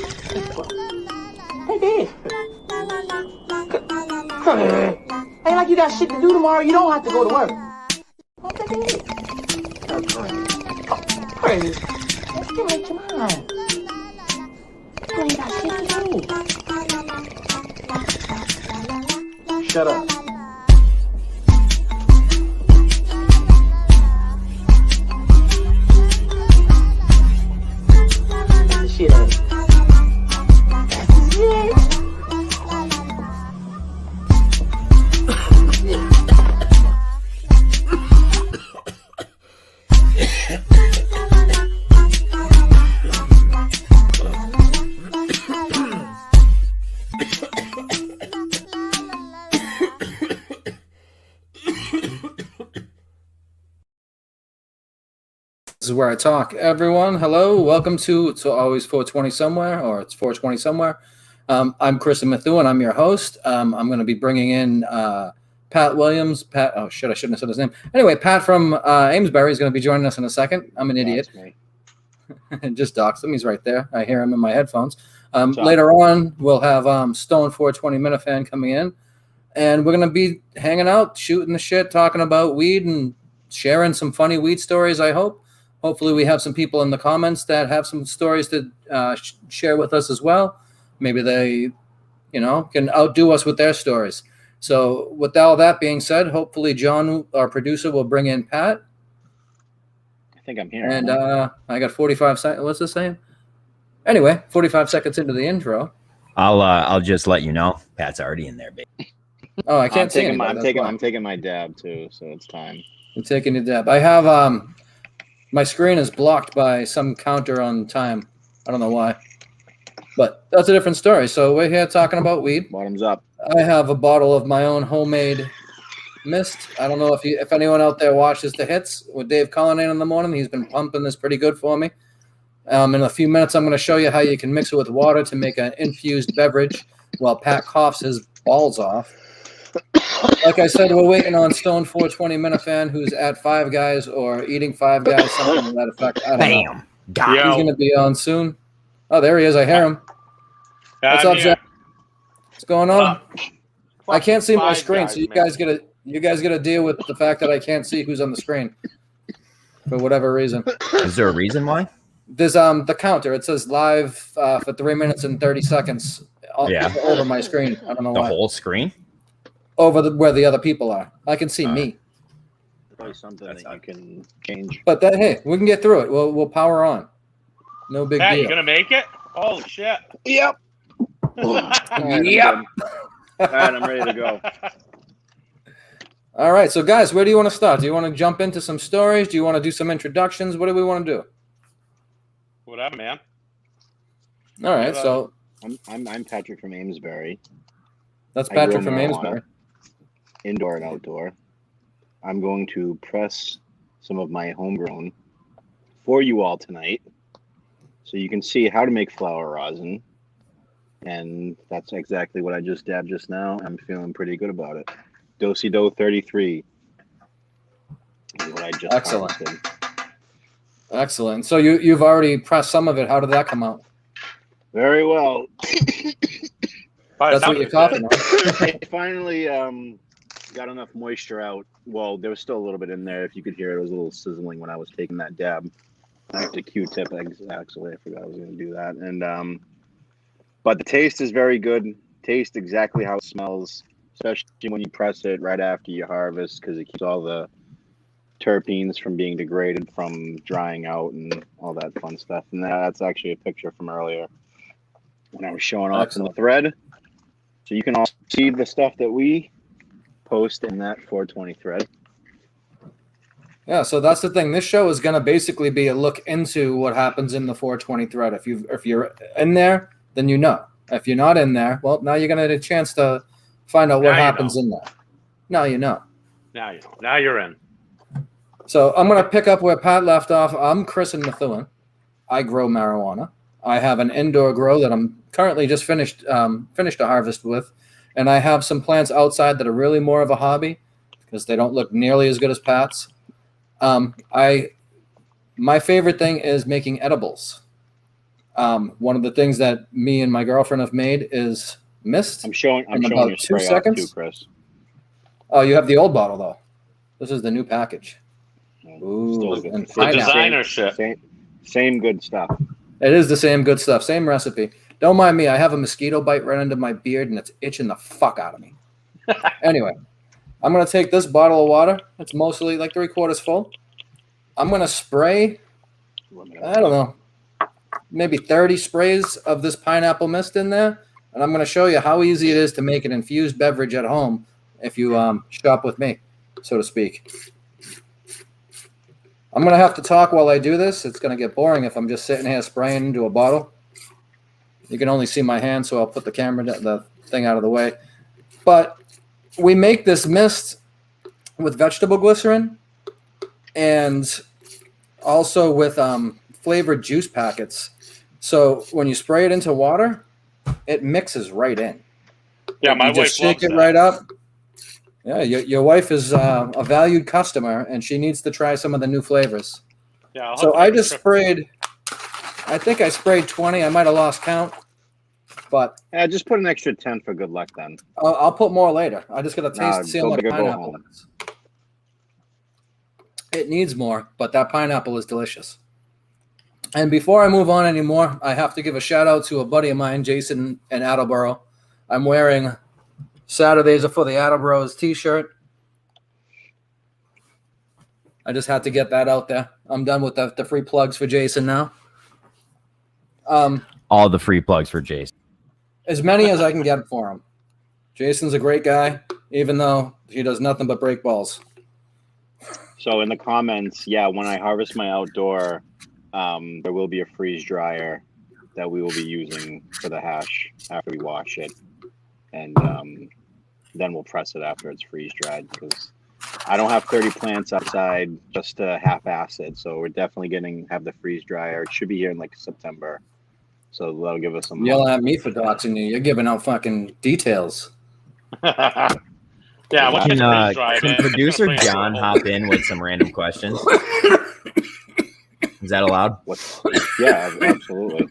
Hey, Dad. Ain't like you got shit to do tomorrow. You don't have to go to work. Okay, Dad. Crazy. Let's give me your mind. You ain't got shit to do. Shut up. Shit out. This is where I talk. Everyone, hello. Welcome to Always 420 Somewhere, or it's 420 Somewhere. I'm Chris Methuen. I'm your host. I'm going to be bringing in Pat Williams. I shouldn't have said his name. Anyway, Pat from Amesbury is going to be joining us in a second. I'm an idiot. Just doxed him. He's right there. I hear him in my headphones. Later on, we'll have Stone 420 Minifan coming in, and we're going to be hanging out, shooting the shit, talking about weed, and sharing some funny weed stories, I hope. Hopefully we have some people in the comments that have some stories to share with us as well. Maybe they, can outdo us with their stories. So with all that being said, hopefully John, our producer, will bring in Pat. I think I'm here. And I got 45 seconds. What's this saying? Anyway, 45 seconds into the intro. I'll just let you know, Pat's already in there, baby. Oh, I can't see anybody. I'm taking my dab too, so it's time. I'm taking a dab. I have my screen is blocked by some counter on time. I don't know why, but that's a different story. So we're here talking about weed. Bottoms up. I have a bottle of my own homemade mist. I don't know if anyone out there watches the hits with Dave Cullinane in the morning. He's been pumping this pretty good for me. In a few minutes, I'm going to show you how you can mix it with water to make an infused beverage while Pat coughs his balls off. Like I said, we're waiting on Stone 420 Minifan, who's at Five Guys or eating Five Guys, something to that effect. I don't know. He's going to be on soon. Oh, there he is. I hear him. What's up, Zach? What's going on? I can't see my screen, so you guys gotta deal with the fact that I can't see who's on the screen for whatever reason. Is there a reason why? There's the counter. It says live for 3 minutes and 30 seconds over my screen. I don't know why. The whole screen? Over where the other people are. I can see me. Probably something that you can change. But hey, we can get through it. We'll power on. No big Pat, deal. you gonna make it? Holy shit! Yep. Yep. All right, I'm ready to go. All right, so guys, where do you want to start? Do you want to jump into some stories? Do you want to do some introductions? What do we want to do? Whatever, man. All right, so I'm Patrick from Amesbury. That's Patrick from Amesbury. Indoor and outdoor. I'm going to press some of my homegrown for you all tonight, so you can see how to make flower rosin. And that's exactly what I just dabbed just now. I'm feeling pretty good about it. Do 33 is what I just harvested. Excellent. So you've already pressed some of it. How did that come out? Very well. That's what you're coughing on. I finally got enough moisture out. Well, there was still a little bit in there. If you could hear it, it was a little sizzling when I was taking that dab. I have to Q-tip, actually. I forgot I was going to do that. And but the taste is very good. Taste exactly how it smells, especially when you press it right after you harvest, because it keeps all the terpenes from being degraded from drying out and all that fun stuff. And that's actually a picture from earlier when I was showing off in the thread. So you can all see the stuff that we post in that 420 thread. Yeah, so that's the thing. This show is going to basically be a look into what happens in the 420 thread. If you're in there, then you know. If you're not in there, well, now you're going to get a chance to find out what happens in there. Now you know. Now you know. Now you're in. So I'm going to pick up where Pat left off. I'm Chris Methuen. I grow marijuana. I have an indoor grow that I'm currently just finished a harvest with, and I have some plants outside that are really more of a hobby because they don't look nearly as good as Pat's. My favorite thing is making edibles. One of the things that me and my girlfriend have made is mist. I'm showing in your about 2 spray off seconds. too, Chris. Oh, you have the old bottle though. This is the new package. Ooh, Still good. and It's The pineapple. designer shit. Same good stuff. It is the same good stuff, same recipe. Don't mind me. I have a mosquito bite right under my beard, and it's itching the fuck out of me. Anyway, I'm gonna take this bottle of water. It's mostly like 3/4 full. I'm gonna spray. I don't know, maybe 30 sprays of this pineapple mist in there, and I'm gonna show you how easy it is to make an infused beverage at home if you shop with me, so to speak. I'm going to have to talk while I do this. It's going to get boring if I'm just sitting here spraying into a bottle. You can only see my hand, so I'll put the the thing out of the way. But we make this mist with vegetable glycerin and also with flavored juice packets. So when you spray it into water, it mixes right in. Yeah, my You wife just shake loves it that. right up. Yeah, your wife is a valued customer, and she needs to try some of the new flavors. Yeah, I'll have So to I take a just trip. sprayed, I think I sprayed 20. I might have lost count, but Yeah, just put an extra 10 for good luck then. I'll put more later. I just got to taste Nah, to see how go much big or go pineapple home. it is. It needs more, but that pineapple is delicious. And before I move on anymore, I have to give a shout out to a buddy of mine, Jason in Attleboro. I'm wearing Saturdays are for the Attleboros t-shirt. I just had to get that out there. I'm done with the free plugs for Jason now. All the free plugs for Jason. As many as I can get for him. Jason's a great guy, even though he does nothing but break balls. So in the comments, yeah, when I harvest my outdoor, there will be a freeze dryer that we will be using for the hash after we wash it. And then we'll press it after it's freeze dried because I don't have 30 plants outside, just half-assed it. So we're definitely have the freeze dryer. It should be here in like September. So that'll give us some. Yelling at me for doxing you. You're giving out fucking details. Yeah, once you Can, get freeze dried, can man, it's gonna producer freeze John dried. hop in with some random questions? Is that allowed? Yeah, absolutely.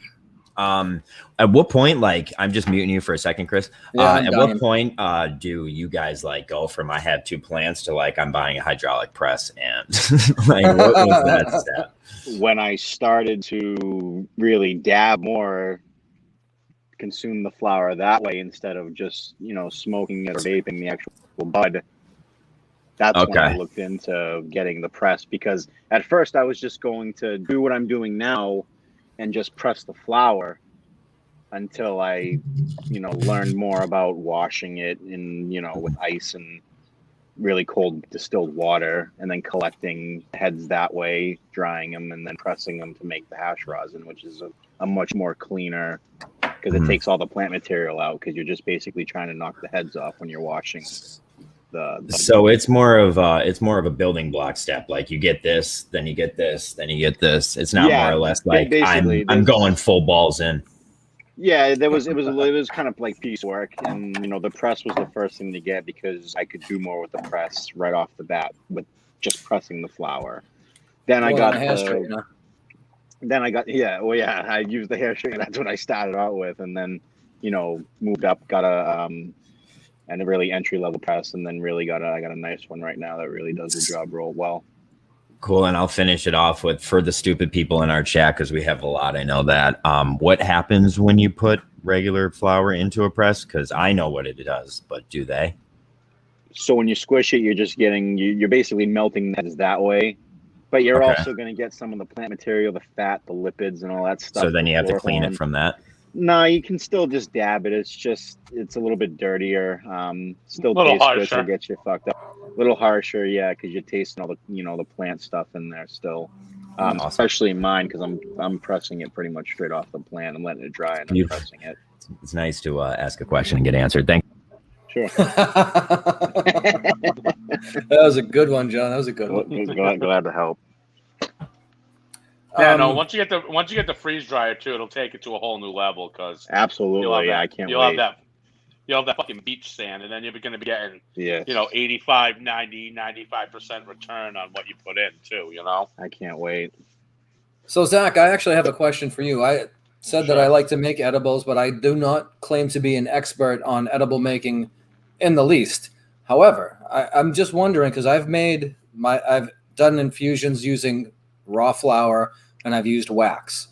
At what point, like, I'm just muting you for a second, Chris. Yeah, I'm At dying. what point do you guys like go from I have 2 plants to like I'm buying a hydraulic press and like what was that step? When I started to really dab more, consume the flower that way instead of just, smoking it or vaping the actual bud, that's when I Okay. looked into getting the press, because at first I was just going to do what I'm doing now and just press the flower until I, learned more about washing it in, with ice and really cold distilled water, and then collecting heads that way, drying them, and then pressing them to make the hash rosin, which is a much more cleaner, because it takes all the plant material out, because you're just basically trying to knock the heads off when you're washing the So it's more of a building block step. Like you get this, then you get this, then you get this. It's not Yeah, more or less like basically, I'm there's- going full balls in. Yeah, it was kind of like piecework, and the press was the first thing to get because I could do more with the press right off the bat with just pressing the flour. Then I More got than a hair straightener. I used the hair straightener. That's what I started out with, and then moved up, got a really entry level press, and then I got a nice one right now that really does the job real well. Cool. And I'll finish it off with, for the stupid people in our chat, because we have a lot, I know that. What happens when you put regular flour into a press? Because I know what it does, but do they? So when you squish it, you're just you're basically melting the heads that way, but you're Okay. also going to get some of the plant material, the fat, the lipids, and all that stuff. So then you have to clean beforehand. it from that. No, you can still just dab it. It's a little bit dirtier. Still Little tastes good, harsher. so it gets you fucked up. A little harsher, yeah, because you're tasting all the the plant stuff in there still. Awesome. Especially mine, because I'm pressing it pretty much straight off the plant. I'm letting it dry and then pressing it. It's nice to ask a question and get answered. Thank Sure. That was a good one, John. That was a good one. Glad to help. Yeah, no. Once you get the freeze dryer too, it'll take it to a whole new level because Absolutely, I can't you'll wait. You'll have that fucking beach sand, and then you're going to be getting Yeah, 85, 90, 95% return on what you put in too. I can't wait. So Zach, I actually have a question for you. said that Sure. I like to make edibles, but I do not claim to be an expert on edible making in the least. However, I'm just wondering because I've done infusions using raw flour and I've used wax.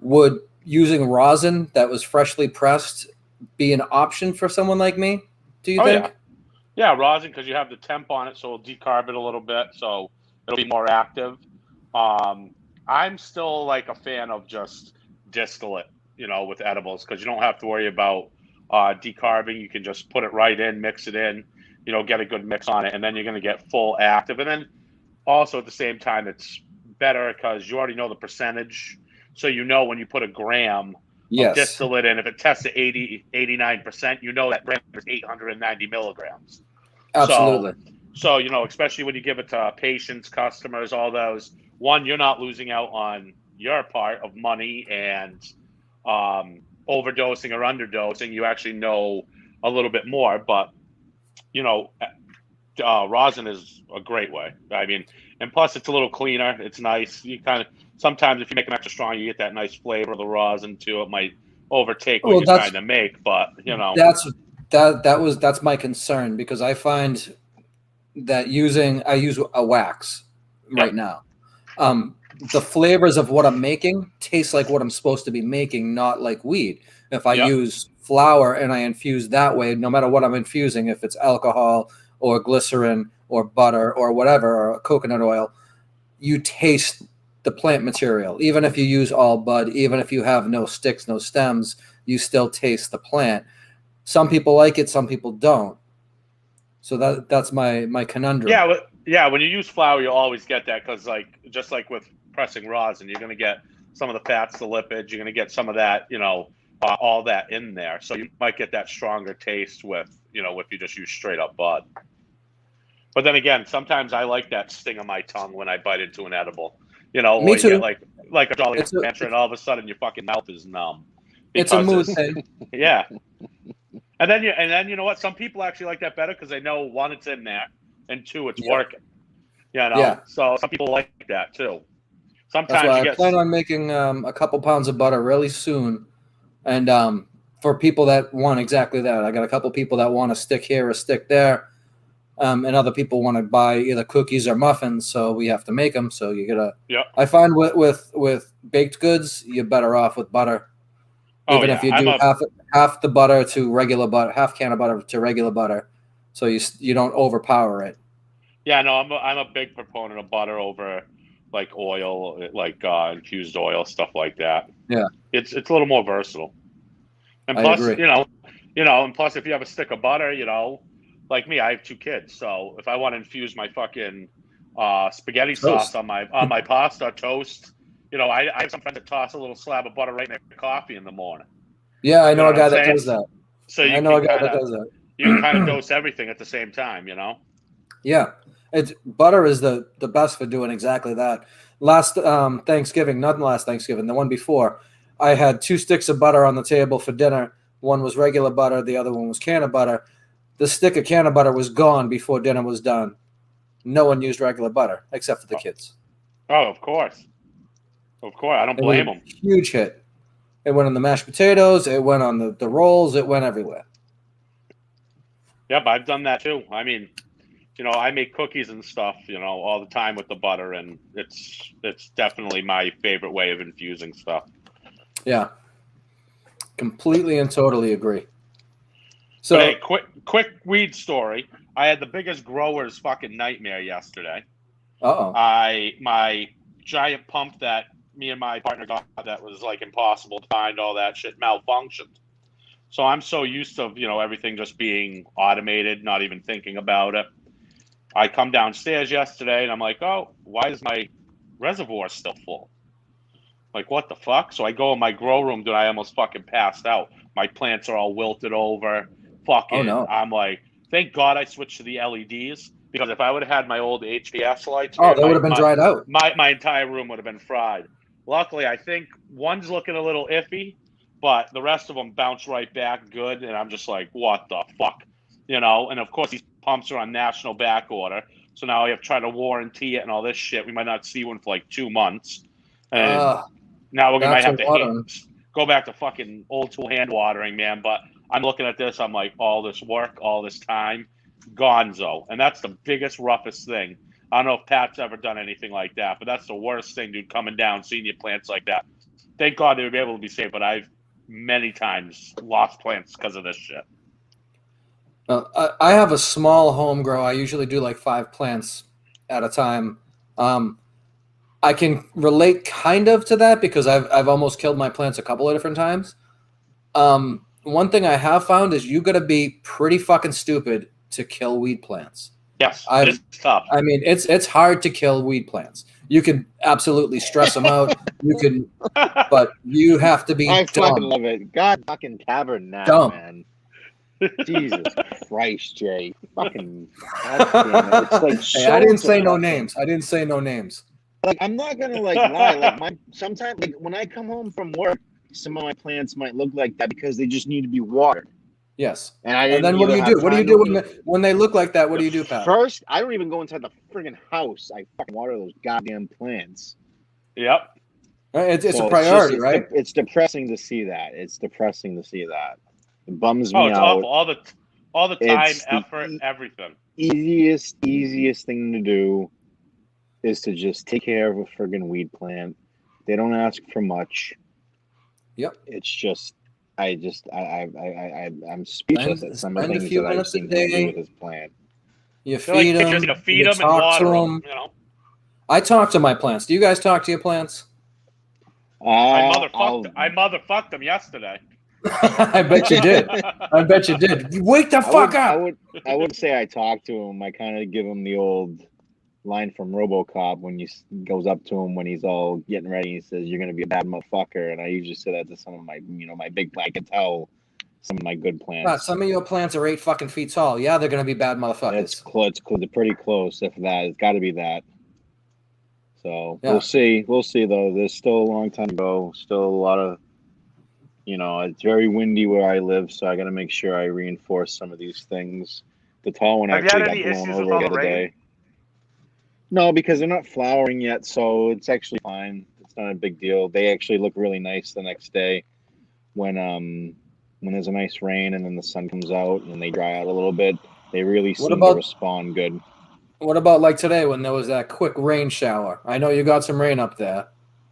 Would using rosin that was freshly pressed be an option for someone like me? Do you Oh, think? yeah. Yeah, rosin, because you have the temp on it, so it'll decarb it a little bit, so it'll be more active. I'm still like a fan of just distillate, with edibles, because you don't have to worry about decarbing. You can just put it right in, mix it in, get a good mix on it, and then you're going to get full active. And then also at the same time, it's better because you already know the percentage. So when you put a gram of Yes, distillate in, if it tests at 89%, that gram is 890 milligrams. absolutely. So, especially when you give it to patients, customers, all those, one, you're not losing out on your part of money and overdosing or underdosing. You actually know a little bit more, but, rosin is a great way. I mean, and plus it's a little cleaner. It's nice. You kind of, sometimes if you make them extra strong, you get that nice flavor of the rosin too. It might overtake what Well, you're that's trying to make, but, that's my concern because I find that I use a wax right now. The flavors of what I'm making taste like what I'm supposed to be making, not like weed. If I Yep. use flour and I infuse that way, no matter what I'm infusing, if it's alcohol or glycerin or butter or whatever, or coconut oil, you taste the plant material. Even if you use all bud, even if you have no sticks, no stems, you still taste the plant. Some people like it, some people don't. So that's my conundrum. Yeah. When you use flour, you'll always get that because, just like with pressing rosin, you're going to get some of the fats, the lipids. You're going to get some of that, all that in there. So you might get that stronger taste with, if you just use straight up bud. But then again, sometimes I like that sting on my tongue when I bite into an edible, Me or you too. get like a Jolly It's Rancher, and all of a sudden your fucking mouth is numb. It's a Because mood thing. Yeah. And then you know what? Some people actually like that better because they know, one, it's in there, and two, it's working. Yeah. So some people like that too. That's Sometimes why you I get plan on making a couple pounds of butter really soon. And for people that want exactly that, I got a couple people that want a stick here, a stick there. And other people want to buy either cookies or muffins, so we have to make them. So you gotta. Yeah. I find with baked goods, you're better off with butter. Oh, Even yeah. if you do half the butter to regular butter, half can of butter to regular butter, so you don't overpower it. Yeah, no, I'm a big proponent of butter over like oil, like infused oil, stuff like that. Yeah. It's a little more versatile. And I plus, agree. and plus if you have a stick of butter, like me, I have 2 kids, so if I want to infuse my fucking spaghetti Toast. sauce on my pasta, toast, I have some friends that toss a little slab of butter right in their coffee in the morning. Yeah, I know You a know guy what I'm that saying? does that. So I know a guy that does that. you can kind of dose everything at the same time, Yeah, butter is the best for doing exactly that. Last Thanksgiving, not last Thanksgiving, the one before, I had 2 sticks of butter on the table for dinner. One was regular butter, the other one was can of butter. The stick of can of butter was gone before dinner was done. No one used regular butter except for the kids. Oh, of course. I don't blame them. Huge hit. It went on the mashed potatoes. It went on the rolls. It went everywhere. Yep, I've done that too. I mean, I make cookies and stuff, all the time with the butter, and it's definitely my favorite way of infusing stuff. Yeah, completely and totally agree. So, But hey, quick weed story. I had the biggest grower's fucking nightmare yesterday. My giant pump that me and my partner got that was like impossible to find, all that shit malfunctioned. So I'm so used to, everything just being automated, not even thinking about it. I come downstairs yesterday and I'm like, oh, why is my reservoir still full? Like, what the fuck? So I go in my grow room, dude, I almost fucking passed out. My plants are all wilted over. Fucking, Oh, no. I'm like, thank God I switched to the LEDs, because if I would have had my old HVS lights, they would have been dried out. My entire room would have been fried. Luckily, I think one's looking a little iffy, but the rest of them bounce right back good. And I'm just like, what the fuck? And of course, these pumps are on national back order. So now I have to try to warranty it and all this shit. We might not see one for like 2 months. And now we might have to go back to fucking old school hand watering, man. But I'm looking at this. I'm like, all this work, all this time, gonzo. And that's the biggest, roughest thing. I don't know if Pat's ever done anything like that, but that's the worst thing, dude, coming down, seeing your plants like that. Thank God they would be able to be saved, but I've many times lost plants because of this shit. I have a small home grow. I usually do like 5 plants at a time. I can relate kind of to that because I've almost killed my plants a couple of different times. One thing I have found is you got to be pretty fucking stupid to kill weed plants. Yes, it's tough. I mean, it's hard to kill weed plants. You can absolutely stress them out. You can, but you have to be. I dumb. fucking love it. God fucking tabernacle, Dumb. man. Jesus Christ, Jay. Fucking goddamn it. It's like Hey, so I didn't say no depressing. names. I didn't say no names. Like, I'm not gonna like lie. Like sometimes, like when I come home from work, some of my plants might look like that because they just need to be watered. Yes. And I And didn't then what do either you have do? What do you time do to when they look like that? What do you do, Pat? First, I don't even go inside the friggin' house. I fucking water those goddamn plants. Yep. It's So a priority, just- right? It's depressing to see that. It's depressing to see that. It bums Oh, me it's out. awful. All the time, It's the effort, everything. Easiest thing to do is to just take care of a friggin' weed plant. They don't ask for much. Yep. It's just, I'm speechless at some of the Spend a things few that I've minutes a seen him day. do with his plant. You They're like feed them. pictures, you feed You them and talk water to them. them. You know, I talk to my plants. Do you guys talk to your plants? I I'll- motherfucked them yesterday. I bet you did. I bet you did. Wake the fuck up. I would say I talk to him. I kind of give him the old line from RoboCop when he goes up to him when he's all getting ready. He says, "You're gonna be a bad motherfucker," and I usually say that to some of my, my big. I can tell some of my good plants. Wow, some of your plants are 8 fucking feet tall. Yeah, they're gonna be bad motherfuckers. It's close. They're pretty close. If that, it's got to be that. So Yeah. we'll see. We'll see though. There's still a long time to go. Still a lot of. It's very windy where I live, so I got to make sure I reinforce some of these things. The tall one Have you actually had got any blown issues with over all the the other rain? day. No, because they're not flowering yet, so it's actually fine. It's not a big deal. They actually look really nice the next day when there's a nice rain and then the sun comes out and they dry out a little bit. They really seem to respond good. What about like today when there was that quick rain shower? I know you got some rain up there.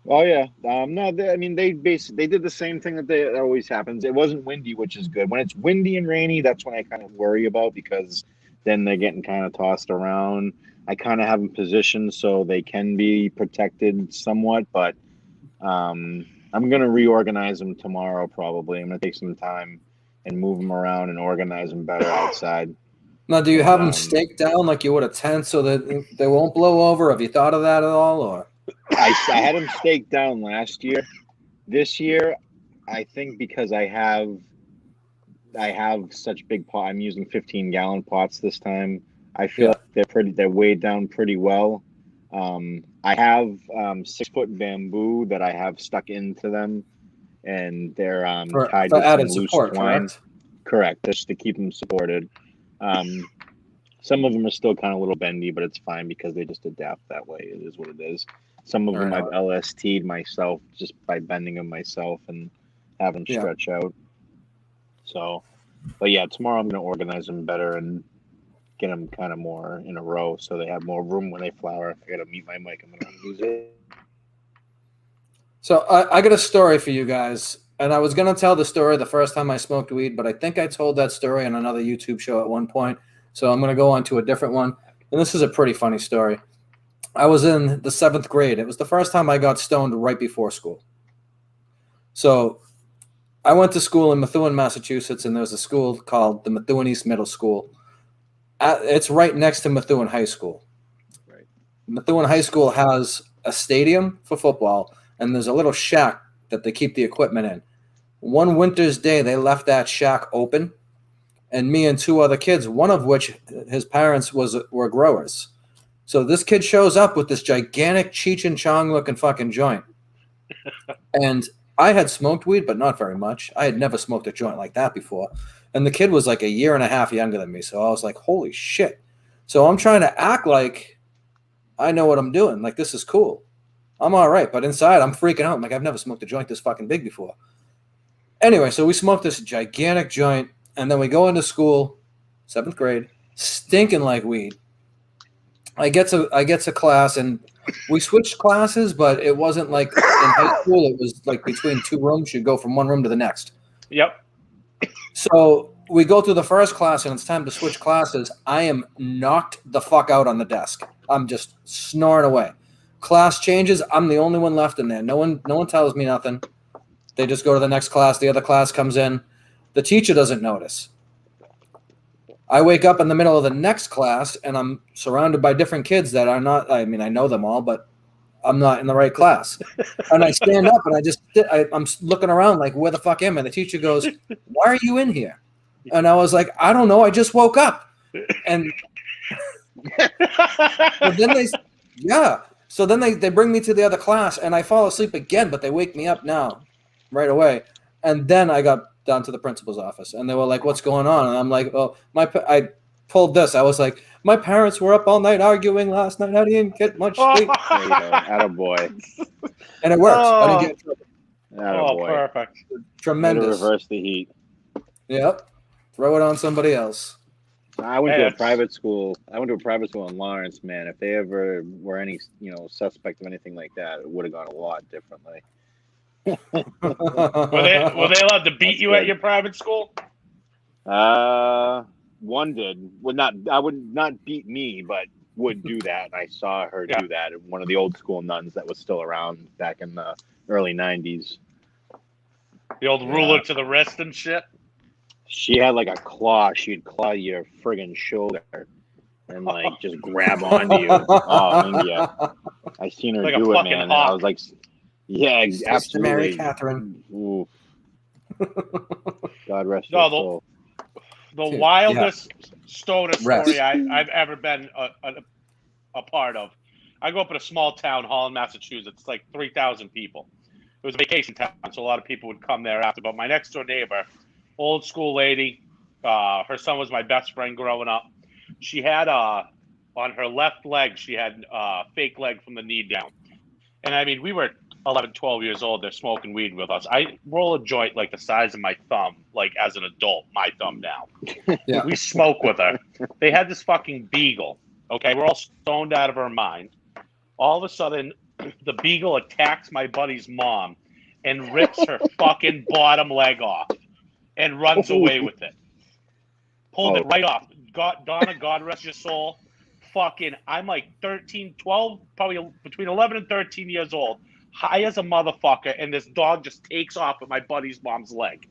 Oh yeah, no, they did the same thing that always happens. It wasn't windy, which is good. When it's windy and rainy, that's when I kind of worry about because then they're getting kind of tossed around. I kind of have them positioned so they can be protected somewhat, but I'm gonna reorganize them tomorrow. Probably, I'm gonna take some time and move them around and organize them better outside. Now, do you have them staked down like you would a tent so that they won't blow over? Have you thought of that at all, or? I had them staked down last year. This year, I think because I have such big pot. I'm using 15-gallon pots this time. I feel like they're weighed down pretty well. I have 6-foot bamboo that I have stuck into them, and they're tied for with added some loose support, twine. correct? Correct, just to keep them supported. Some of them are still kind of a little bendy, but it's fine because they just adapt that way. It is what it is. Some of them I've LST'd myself just by bending them myself and having them stretch out. So, but yeah, tomorrow I'm going to organize them better and get them kind of more in a row so they have more room when they flower. If I got to mute my mic, I'm going to lose it. So I got a story for you guys, and I was going to tell the story the first time I smoked weed, but I think I told that story on another YouTube show at one point. So I'm going to go on to a different one. And this is a pretty funny story. I was in the 7th grade. It was the first time I got stoned right before school. So I went to school in Methuen, Massachusetts, and there's a school called the Methuen East Middle School. It's right next to Methuen High School. Right. Methuen High School has a stadium for football, and there's a little shack that they keep the equipment in. One winter's day, they left that shack open, and me and 2 other kids, one of which his parents were growers. So this kid shows up with this gigantic Cheech and Chong looking fucking joint. And I had smoked weed, but not very much. I had never smoked a joint like that before. And the kid was like a year and a half younger than me. So I was like, holy shit. So I'm trying to act like I know what I'm doing. Like, this is cool. I'm all right. But inside, I'm freaking out. I'm like, I've never smoked a joint this fucking big before. Anyway, so we smoked this gigantic joint, and then we go into school, 7th grade, stinking like weed. I get to class, and we switched classes, but it wasn't like in high school. It was like between 2 rooms. You'd go from one room to the next. Yep. So we go through the first class, and it's time to switch classes. I am knocked the fuck out on the desk. I'm just snoring away. Class changes. I'm the only one left in there. No one tells me nothing. They just go to the next class. The other class comes in. The teacher doesn't notice. I wake up in the middle of the next class, and I'm surrounded by different kids that are not. I mean, I know them all, but I'm not in the right class. And I stand up, and I'm looking around like, where the fuck am I? And the teacher goes, "Why are you in here?" And I was like, "I don't know. I just woke up." And So then they bring me to the other class, and I fall asleep again, but they wake me up now, right away. And then I got down to the principal's office, and they were like, "What's going on?" And I'm like, "Oh, I pulled this. I was like, my parents were up all night arguing last night. I didn't get much sleep." There you go. Attaboy. And it works. I Oh. didn't get in trouble. Attaboy. Perfect. Way to Tremendous. reverse the heat. Yep. Throw it on somebody else. I went Hey, to a that's- private school. I went to a private school in Lawrence, man. If they ever were any, suspect of anything like that, it would have gone a lot differently. Were they allowed to beat you at your private school? One did. I would not beat me, but would do that. I saw her Yeah. do that. One of the old school nuns that was still around back in the early '90s. The old ruler to the wrist and shit. She had like a claw. She'd claw your friggin' shoulder and like just grab onto you. Oh, India. I seen her Like a do it, fucking man. And I hawk. was like, yeah, Sister Mary absolutely. Catherine. Ooh. God rest No, her the- soul. The Dude, wildest stoner Rest. story I've ever been a part of. I grew up in a small town, Holland, Massachusetts, like 3,000 people. It was a vacation town, so a lot of people would come there after. But my next door neighbor, old school lady, her son was my best friend growing up. She had on her left leg, she had a fake leg from the knee down. And I mean, we were 11, 12 years old. They're smoking weed with us. I roll a joint like the size of my thumb, like as an adult, my thumb now. Yeah. We smoke with her. They had this fucking beagle. Okay, we're all stoned out of our mind. All of a sudden, the beagle attacks my buddy's mom and rips her fucking bottom leg off and runs away with it. Pulled it right off. Donna, God rest your soul. Fucking, I'm like 13, 12, probably between 11 and 13 years old, high as a motherfucker, and this dog just takes off with my buddy's mom's leg.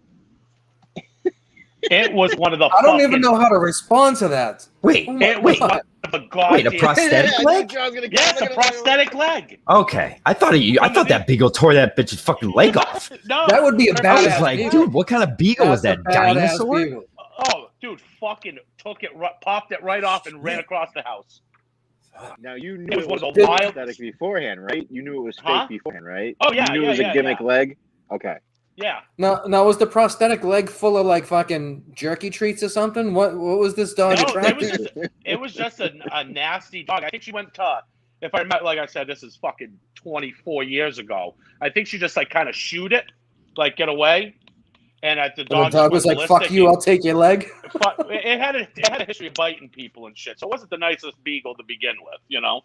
It was one of the I don't even know how to respond to that. Wait, Oh my It was God. one of the wait, goddamn... a prosthetic leg? Yeah, it's a prosthetic leg. Okay, I thought that beagle tore that bitch's fucking leg off. No, That would be a her- I was badass like, beagle. dude, what kind of beagle was that? That's a badass Dinosaur? beagle. Oh, dude, fucking took it, popped it right off, and ran across the house. Now you knew It was it one was of the prosthetic wildest- beforehand, right? You knew it was fake Huh? beforehand, right? Oh, yeah, You knew yeah, it was yeah, a gimmick yeah. leg. Okay. Yeah. Now was the prosthetic leg full of like fucking jerky treats or something? What was this dog No, attracted? it was just a nasty dog. I think she went to, if I remember, like I said, this is fucking 24 years ago. I think she just like kind of shoot it, like get away. And the And dog, the dog was just like, went "Fuck ballistic you! and- I'll take your leg." It had a history of biting people and shit. So it wasn't the nicest beagle to begin with, you know?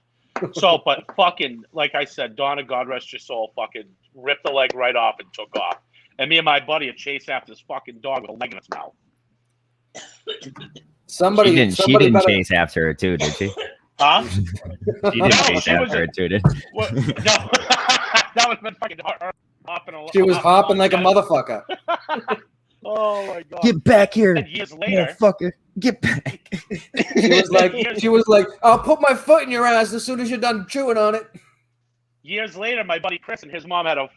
So, but fucking, like I said, Donna, God rest your soul, fucking ripped the leg right off and took off. And me and my buddy had chased after this fucking dog with a leg in its mouth. Somebody She didn't better- chase after her too, did she? Huh? She didn't No, chase she was- after her too, did What? No. That would have been fucking hopping along. She was hopping like a motherfucker. Oh my god. Get back here, And years later, motherfucker. Get back. She was like, "I'll put my foot in your ass as soon as you're done chewing on it." years later, my buddy Chris and his mom had a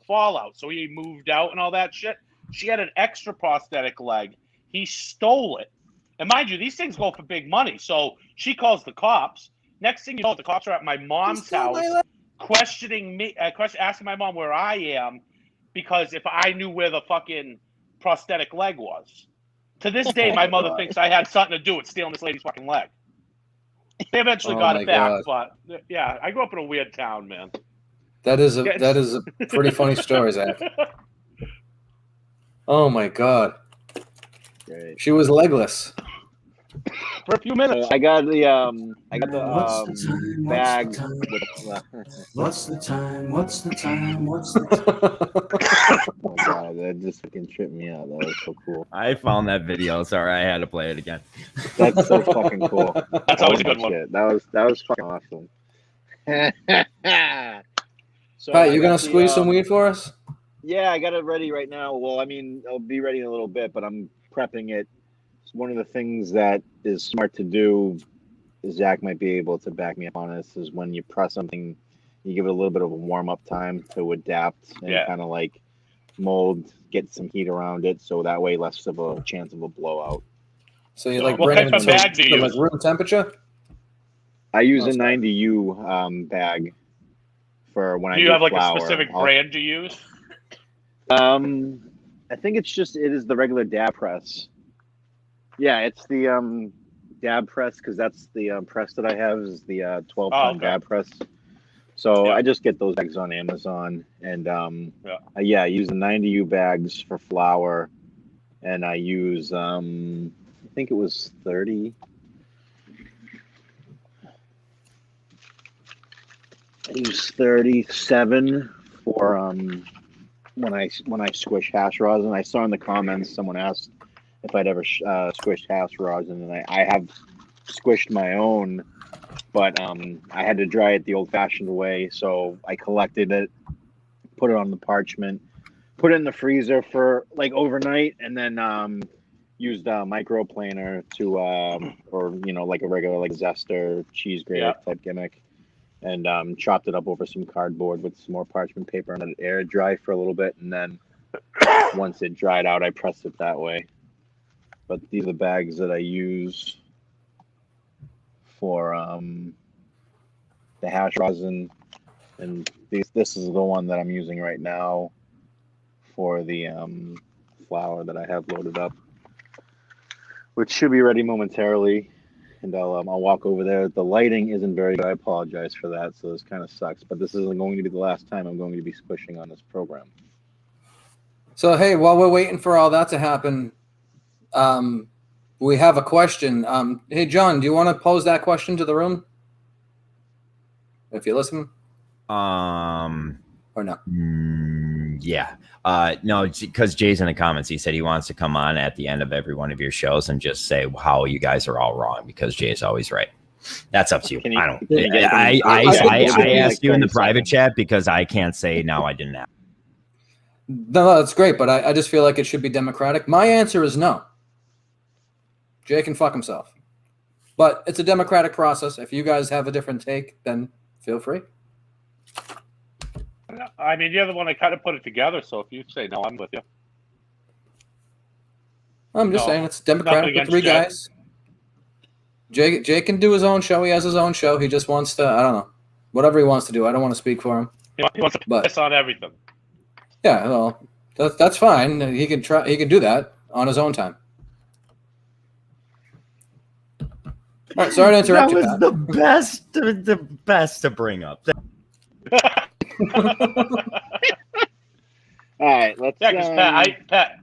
fallout, so he moved out and all that shit. She had an extra prosthetic leg. He stole it. And mind you, these things go for big money. So she calls the cops. Next thing you know, the cops are at my mom's stole my house leg. questioning me, asking my mom where I am because if I knew where the fucking prosthetic leg was. To this day, my mother thinks I had something to do with stealing this lady's fucking leg. They eventually Oh got my it back, God. but yeah, I grew up in a weird town, man. That is a pretty funny story, Zach. Oh my god. Great. She was legless. For a few minutes. So I got the What's the time? bag. What's the time? With, What's the time? What's the time? What's the time? oh god, that just fucking tripped me out. That was so cool. I found that video. Sorry, I had to play it again. That's so fucking cool. That's always a good Oh, one. shit. That was fucking awesome. So Pat, I you got gonna the, squeeze some weed for us? Yeah, I got it ready right now. Well, I mean, I'll be ready in a little bit, but I'm prepping it. It's one of the things that is smart to do. Zach might be able to back me up on this. Is when you press something, you give it a little bit of a warm up time to adapt and Yeah. kind of like mold, get some heat around it, so that way less of a chance of a blowout. So you like What bring type it of to, bag do you to like use? room temperature? I use Oh, a sorry. 90U bag for when I Do you do have like flour. a specific brand you use? I think it is the regular dab press. Yeah, it's the dab press because that's the press that I have is the 12-pound okay. dab press. So Yeah. I just get those bags on Amazon, and Yeah. I use the 90U bags for flour, and I use I think it was 30. I use 37 for when I squish hash rosin. I saw in the comments someone asked if I'd ever squished hash rosin, and I have squished my own, but I had to dry it the old-fashioned way. So I collected it, put it on the parchment, put it in the freezer for like overnight, and then used a microplaner to or like a regular like zester cheese grater type gimmick, and chopped it up over some cardboard with some more parchment paper and let it air dry for a little bit, and then once it dried out, I pressed it that way. But these are the bags that I use for the hash rosin, and this is the one that I'm using right now for the flour that I have loaded up, which should be ready momentarily. And I'll walk over there. The lighting isn't very good. I apologize for that. So this kind of sucks. But this isn't going to be the last time I'm going to be squishing on this program. So hey, while we're waiting for all that to happen, we have a question. Hey John, do you want to pose that question to the room? If you listen. Or no? Yeah. No, because Jay's in the comments. He said he wants to come on at the end of every one of your shows and just say how you guys are all wrong because Jay's always right. That's up to you. I don't. I asked you in the private chat because I can't say no, I didn't ask. No, that's great, but I just feel like it should be democratic. My answer is no. Jay can fuck himself. But it's a democratic process. If you guys have a different take, then feel free. I mean, you're the one that kind of put it together, so if you say no, I'm with you. I'm just saying it's democratic with against three Jay. guys. Jay can do his own show. He has his own show. He just wants to, I don't know, whatever he wants to do. I don't want to speak for him. He wants to piss on everything. Yeah, well, that's fine. He can try. He can do that on his own time. All right, sorry to interrupt you, Pat. the best to bring up. All right, let's. Yeah, because Pat,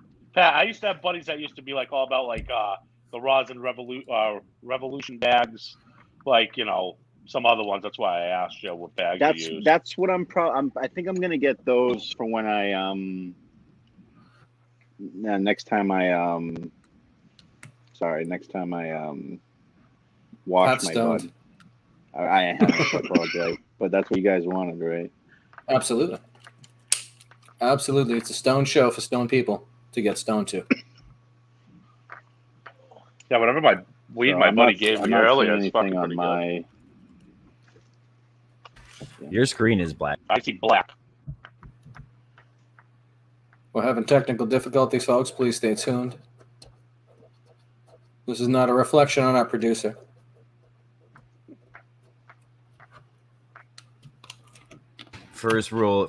I used to have buddies that used to be like all about like the rosin revolution bags, like some other ones. That's why I asked you what bags you use. That's what I think I'm gonna get those for when I next time I wash Pat's my stoned. butt. I apologize, but that's what you guys wanted, right? Absolutely. Absolutely. It's a stone show for stone people to get stoned to. Yeah, whatever my weed So my I'm buddy not- gave I'm me not earlier seeing is fucking anything on pretty good. my. Your screen is black. I see black. We're having technical difficulties, folks. Please stay tuned. This is not a reflection on our producer. First rule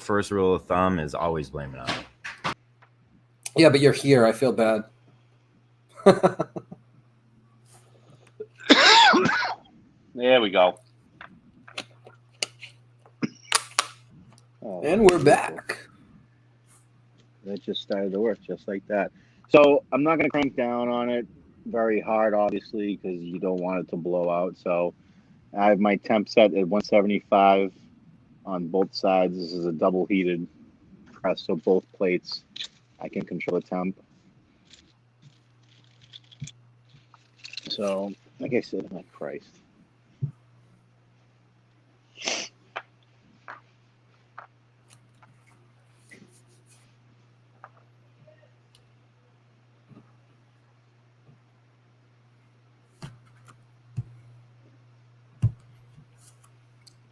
of thumb is always blame it on me. Yeah, but you're here. I feel bad. There we go. Oh, And we're back. it just started to work just like that. So I'm not going to crank down on it very hard, obviously, because you don't want it to blow out. So I have my temp set at 175 on both sides. This is a double heated press, so both plates I can control the temp. So, like I said, my Christ.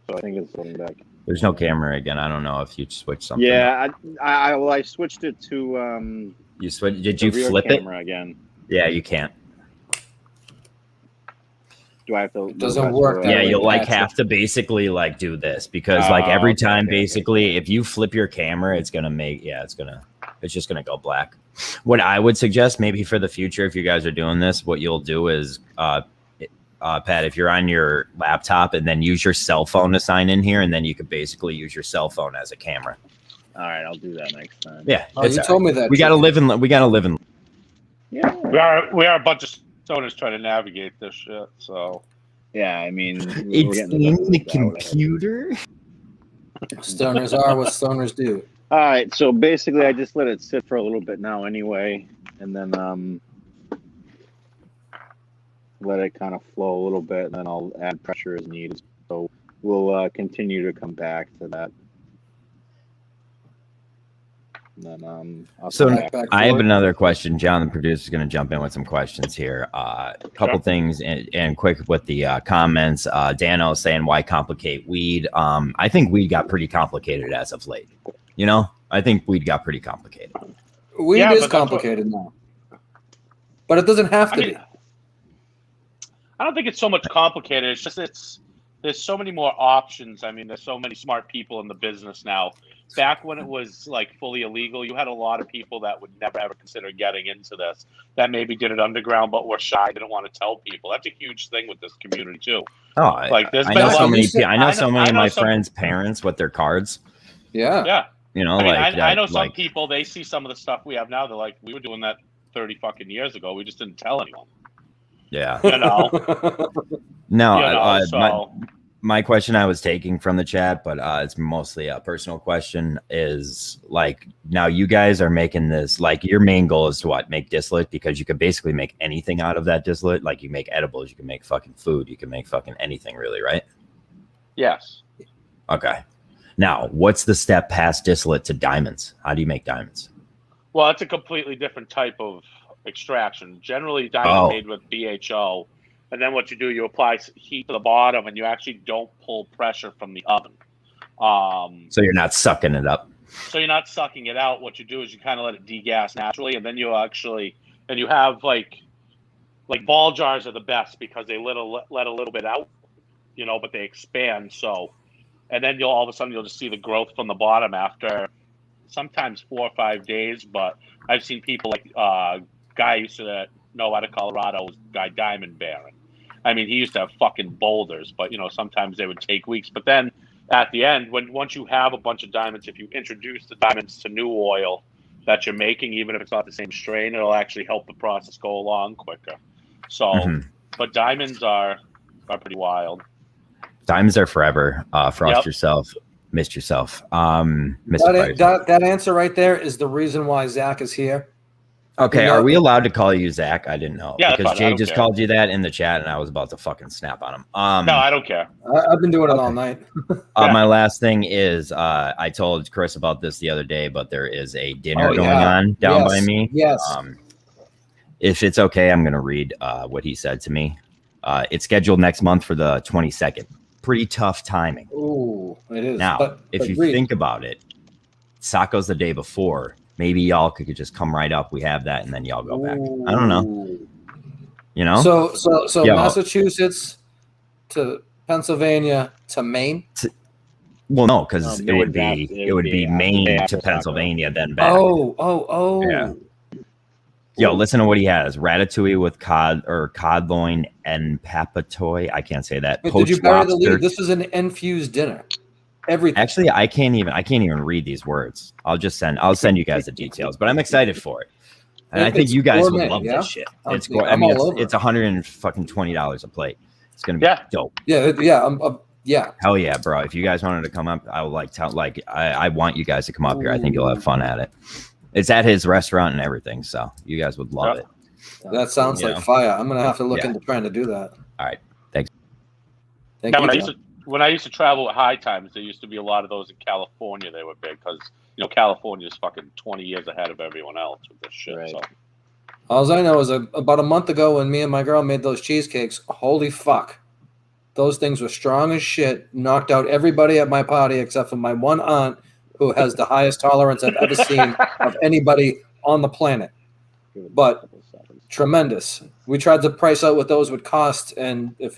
So I think it's going back. There's no camera again. I don't know if you switched something. Yeah, I switched it to You switch? Did you rear flip it? camera again. Yeah, you can't. Do I have to? Doesn't work that Yeah, way. you'll like That's have to basically like do this because like every time basically if you flip your camera, it's gonna make it's just gonna go black. What I would suggest maybe for the future, if you guys are doing this, what you'll do is Pat, if you're on your laptop and then use your cell phone to sign in here, and then you could basically use your cell phone as a camera. All right, I'll do that next time. Yeah, Oh, you told me that. we gotta live in. Yeah. We are a bunch of stoners trying to navigate this shit. So Yeah, I mean, It's in the computer. Stoners are what stoners do. All right, so basically, I just let it sit for a little bit now, anyway, and then let it kind of flow a little bit, and then I'll add pressure as needed. So we'll continue to come back to that. And then I'll So come back. I have another question. John, the producer, is going to jump in with some questions here. A couple things and quick with the comments. Dano saying, why complicate weed? I think weed got pretty complicated as of late. You know, I think weed got pretty complicated. Weed Yeah, is but that's complicated now. But it doesn't have to be. I don't think it's so much complicated. It's just there's so many more options. I mean, there's so many smart people in the business now. Back when it was like fully illegal, you had a lot of people that would never ever consider getting into this, that maybe did it underground but were shy, didn't want to tell people. That's a huge thing with this community too. Oh, Like there's I been know a lot so of many. recent- I know so many of my some- friends' parents with their cards. Yeah. Yeah, You know, I mean, like I know some like, people. They see some of the stuff we have now. They're like, we were doing that 30 fucking years ago. We just didn't tell anyone. Yeah. You know. No. You know, so my question I was taking from the chat, but it's mostly a personal question, is like, now you guys are making this, like your main goal is to what? Make distillate, because you could basically make anything out of that distillate. Like you make edibles, you can make fucking food, you can make fucking anything really, right? yes. Okay. Now, what's the step past distillate to diamonds? How do you make diamonds? Well, it's a completely different type of extraction. Generally, diamond made with BHO. And then what you do, you apply heat to the bottom, and you actually don't pull pressure from the oven. So you're not sucking it up. So you're not sucking it out. What you do is you kind of let it degas naturally, and then you have like ball jars are the best because they let a little bit out, you know, but they expand. So, and then all of a sudden you'll just see the growth from the bottom after sometimes 4 or 5 days. But I've seen people like guy I used to know out of Colorado, guy Diamond Baron. I mean, he used to have fucking boulders, but you know, sometimes they would take weeks. But then at the end, once you have a bunch of diamonds, if you introduce the diamonds to new oil that you're making, even if it's not the same strain, it'll actually help the process go along quicker. So, but diamonds are pretty wild. Diamonds are forever. Frost Yep. yourself, missed yourself. Mr. That answer right there is the reason why Zach is here. Okay, You know- are we allowed to call you Zach? I didn't know. Yeah, that's because fine. I Jay don't just care. called you that in the chat, and I was about to fucking snap on him. No, I don't care. I've been doing it all night. My last thing is, I told Chris about this the other day, but there is a dinner Oh, going yeah. on down Yes, by me. yes. If it's okay, I'm going to read what he said to me. It's scheduled next month for the 22nd. Pretty tough timing. Ooh, it is. Now, but if you agreed. think about it, Saco's the day before. Maybe y'all could just come right up. We have that, and then y'all go back. I don't know. Ooh. You know? So Yeah. Massachusetts to Pennsylvania to Maine. Well, no, because No, it would Maine, be after Maine to Saco. Pennsylvania, then back. Oh. Yeah. Yo, listen to what he has: ratatouille with cod loin and papatoy. I can't say that. But did you Poached bury the lobster. lead? This is an infused dinner. everything. Actually, I can't even read these words. I'll send you guys the details, but I'm excited for it. And I think you guys would love this shit. It's $120 a plate. It's gonna be dope. Yeah. Hell yeah, bro! If you guys wanted to come up, I would I want you guys to come up here. I think you'll have fun at it. It's at his restaurant and everything, so you guys would love it. That sounds like fire. I'm gonna have to look into trying to do that. All right, thanks. Thank you. When I used to travel at High Times, there used to be a lot of those in California. They were big because California is fucking 20 years ahead of everyone else with this shit. Right. So. All I know is about a month ago when me and my girl made those cheesecakes, holy fuck. Those things were strong as shit, knocked out everybody at my party except for my one aunt who has the highest tolerance I've ever seen of anybody on the planet. But tremendous. We tried to price out what those would cost, and if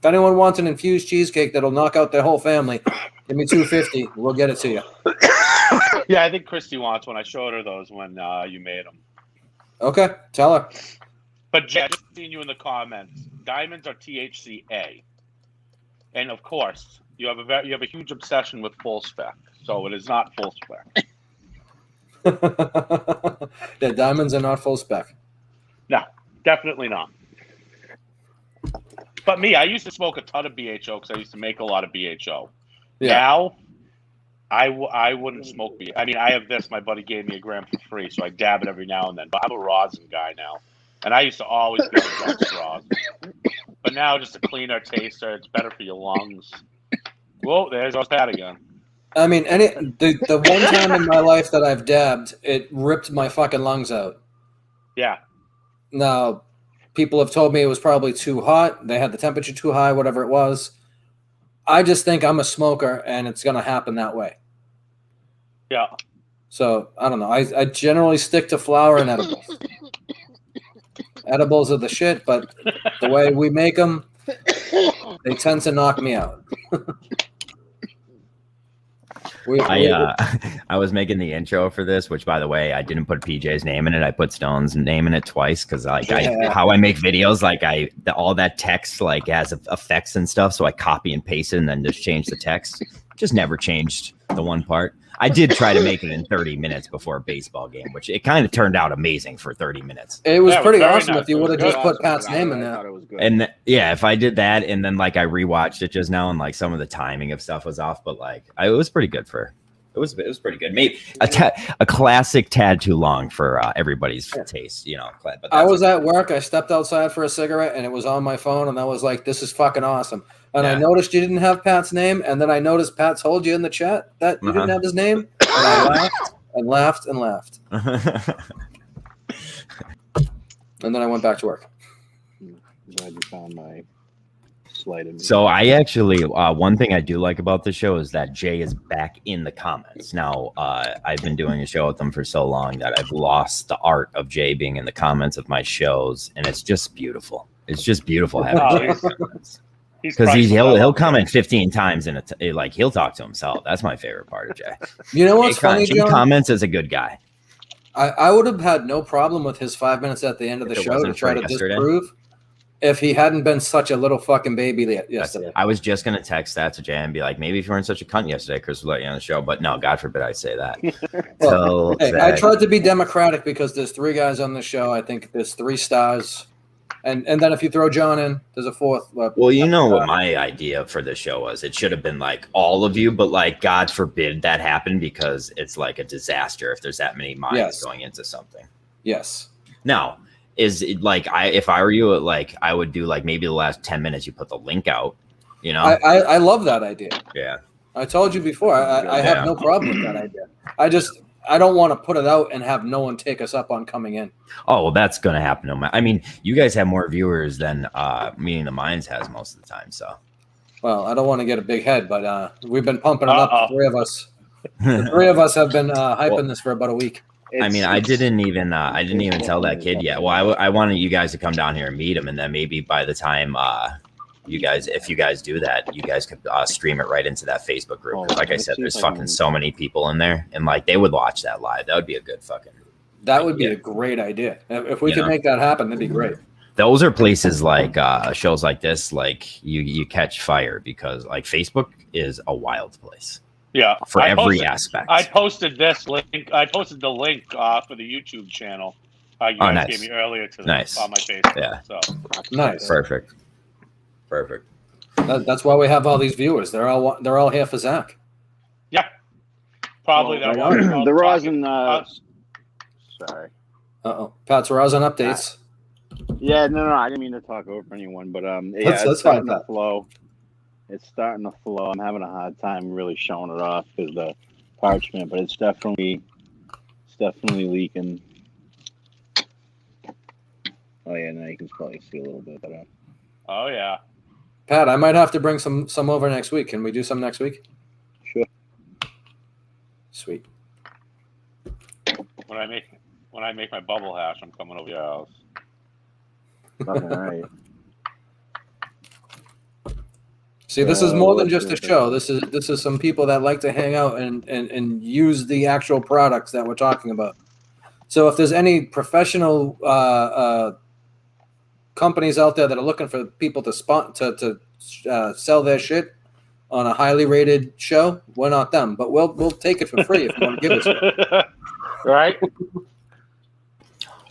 anyone wants an infused cheesecake that'll knock out their whole family, give me $250. We'll get it to you. Yeah, I think Christy wants one. I showed her those when you made them. Okay, tell her. But Jay, I just seen you in the comments. Diamonds are THCA, and of course, you have a huge obsession with full spec. So it is not full spec. Yeah, diamonds are not full spec. No, definitely not. But me, I used to smoke a ton of BHO because I used to make a lot of BHO. Yeah. Now, I wouldn't smoke BHO. I mean, I have this. My buddy gave me a gram for free, so I dab it every now and then. But I'm a rosin guy now. And I used to always go against rosin. But now, just a cleaner taster. It's better for your lungs. Whoa, there's Pat again. I mean, the one time in my life that I've dabbed, it ripped my fucking lungs out. Yeah. Now, people have told me it was probably too hot. They had the temperature too high, whatever it was. I just think I'm a smoker, and it's going to happen that way. Yeah. So, I don't know. I generally stick to flour and edibles. Edibles are the shit, but the way we make them, they tend to knock me out. I was making the intro for this, which, by the way, I didn't put PJ's name in it. I put Stone's name in it twice because, how I make videos, all that text has effects and stuff. So I copy and paste it and then just change the text. Just never changed the one part. I did try to make it in 30 minutes before a baseball game, which it kind of turned out amazing for 30 minutes. It was pretty awesome if you would have just put Pat's name in there. And if I did that and then I rewatched it just now and some of the timing of stuff was off, but it was pretty good it was pretty good. Maybe a classic tad too long for everybody's taste, But I was at work. I stepped outside for a cigarette and it was on my phone and I was like, this is fucking awesome. And I noticed you didn't have Pat's name, and then I noticed Pat told you in the chat that you didn't have his name, and I laughed and laughed. And then I went back to work. Glad you found my slighted. So I actually, one thing I do like about the show is that Jay is back in the comments. Now, I've been doing a show with them for so long that I've lost the art of Jay being in the comments of my shows, and it's just beautiful. It's just beautiful having Jay in the comments. Because he'll comment 15 times and he'll talk to himself. That's my favorite part of Jay. You know what's funny, Jay comments as a good guy. I would have had no problem with his 5 minutes at the end of the show to try to disprove if he hadn't been such a little fucking baby yesterday. I was just gonna text that to Jay and be like, maybe if you weren't such a cunt yesterday, Chris would let you on the show. But no, God forbid I say that. Well, I tried to be democratic because there's 3 guys on the show. I think there's 3 stars. And then if you throw John in, there's a 4th. Well, you know what my idea for the show was? It should have been all of you, but God forbid that happened because it's a disaster if there's that many minds going into something. Yes. Now, is it if I were you, I would do maybe the last 10 minutes you put the link out, I love that idea. Yeah. I told you before, I have no problem with that idea. I don't want to put it out and have no one take us up on coming in. Oh, well, that's going to happen. I mean, you guys have more viewers than Meeting the Minds has most of the time. So, well, I don't want to get a big head, but we've been pumping it up. The 3 of us. The 3 of us have been hyping this for about a week. I didn't even tell that kid yet. Well, I wanted you guys to come down here and meet him, and then maybe by the time if you guys do that, you guys could stream it right into that Facebook group. Because like I said, there's fucking so many people in there, and they would watch that live. That would be a good fucking. That would be a great idea. If we could make that happen, that'd be great. Those are places shows like this, you catch fire because Facebook is a wild place. Yeah, for every aspect. I posted this link. I posted the link for the YouTube channel. You guys nice. gave me earlier today Nice. on my Facebook. Yeah. So Nice. Perfect. That's why we have all these viewers. They're all here for Zach. yeah, probably Well, that one. the rosin. Sorry. Pat's rosin updates. Yeah, no, I didn't mean to talk over anyone, but yeah, That's it's fine, starting to Pat. flow. It's starting to flow. I'm having a hard time really showing it off because the parchment, but it's definitely leaking. Oh yeah, now you can probably see a little bit better. Oh yeah. Pat, I might have to bring some over next week. Can we do some next week? Sure. Sweet. When I make my bubble hash, I'm coming over your house. Fucking right. See, this is more than just a show. This is some people that like to hang out and use the actual products that we're talking about. So if there's any professional companies out there that are looking for people to sell their shit on a highly rated show, we're not them, but we'll take it for free if you want to give it to us. Right?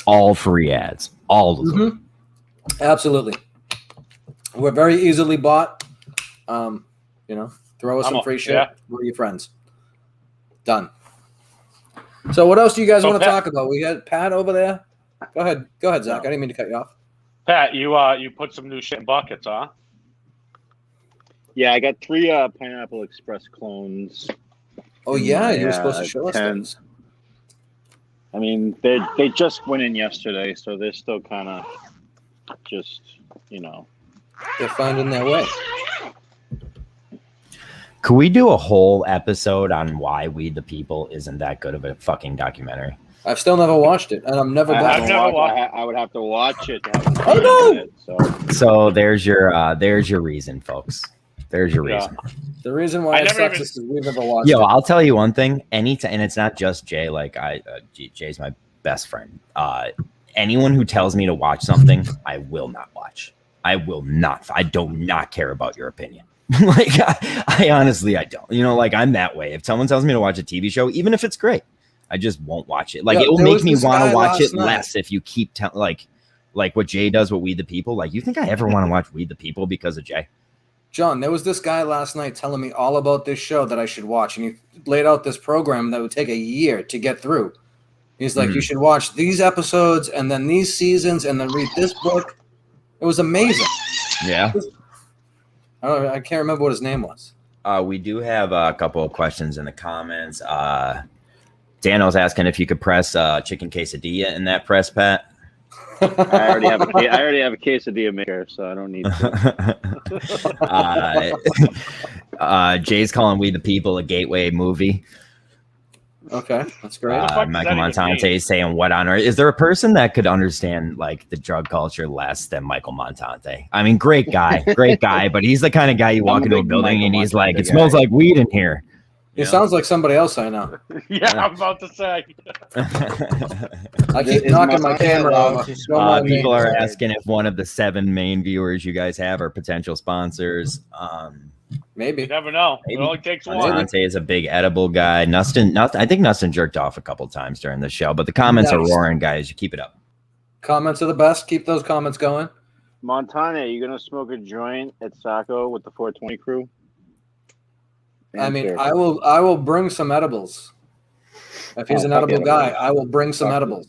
All free ads. All of them. Absolutely. We're very easily bought. Throw us some free shit. Yeah. We're your friends. Done. So what else do you guys want to Pat- talk about? We had Pat over there. Go ahead, Zach. I didn't mean to cut you off. Pat, you put some new shit in buckets, huh? Yeah, I got 3 Pineapple Express clones. Oh yeah, you were Yeah, supposed to show us 10. things. I mean, they just went in yesterday, so they're still kind of just, They're finding their way. Could we do a whole episode on why We the People isn't that good of a fucking documentary? I've still never watched it, and I'm never I, going I've to. never I would have to watch it. To have Oh, no! it, so. So there's your reason, folks. There's your Yeah. reason. The reason why I it never sucks even- is because we've never watched Yo, it. I'll tell you one thing. Anytime, and it's not just Jay. Like Jay's my best friend. Anyone who tells me to watch something, I will not watch. I will not. I do not care about your opinion. Like I honestly, I don't. Like I'm that way. If someone tells me to watch a TV show, even if it's great, I just won't watch it. Like Yeah, it will there make was me this want guy to watch last it night. less if you keep telling like what Jay does with We the People. Like you think I ever want to watch We the People because of Jay? John, there was this guy last night telling me all about this show that I should watch, and he laid out this program that would take a year to get through. He's like, you should watch these episodes and then these seasons and then read this book. It was amazing. Yeah. I can't remember what his name was. We do have a couple of questions in the comments. Daniel's asking if you could press chicken quesadilla in that press, Pat. I already have a quesadilla maker, so I don't need to. Jay's calling We the People a gateway movie. Okay, that's great. fuck does Michael that even Montante mean? is saying, what on earth? Is there a person that could understand like the drug culture less than Michael Montante? I mean, great guy, but he's the kind of guy you walk I'm a into a big building Michael and he's like, Montante it smells guy. like weed in here. He sounds like somebody else I know. Yeah, I'm about to say. I keep Is knocking my my camera allowed over. to Don't mind me. People are asking if one of the 7 main viewers you guys have are potential sponsors. You Maybe. never know. Maybe. It only takes one. Montante is a big edible guy. I think Nustin jerked off a couple times during the show, but the comments are Nice. roaring, guys. You keep it up. Comments are the best. Keep those comments going. Montana, you gonna smoke a joint at Saco with the 420 crew? I mean, Answer. I will bring some edibles. If he's Oh, an fuck edible edibles. guy, I will bring some Fuck edibles.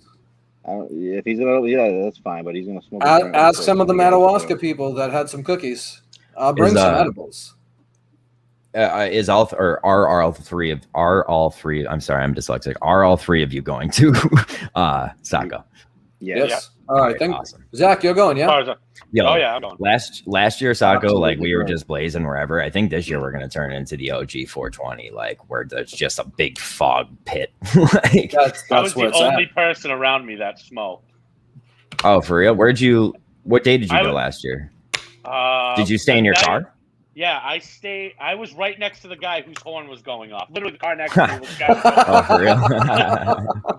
If he's yeah, that's fine, but he's gonna smoke. a joint with Ask some of the 420 Madawaska people that had some cookies. I'll bring some edibles. Are all three? I'm sorry, I'm dyslexic. Are all 3 of you going to Saco? Yeah. Yes. All right. Thank Awesome. Zach, you're going, As yeah? far as Yo, oh yeah, I'm going. last year Saco, like Absolutely we were right. just blazing wherever. I think this year we're gonna turn into the OG 420, like where there's just a big fog pit. Like, That's I was where the it's only at. person around me that smoked. oh, for real? What day did you I go was- last year? Uh, Did you stay in your the night- car? Yeah, I was right next to the guy whose horn was going off. Literally, the car next to me was the guy. Oh, for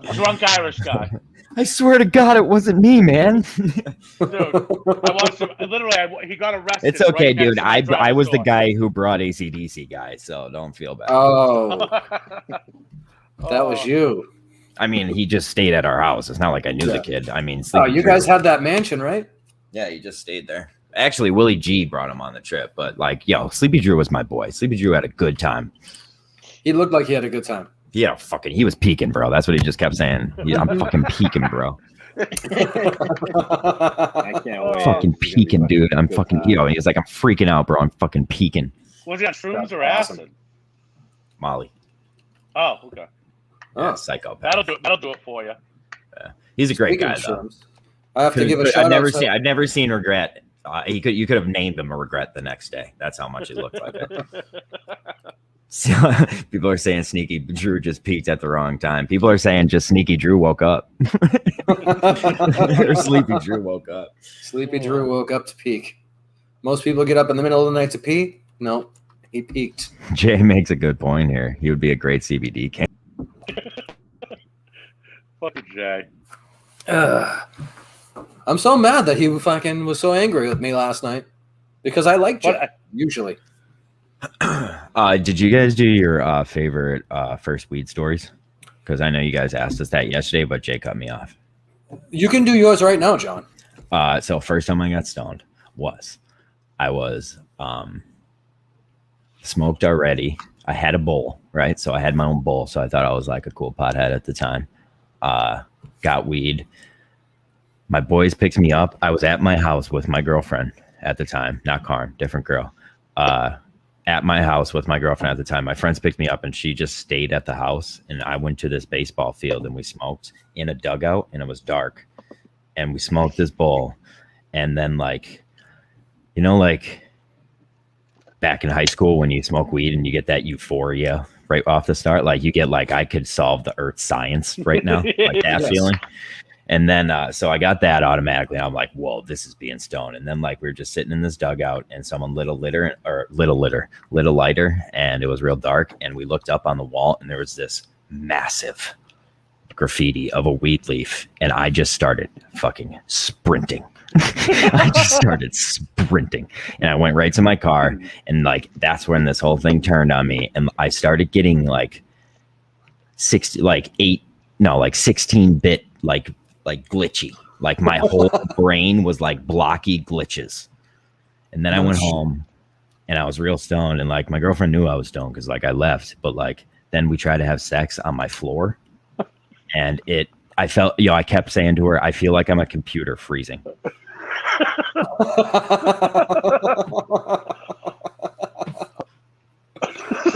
real? Drunk Irish guy. I swear to God, it wasn't me, man. Dude, I watched him. Literally, he got arrested. It's okay, right next dude. to my I was the door. guy who brought AC/DC guy, so don't feel bad. Oh, that was you. I mean, he just stayed at our house. It's not like I knew the kid. I mean, Oh, Sleepy you Drew- guys had that mansion, right? Yeah, he just stayed there. Actually, Willie G brought him on the trip, but like, yo, Sleepy Drew was my boy. Sleepy Drew had a good time. He looked like he had a good time. Yeah, he was peaking, bro. That's what he just kept saying. Yeah, I'm fucking peaking, bro. I can't wait. Fucking It's gonna be peaking, dude. I'm good fucking, time. yo. He's like, I'm freaking out, bro. I'm fucking peaking. Was he on shrooms That's or awesome. acid? Molly. Oh, okay. Yeah, Oh. psychopath. That'll do it for you. He's a great Speaking guy, of though. shrooms, I have to give a shout I've never seen regret. You could have named him a regret the next day. That's how much he looked like it. So, people are saying Sneaky Drew just peaked at the wrong time. People are saying just Sneaky Drew woke up. Or Sleepy Drew woke up. Sleepy Drew woke up to peak. Most people get up in the middle of the night to pee. No, he peaked. Jay makes a good point here. He would be a great CBD can. Fucking Jay. I'm so mad that he fucking was so angry with me last night because I like Jay usually. Did you guys do your favorite first weed stories? Because I know you guys asked us that yesterday, but Jay cut me off. You can do yours right now, John. So first time I got stoned was smoked already. I had a bowl, right? So I had my own bowl. So I thought I was like a cool pothead at the time. Got weed. My boys picked me up. I was at my house with my girlfriend at the time, not Karn, different girl. At my house with my girlfriend at the time. My friends picked me up and she just stayed at the house. And I went to this baseball field and we smoked in a dugout and it was dark. And we smoked this bowl. And then like back in high school when you smoke weed and you get that euphoria right off the start, like you get like, I could solve the earth science right now, like that Yes. feeling. And then, so I got that automatically. I'm like, whoa, this is being stoned. And then like, we were just sitting in this dugout and someone lit a lighter, and it was real dark. And we looked up on the wall and there was this massive graffiti of a weed leaf. And I just started fucking sprinting. I just started sprinting and I went right to my car. And like, that's when this whole thing turned on me. And I started getting like 16-bit, like glitchy, like my whole brain was like blocky glitches. And then I went home and I was real stoned, and like my girlfriend knew I was stoned because like I left, but like then we tried to have sex on my floor and I felt, I kept saying to her, I feel like I'm a computer freezing.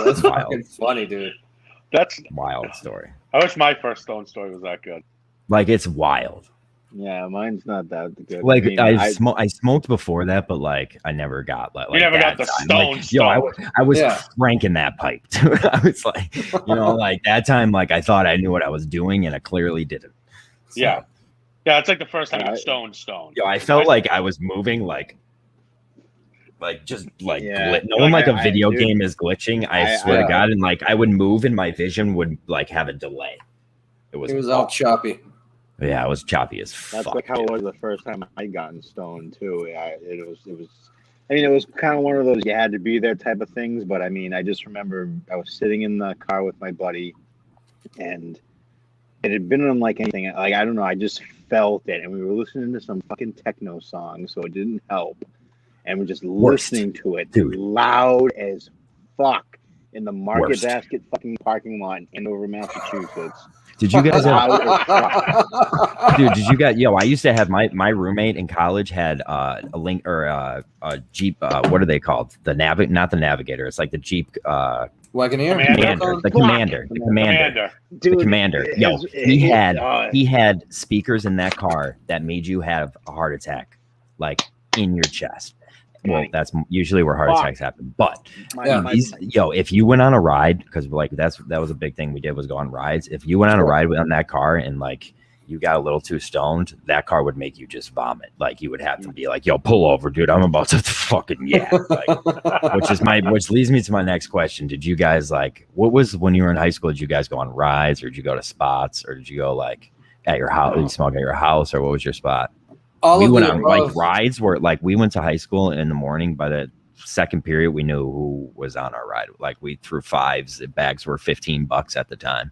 That's wild. fucking funny, dude. That's Wild story. I wish my first stone story was that good. Like it's wild. Yeah, mine's not that good. Like I mean, I smoked before that, but like I never got like You never that got the time. stone Like, yo, I was Yeah. cranking that pipe. Dude. I was like, like that time, like I thought I knew what I was doing, and I clearly didn't. So, Yeah. Yeah, it's like the first time you I- get stoned. Yo, I felt like I was moving like just like Yeah. knowing like a I- video dude, game is glitching. I swear to God, and like I would move, and my vision would like have a delay. It was all choppy. yeah, it was choppy as That's fuck. like how it was the first time I gotten stoned too. It was. I mean, it was kind of one of those you had to be there type of things. But I mean, I just remember I was sitting in the car with my buddy, and it had been unlike anything. Like I don't know, I just felt it, and we were listening to some fucking techno song, so it didn't help. And we're just Worst. listening to it, Dude. loud as fuck in the Market Worst. Basket fucking parking lot in Andover, Massachusetts. Did you guys have Loud as fuck. Dude, did you guys? I used to have my roommate in college had a link or a Jeep. What are they called? Not the Navigator. It's like the Jeep Wagoneer? Commander. the Commander. Dude, The Commander. Yo, he had speakers in that car that made you have a heart attack, like in your chest. Well, that's usually where heart attacks happen. But if you went on a ride, because like that was a big thing we did was go on rides. If you went on a ride on that car and like you got a little too stoned, that car would make you just vomit. Like you would have to be like, yo, pull over, dude. I'm about to fucking which leads me to my next question. Did you guys like, what was when you were in high school? Did you guys go on rides, or did you go to spots, or did you go like at your house? Did you smoke at your house, or what was your spot? We went on like rides where like we went to high school in the morning. By the second period, we knew who was on our ride. Like we threw fives. The bags were $15 at the time.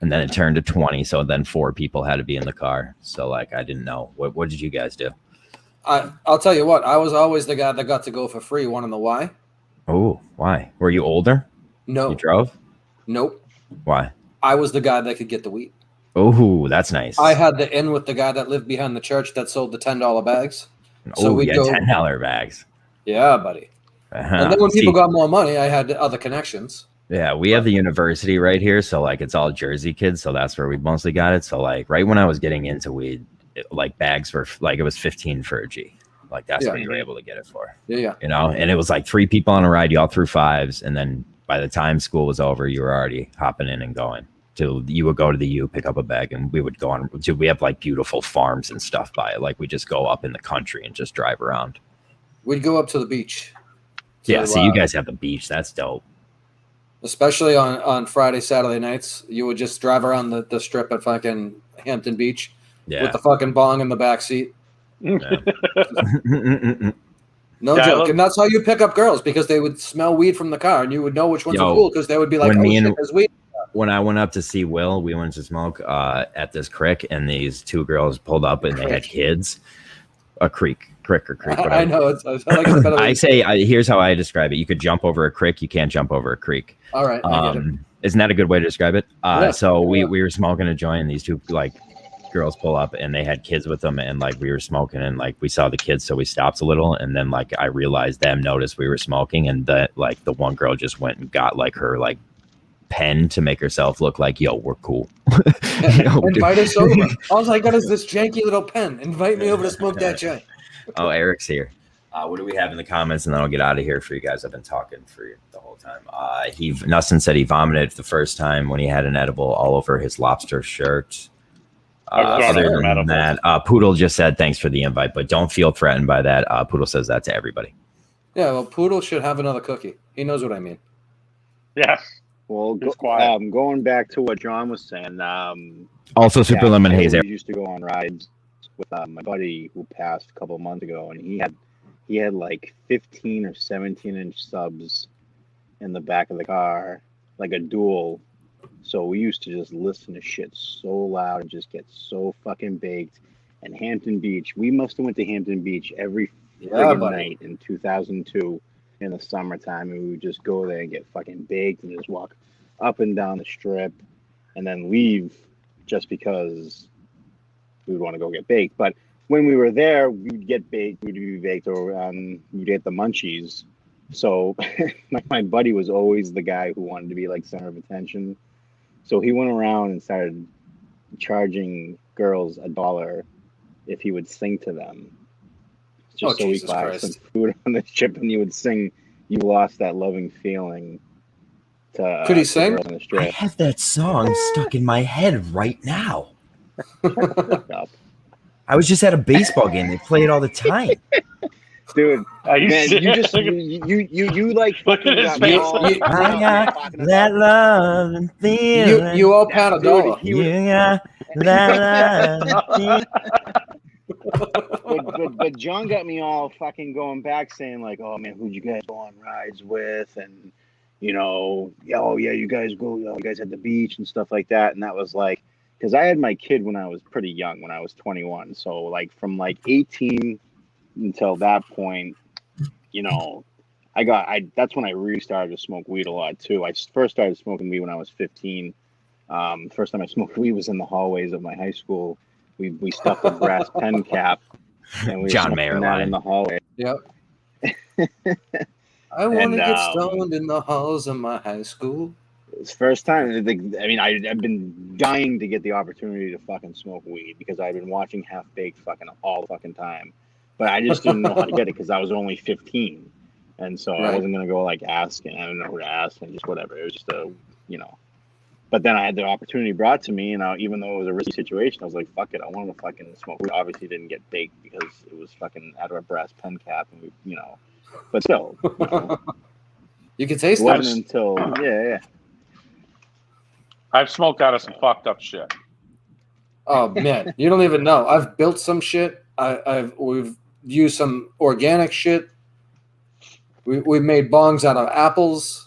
And then it turned to 20. So then 4 people had to be in the car. So like, I didn't know. What did you guys do? I'll tell you what, I was always the guy that got to go for free. Want to know why? Oh, why? Were you older? No. You drove? Nope. Why? I was the guy that could get the weed. Oh, that's nice. I had the in with the guy that lived behind the church that sold the $10 bags. So we go $10 bags. Yeah, buddy. And then when people got more money, I had other connections. Yeah, we have the university right here, so like it's all Jersey kids, so that's where we mostly got it. So like right when I was getting into weed, like bags were like it was 15 for a G. Like that's what you were able to get it for. Yeah. You know, and it was like 3 people on a ride, you all threw fives, and then by the time school was over, you were already hopping in and going. Till you would go to the U, pick up a bag, and we would go on. We have like beautiful farms and stuff by it. Like we just go up in the country and just drive around. We'd go up to the beach. Yeah, so you guys have the beach. That's dope. Especially on Friday, Saturday nights, you would just drive around the strip at fucking Hampton Beach with the fucking bong in the back seat. Yeah. No joke. And that's how you pick up girls, because they would smell weed from the car and you would know which ones are cool, because they would be like, there's weed. When I went up to see Will, we went to smoke at this creek, and these 2 girls pulled up and they had kids. A creek. Whatever. I know. It's like it's better I say, here's how I describe it. You could jump over a creek. You can't jump over a creek. All right. Isn't that a good way to describe it? We were smoking a joint, and these 2 like girls pull up, and they had kids with them, and like we were smoking, and like we saw the kids, so we stopped a little, and then like I realized them noticed we were smoking, and that like the one girl just went and got like her like pen to make herself look like, yo, we're cool. Invite us over. All I got is this janky little pen. Invite me over to smoke that joint. Oh, Eric's here. What do we have in the comments? And then I'll get out of here for you guys. I've been talking for you the whole time. Nussin said he vomited the first time when he had an edible all over his lobster shirt. Other than that, Poodle just said thanks for the invite, but don't feel threatened by that. Poodle says that to everybody. Yeah, well, Poodle should have another cookie. He knows what I mean. Yes. Well, going back to what John was saying. Also, Super Lemon Haze. We used to go on rides with my buddy who passed a couple of months ago, and he had like 15 or 17-inch subs in the back of the car, like a dual. So we used to just listen to shit so loud and just get so fucking baked. And Hampton Beach, we must have went to Hampton Beach every night in 2002 in the summertime, and we would just go there and get fucking baked and just walk up and down the strip and then leave just because we would want to go get baked. But when we were there, we'd get baked, we'd be baked, or we'd get the munchies. So my buddy was always the guy who wanted to be like center of attention. So he went around and started charging girls $1 if he would sing to them. Just so we buy some food on the ship, and he would sing "You Lost That Loving Feeling." Could he sing? I have that song stuck in my head right now. I was just at a baseball game. They play it all the time. Dude, man, you just you like fucking got me all I got that love and feeling. You all pound $1. You got that love. But John got me all fucking going back, saying like, "Oh man, who'd you guys go on rides with?" And you know, oh yeah, you guys at the beach and stuff like that. And that was like, because I had my kid when I was pretty young, when I was 21. So like from like 18 until that point, you know, that's when I really started to smoke weed a lot too. I first started smoking weed when I was 15. First time I smoked weed was in the hallways of my high school. We stuffed a brass pen cap, and we John were Mayer that in the hallway. Yep. I want to get stoned in the halls of my high school. It's first time. I mean, I've been dying to get the opportunity to fucking smoke weed because I've been watching Half Baked fucking all the fucking time, but I just didn't know how to get it because I was only 15, and so I wasn't gonna go like asking. I didn't know who to ask and just whatever. It was just But then I had the opportunity brought to me, and even though it was a risky situation, I was like, "Fuck it, I wanted to fucking smoke." We obviously didn't get baked because it was fucking out of a brass pen cap, and we, but still, You can taste it that. wasn't until yeah. I've smoked out of some fucked up shit. Oh man, you don't even know. I've built some shit. We've used some organic shit. We made bongs out of apples.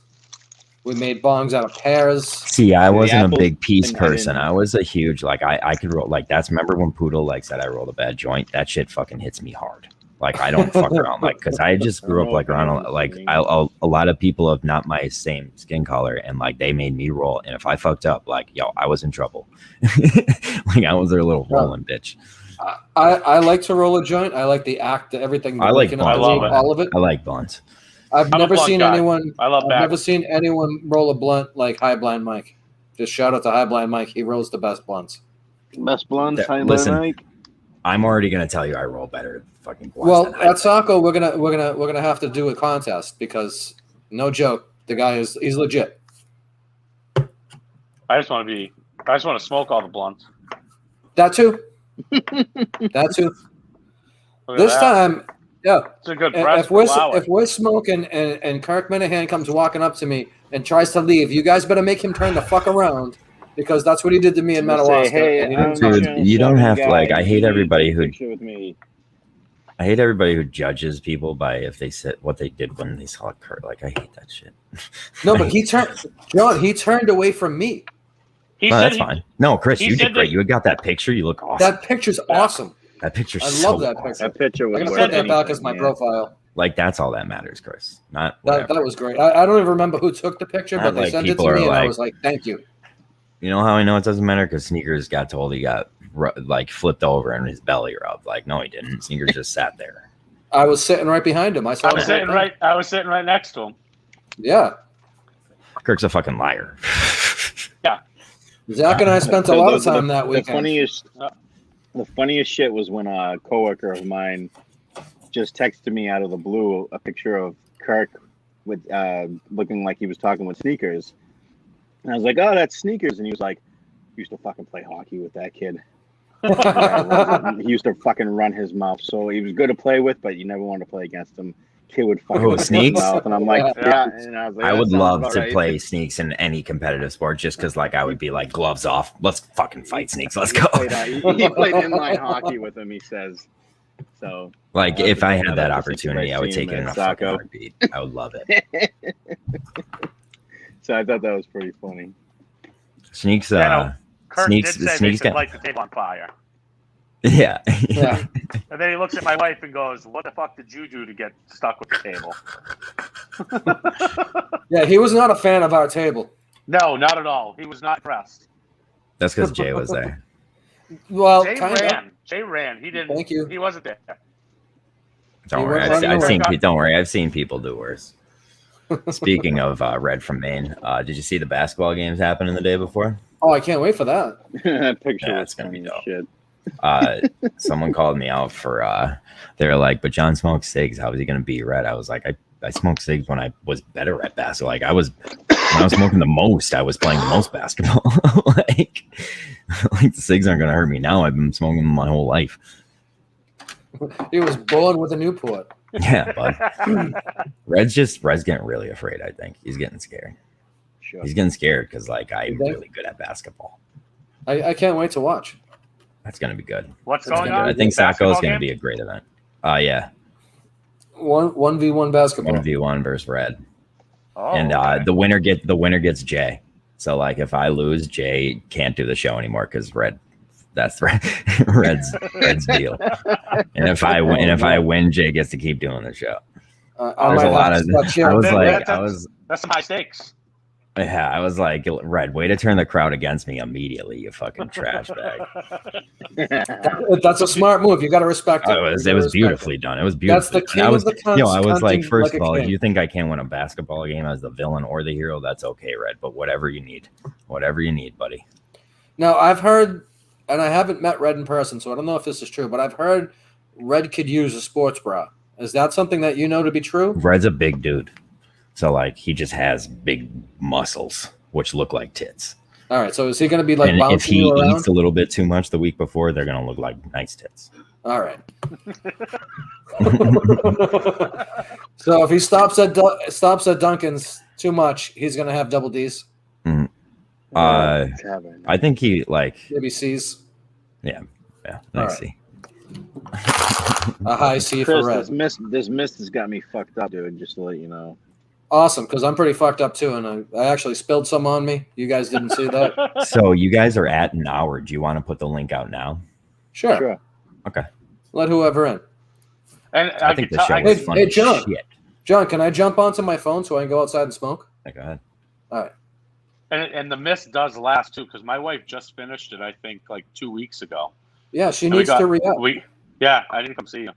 We made bongs out of pears. See, I wasn't a apples big peace and person. onions. I was a huge I could roll remember when Poodle said I rolled a bad joint? That shit fucking hits me hard. Like I don't fuck around because I just grew up around a lot of people of not my same skin color, and they made me roll, and if I fucked up, I was in trouble. I was their little rolling bitch. I like to roll a joint. I like the act, everything. I like waking up, I love all of it. I like blunts. I've I'm a never blunt seen guy. anyone. I love I've never seen anyone roll a blunt like High Blind Mike. Just shout out to High Blind Mike. He rolls the best blunts. Best blunts. Listen, I'm already gonna tell you I roll better fucking blunts. Well, than at Saco, we're gonna have to do a contest because no joke, the guy he's legit. I just want to smoke all the blunts. That too. That too. Look at This that. time, yeah. It's a good press. If we're smoking and Kirk Minahan comes walking up to me and tries to leave, you guys better make him turn the fuck around because that's what he did to me in Madawaska. Hey, and he didn't Dude, you don't have to I hate everybody who with me. I hate everybody who judges people by if they said what they did when they saw Kurt. I hate that shit. No, but he turned away from me. He No, said that's he- fine. No, Chris, he you said did great. that- You got that picture. You look awesome. That picture's awesome. That picture's I so love that awesome. picture. That picture I'm was gonna worth put that back anything, as my man. profile. That's all that matters, Chris. Not That whatever. was great. I don't even remember who took the picture, Not but they like sent it people to are me, and I like- was like, "Thank you." You know how I know it doesn't matter? Because Sneakers got told he got flipped over and his belly rubbed. No, he didn't. Sneakers just sat there. I was sitting right behind him. I saw. I was sitting right next to him. Yeah, Kirk's a fucking liar. Zach and I spent a lot of time that weekend. The funniest shit was when a coworker of mine just texted me out of the blue a picture of Kirk with looking like he was talking with Sneakers. And I was like, "Oh, that's Sneakers," and he was like, "Used to fucking play hockey with that kid." He used to fucking run his mouth, so he was good to play with, but you never wanted to play against him. Kid would fucking run his Sneaks? mouth, and I'm like, Yeah. And I was like, I "That would sounds love about to right." play Sneaks in any competitive sport just because, I would be gloves off. Let's fucking fight, Sneaks. Let's go. He played inline hockey with him, he says. So, If I had I'd that like to see opportunity, my I would team take it in a at fucking Saco. heartbeat. I would love it. so I thought that was pretty funny. Sneaks, Kurt Sneaks- did say Sneaks they should got- light the table on fire. yeah. Yeah. And then he looks at my wife and goes, "What the fuck did you do to get stuck with the table?" Yeah, he was not a fan of our table. No, not at all. He was not impressed. That's because Jay was there. Well, Jay kind of. ran. Jay ran. He didn't. Thank you. He wasn't there. Don't You worry. went running I've away. seen. Don't worry. I've seen people do worse. Speaking of Red from Maine, did you see the basketball games happening the day before? Oh, I can't wait for that. That picture Yeah, was it's gonna be funny as dope. shit. Someone called me out for. They were like, "But John smokes cigs. How is he going to beat Red?" I was like, "I smoked cigs when I was better at basketball. When I was smoking the most, I was playing the most basketball. like the cigs aren't going to hurt me now. I've been smoking them my whole life." He was born with a Newport. Yeah, bud. Red's getting really afraid. I think he's getting scared. Sure. He's getting scared because I'm think? really good at basketball. I can't wait to watch. That's gonna be good. What's That's going gonna on? I think Saco is Basketball gonna game? be a great event. Yeah, 1v1 basketball. 1v1 versus Red, Oh, and okay. the winner gets Jay. So if I lose, Jay can't do the show anymore because that's Red's deal. And if I win, Jay gets to keep doing the show. I There's might a lot have of. to start cheering. That's some high stakes. I was like, Red, way to turn the crowd against me immediately, you fucking trash bag. That's a smart move. You got to respect it. Oh, You it gotta was respect beautifully it. done. It was beautiful. That's the king I was, of the cunts, I was like, cunting first like of a all, if king. you think I can't win a basketball game as the villain or the hero, that's okay, Red. But whatever you need, buddy. Now, I've heard, and I haven't met Red in person, so I don't know if this is true, but I've heard Red could use a sports bra. Is that something that you know to be true? Red's a big dude, so he just has big muscles which look like tits. All right. So is he going to be like And if bouncing he you around? eats a little bit too much the week before, they're gonna look like nice tits. All right. So if he stops at Dunkin's too much, he's going to have double D's. It's happening. I think he like Maybe C's. yeah, All nice right. C. A high C for Chris, red. this mist has got me fucked up, dude. Just to let you know. Awesome, because I'm pretty fucked up too, and I actually spilled some on me. You guys didn't see that? So you guys are at an hour. Do you want to put the link out now? Sure. Sure. Okay. Let whoever in. And I think the show Hey, is fun hey, as John. shit. John, can I jump onto my phone so I can go outside and smoke? Go ahead. All right. And the mist does last too, because my wife just finished it. I think like 2 weeks ago. Yeah, she And we needs got- to re-up. Yeah, I didn't come see you,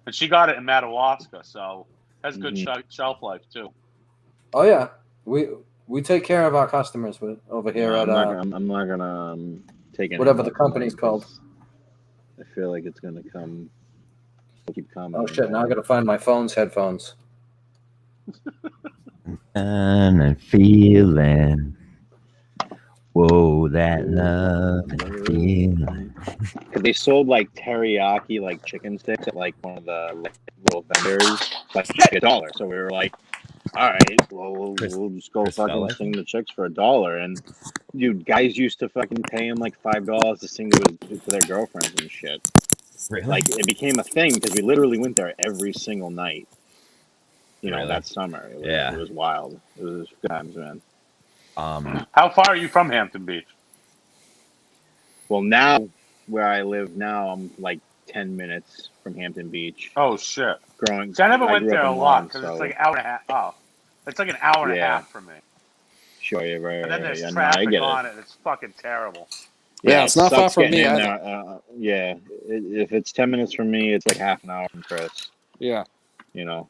and she got it in Madawaska, so has good Mhm. shelf life too. Oh yeah, we take care of our customers over here No, at I'm not gonna take any whatever the more from company's it, called. 'cause I feel like it's gonna keep coming. Oh shit! Now I gotta find my phone's headphones. And I'm feeling. Whoa, that love and feeling. They sold like teriyaki like chicken sticks at like one of the like, little vendors like $1. So we were like, all right, well we'll just go Chris fucking Bella? sing the chicks for $1. And dude, guys used to fucking pay him like $5 to sing to their girlfriends and shit. Really? Like it became a thing because we literally went there every single night. You know, Really? that summer. It was, Yeah. it was wild. It was good times, man. How far are you from Hampton Beach? Well, now where I live now, I'm like 10 minutes from Hampton Beach. Oh shit! Growing, See, I never went grew up there a in lot Lawrence, because it's so- like an hour and a half. Oh, it's like an hour and a Yeah. half for me. Sure, yeah, right. And then right, there's yeah, no, I traffic get on it. it. It's fucking terrible. Yeah, it's not far sucks from getting me in either. there. Yeah, if it's 10 minutes from me, it's like half an hour from Chris. Yeah. You know.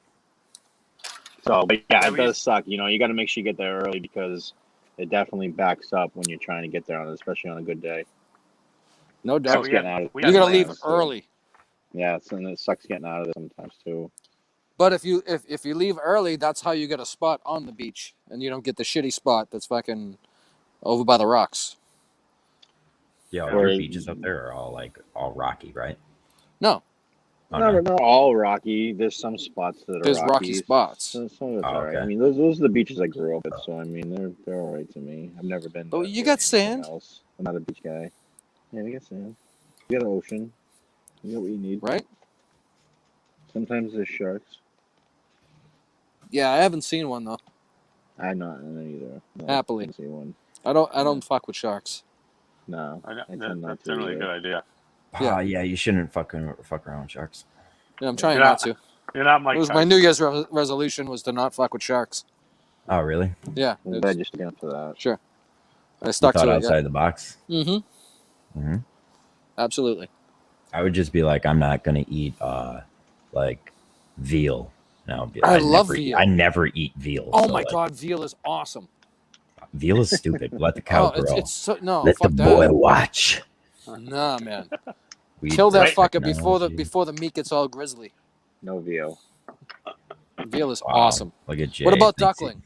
So, but yeah, Yeah, it does suck. You know, you got to make sure you get there early because it definitely backs up when you're trying to get there, especially on a good day. No Yeah, doubt. Sucks getting out of we You had gotta plans, leave plans, early. Yeah, and it sucks getting out of it sometimes too. But if you leave early, that's how you get a spot on the beach, and you don't get the shitty spot that's fucking over by the rocks. Yeah, Or- your beaches up there are all rocky, right? No, Oh, no. Not all rocky. There's some spots that are there's rocky spots. Some of it's Oh, alright. okay. I mean, those are the beaches I grew up at, so I mean, they're all right to me. I've never been. But to you really got anything sand. Else. I'm not a beach guy. Yeah, we got sand. We got an ocean. You got what you need. Right? Sometimes there's sharks. Yeah, I haven't seen one though. I'm not either. No, Happily. I haven't seen one. I don't fuck with sharks. No, I know, I tend not that's to generally a either. good idea. Yeah. Yeah, you shouldn't fuck around with sharks. Yeah, I'm trying You're not to. You're not Mike It was my Tyson. New Year's resolution was to not fuck with sharks. Oh, really? Yeah, I'm glad you're sticking up to that. sure. I You stuck thought to it. outside the box. Yeah. Mm-hmm. hmm Absolutely. I would just be like, I'm not gonna eat like veal. No, I love veal. I never eat veal. Oh so, my like, god, veal is awesome. veal is stupid. Let the cow Oh, grow. it's so no. Let the fuck boy that. watch. Nah, man. We Kill that take fucker before technology. the meat gets all grizzly. No veal. Veal is Wow. awesome. Look at Jay. What about Thanks. duckling?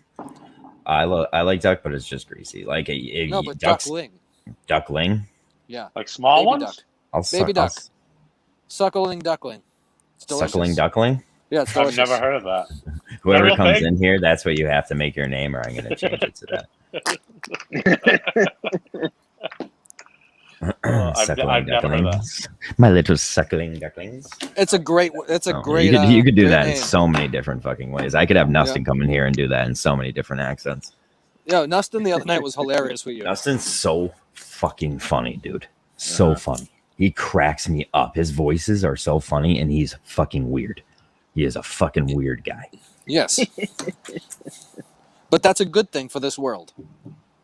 I like duck, but it's just greasy. Like No, but ducks, duckling. duckling. Yeah, Like small baby ones? duck, I'll Baby duck. I'll suckling duckling. It's delicious. suckling duckling. Yeah, it's I've delicious. never heard of that. Whoever real comes thing? in here, that's what you have to make your name, or I'm going to change it to that. I've Suckling never heard of that. ducklings. My little suckling ducklings. It's a great. It's a Oh, great. you could do great that name. in so many different fucking ways. I could have Nustin come in here and do that in so many different accents. Yo, Nustin the other night was hilarious with you. Nustin's so fucking funny, dude. So funny. He cracks me up. His voices are so funny, and he's fucking weird. He is a fucking weird guy. Yes. But that's a good thing for this world.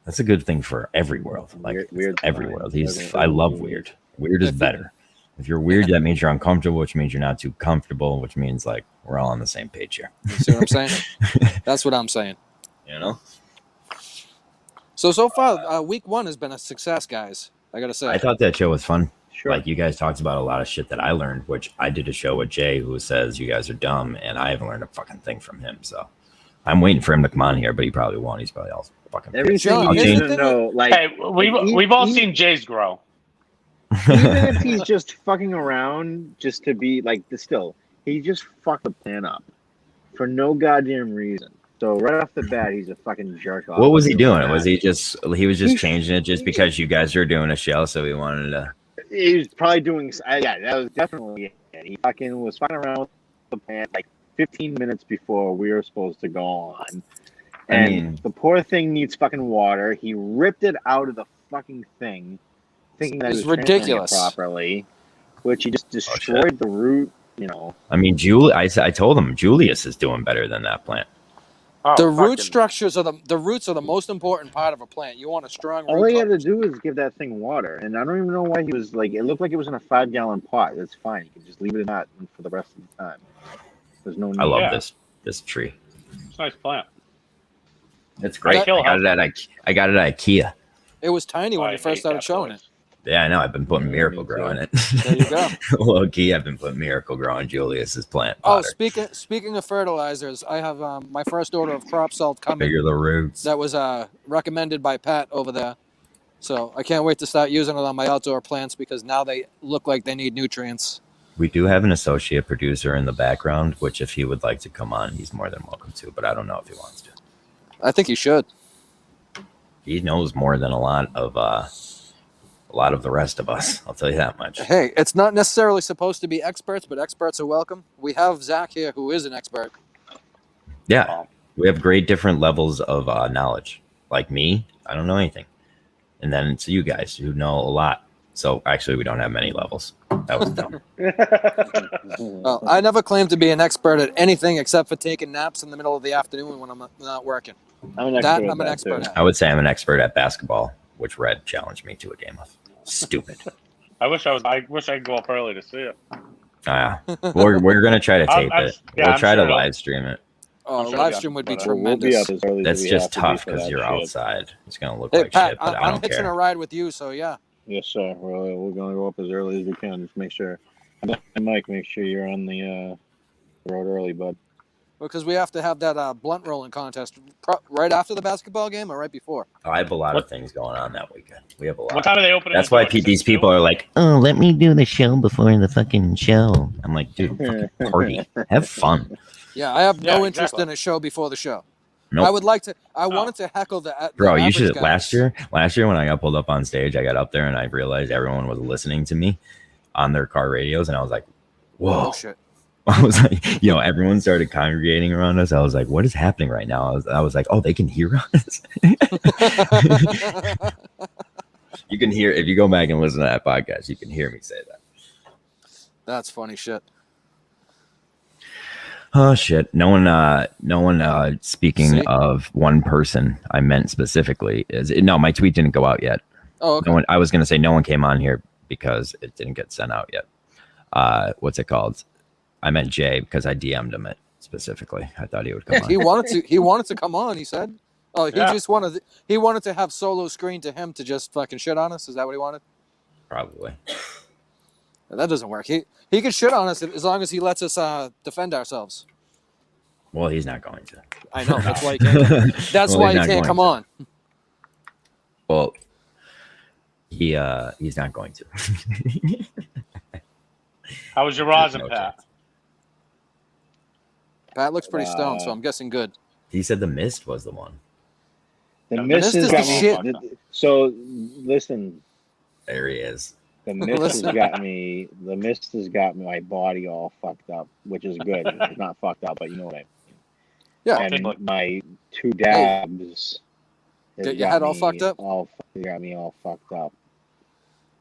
That's a good thing for every world. Like Weird's every fine. world. Every- I love every- weird. Weird is If you- better. If you're weird, that means you're uncomfortable, which means you're not too comfortable, which means like we're all on the same page here. You see what I'm saying? That's what I'm saying. You know? So far, week 1 has been a success, guys. I gotta say. I thought that show was fun. Sure. Like you guys talked about a lot of shit that I learned, which I did a show with Jay who says you guys are dumb, and I haven't learned a fucking thing from him. So I'm waiting for him to come on here, but he probably won't. He's probably Fucking Everything John, you here's need the to thing know, like, Hey, we've all he- seen Jays grow. even if he's just fucking around just to be like, still, he just fucked the plan up for no goddamn reason. So right off the bat, he's a fucking jerk off. What was he doing doing? that. Was he just changing it just because you guys were doing a show, so he wanted to? He was probably doing. Yeah, that was definitely it. He fucking was fucking around with the plan like 15 minutes before we were supposed to go on. And the poor thing needs fucking water. He ripped it out of the fucking thing, thinking that It's it was ridiculous. ridiculous properly, which he just destroyed the root. You know, I mean, I told him Julius is doing better than that plant. Oh, The root fucking- structures are the roots are the most important part of a plant. You want a strong root. all he had to coverage. do is give that thing water, and I don't even know why he was like. It looked like it was in a 5-gallon pot. That's fine. You can just leave it in that for the rest of the time. There's no need. I love Yeah. this tree. It's a nice plant. It's great. Kill I got it at IKEA. It was tiny when I you first hate started that showing place. it. Yeah, I know. I've been putting Miracle me too. Grow in it. There you go. Low key, I've been putting Miracle Grow in Julius's plant. Oh, Potter. speaking of fertilizers, I have my first order of crop salt coming. Bigger the roots. That was recommended by Pat over there. So I can't wait to start using it on my outdoor plants because now they look like they need nutrients. We do have an associate producer in the background, which if he would like to come on, he's more than welcome to. But I don't know if he wants to. I think you should. He knows more than a lot of the rest of us. I'll tell you that much. Hey, it's not necessarily supposed to be experts, but experts are welcome. We have Zach here, who is an expert. Yeah, we have great different levels of knowledge. Like me, I don't know anything, and then it's you guys who know a lot. So actually, we don't have many levels. That was dumb. Well, I never claimed to be an expert at anything except for taking naps in the middle of the afternoon when I'm not working. I'm an That expert. I'm an expert at. I would say I'm an expert at basketball, which Red challenged me to a game of. Stupid. I wish I could go up early to see it. We're gonna try to tape I'm- it. yeah, We'll I'm try to sure. live stream it. Oh, I'm sure live you stream would be got- We'll be tremendous. up as early That's as we just have to be tough for because that you're shit. outside. It's gonna look Hey, like Pat, shit, but I I'm don't hitching care. a ride with you, so yeah. Yes, sir. We're gonna go up as early as we can. Just make sure. Mike, make sure you're on the road early, bud. Because we have to have that blunt rolling contest right after the basketball game or right before. I have a lot What- of things going on that weekend. We have a lot. What time are they opening? That's the why doors? these 6 people too? are like, oh, let me do the show before the fucking show. I'm like, dude, fucking party. Have fun. Yeah, I have no Yeah, interest exactly. in a show before the show. Nope. I would like to. I wanted to heckle the Bro, you average should. guys. Last year when I got pulled up on stage, I got up there and I realized everyone was listening to me on their car radios, and I was like, whoa. Oh shit! I was like, everyone started congregating around us. I was like, what is happening right now? I was like, oh, they can hear us. You can hear, if you go back and listen to that podcast, you can hear me say that. That's funny shit. Oh shit! No one. Speaking See? of one person, I meant specifically no. My tweet didn't go out yet. Oh, okay. No one. I was gonna say no one came on here because it didn't get sent out yet. What's it called? I meant Jay because I DM'd him it specifically. I thought he would come Yeah, on. he wanted to. He wanted to come on. He said. Oh, he Yeah. just wanted. He wanted to have solo screen to him to just fucking shit on us. Is that what he wanted? Probably. That doesn't work. He can shit on us as long as he lets us defend ourselves. Well, he's not going to. I know. That's why he can't. That's Well, why he's he not can't going come to. on. Well, he's not going to. How was your There's rosin, no Pat? chance. Pat looks pretty stoned, so I'm guessing good. He said the mist was the one. The The mist mist has is got the me. shit. So listen, There he is. the mist has Listen. got me. The mist has got my body all fucked up, which is good. It's not fucked up, but you know what I mean. Yeah. And Look. my 2 dabs. has Get your got head all me fucked up? Got me all fucked up.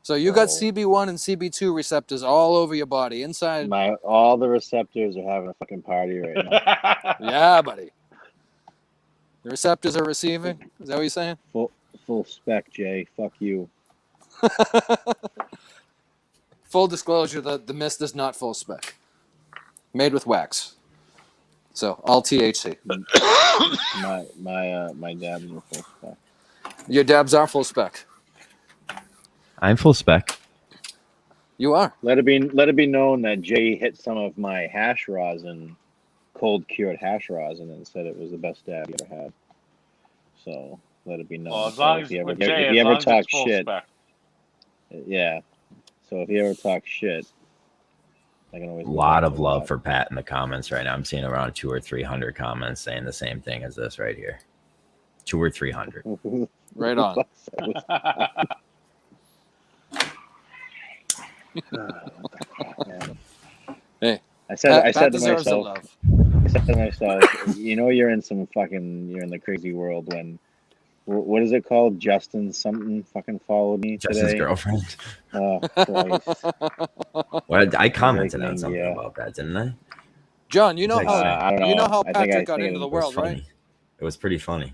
So you got Oh. CB1 and CB2 receptors all over your body, inside. All the receptors are having a fucking party right now. Yeah, buddy. The receptors are receiving. Is that what you're saying? Full spec, Jay. Fuck you. Full disclosure: the mist is not full spec. Made with wax. So all THC. My dabs are full spec. Your dabs are full spec. I'm full spec. You are. Let it be known that Jay hit some of my hash rosin, cold cured hash rosin, and said it was the best dab he ever had. So let it be known. Well, as So long if as you ever, with Jay, if as you ever long as talk it's full shit, spec. yeah. So if you ever talk shit, I can always. A lot of love for Pat in the comments right now. I'm seeing around 200 or 300 comments saying the same thing as this right here. 200 or 300. Right on. Hey, I said Pat to deserves the myself, love. I said to myself, you know, you're in the crazy world when, what is it called? Justin something fucking followed me Justin's today. girlfriend. Oh, Christ. Well, I commented Like, on something yeah. about that, didn't I? John, you know Like, how I don't know. you know how I think Patrick got think into the It was world, funny. right? It was pretty funny.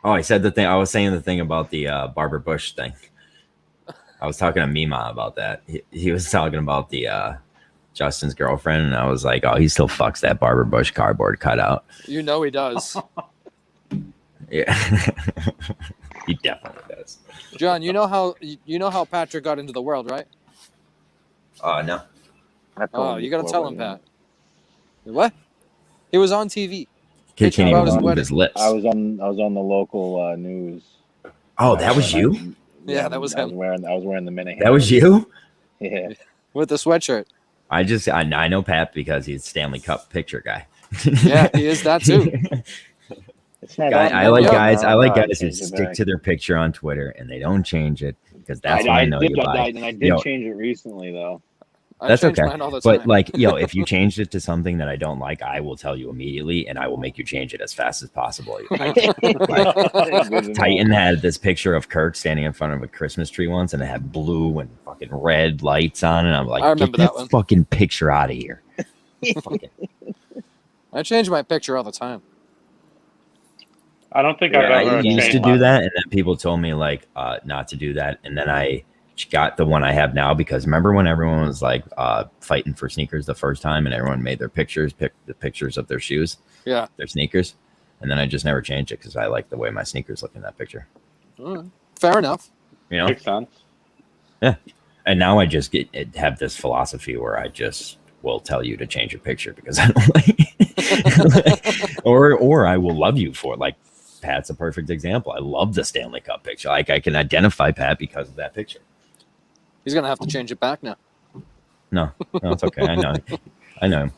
Oh, I said the thing. I was saying the thing about the Barbara Bush thing. I was talking to Mima about that. He was talking about the Justin's girlfriend, and I was like, "Oh, he still fucks that Barbara Bush cardboard cutout." You know he does. Yeah, he definitely does. John, you know how Patrick got into the world, right? No. I told Oh, him you got to before, tell but him, yeah. Pat. What? He was on TV. Kid can't about even his move wedding. his lips. I was on the local news. Oh, that was you? Yeah, that was him. I was wearing the mini. That was you? Yeah. With the sweatshirt. I know Pat because he's Stanley Cup picture guy. Yeah, he is that too. It's not I like no, guys. no, I like no, guys who change it stick back. to their picture on Twitter and they don't change it because that's when I I know did, you buy. and I did Yo, change it recently though. I that's change okay. mine all the But time. like, if you changed it to something that I don't like, I will tell you immediately, and I will make you change it as fast as possible. Titan had this picture of Kirk standing in front of a Christmas tree once, and it had blue and fucking red lights on it. I'm like, I remember get that one. fucking picture out of here. I change my picture all the time. I don't think I've I ever used changed to do mine. that, and then people told me like not to do that, and then I got the one I have now because remember when everyone was like fighting for sneakers the first time, and everyone made their pictures, picked the pictures of their shoes, Yeah. their sneakers, and then I just never changed it because I like the way my sneakers look in that picture. Fair enough. You know, Makes sense. and now I just have this philosophy where I just will tell you to change your picture because I don't like it. or I will love you for it. Like Pat's a perfect example. I love the Stanley Cup picture. Like I can identify Pat because of that picture. He's gonna have to change it back now. No, it's okay. I know him.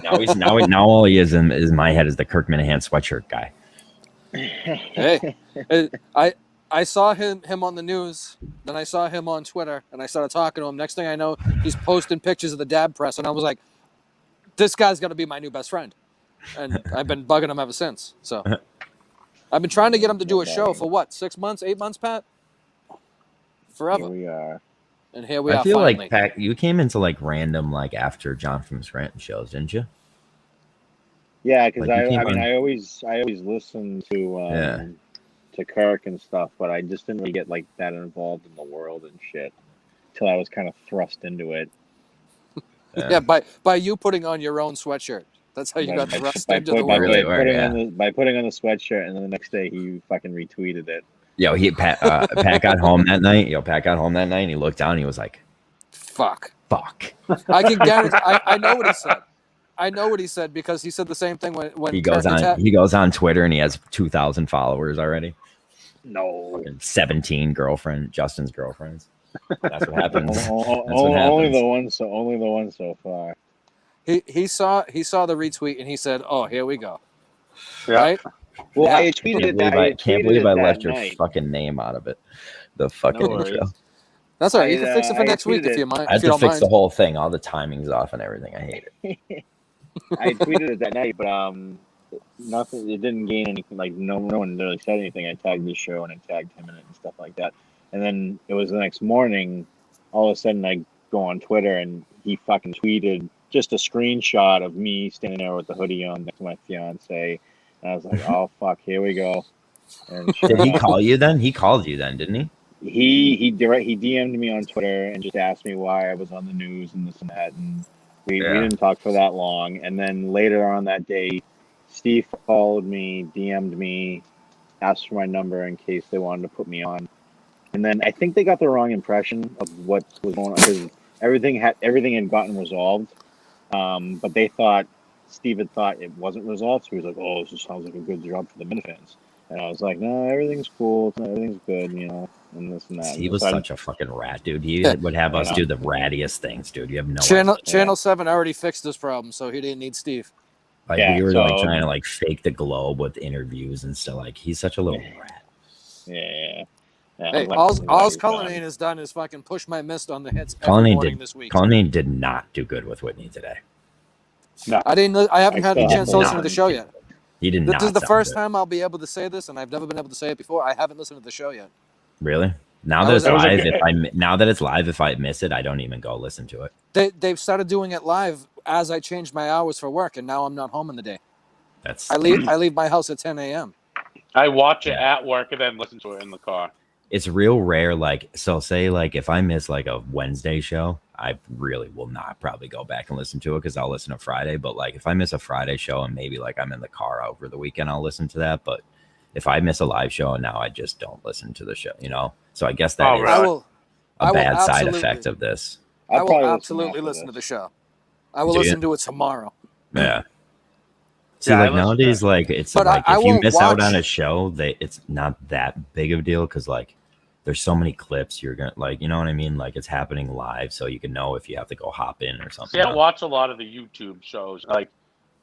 Now all he is in my head is the Kirk Minahan sweatshirt guy. Hey, I saw him on the news, then I saw him on Twitter, and I started talking to him. Next thing I know, he's posting pictures of the dab press, and I was like, this guy's gonna be my new best friend. And I've been bugging him ever since. So I've been trying to get him to do a show for what, 6 months, 8 months, Pat? Forever. Here we are. And here we I are feel finally. like Pat, you came into like random like after John from Scranton shows, didn't you? Yeah, because Like, you I came mean on- I always listened to Kirk and stuff, but I just didn't really get like that involved in the world and shit till I was kind of thrust into it. Yeah, by you putting on your own sweatshirt. That's how you got thrust into the by world. Really were, putting yeah. on the sweatshirt, and then the next day he fucking retweeted it. Yo, Pat got home that night. Pat got home that night and he looked down and he was like, Fuck. fuck. I can guarantee. I know what he said. I know what he said because he said the same thing when He goes on Twitter and he has 2,000 followers already. No, And 17 Justin's girlfriends. That's what happens. only the one so far. He saw the retweet and he said, "Oh, here we go." Yeah. Right? Well, Yeah. I tweeted it. I Can't tweeted believe it I that left your night. fucking name out of it. The fucking No intro. worries. That's all right. You can fix it for I next week tweeted if you it. mind. I had If you to don't fix mind. the whole thing. All the timing's off and everything. I hate it. I tweeted it that night, but nothing. It didn't gain anything. Like no one really said anything. I tagged the show and I tagged him in it and stuff like that. And then it was the next morning. All of a sudden, I go on Twitter and he fucking tweeted just a screenshot of me standing there with the hoodie on next to my fiance. And I was like, "Oh fuck, here we go." And sure Did he enough, call you then? He called you then, didn't he? he DM'd me on Twitter and just asked me why I was on the news and this and that, and we didn't talk for that long. And then later on that day, Steve followed me, DM'd me, asked for my number in case they wanted to put me on. And then I think they got the wrong impression of what was going on because everything had gotten resolved, but Steve had thought it wasn't resolved, so he was like, "Oh, this sounds like a good job for the Minifans." And I was like, no, everything's cool. Everything's good, and this and that. He was such a fucking rat, dude. He would have us know. do the rattiest things, dude. You have no idea. Channel 7 already fixed this problem, so he didn't need Steve. Like we were like trying to like fake the Globe with interviews and stuff. Like he's such a little rat. Yeah. Hey, all Cullinane has done is fucking push my mist on the hits every Cullinane morning this week. Cullinane did not do good with Whitney today. No. I haven't had the chance to listen to the show yet. He did not. This is the sound first good. time I'll be able to say this, and I've never been able to say it before. I haven't listened to the show yet. Really? Now that it's live, if I miss it, I don't even go listen to it. They've started doing it live as I changed my hours for work, and now I'm not home in the day. That's I leave my house at 10 a.m. I watch it at work and then listen to it in the car. It's real rare. Like, so say like if I miss like a Wednesday show, I really will not probably go back and listen to it because I'll listen to Friday. But like if I miss a Friday show and maybe like I'm in the car over the weekend, I'll listen to that. But if I miss a live show and now I just don't listen to the show, So I guess that is a bad side effect of this. I will absolutely listen to the show. I will listen to it tomorrow. Yeah. See, like nowadays, like it's like if you miss out on a show, it's not that big of a deal because like there's so many clips you're gonna like, you know what I mean? Like it's happening live, so you can know if you have to go hop in or something. See, I watch a lot of the YouTube shows. Like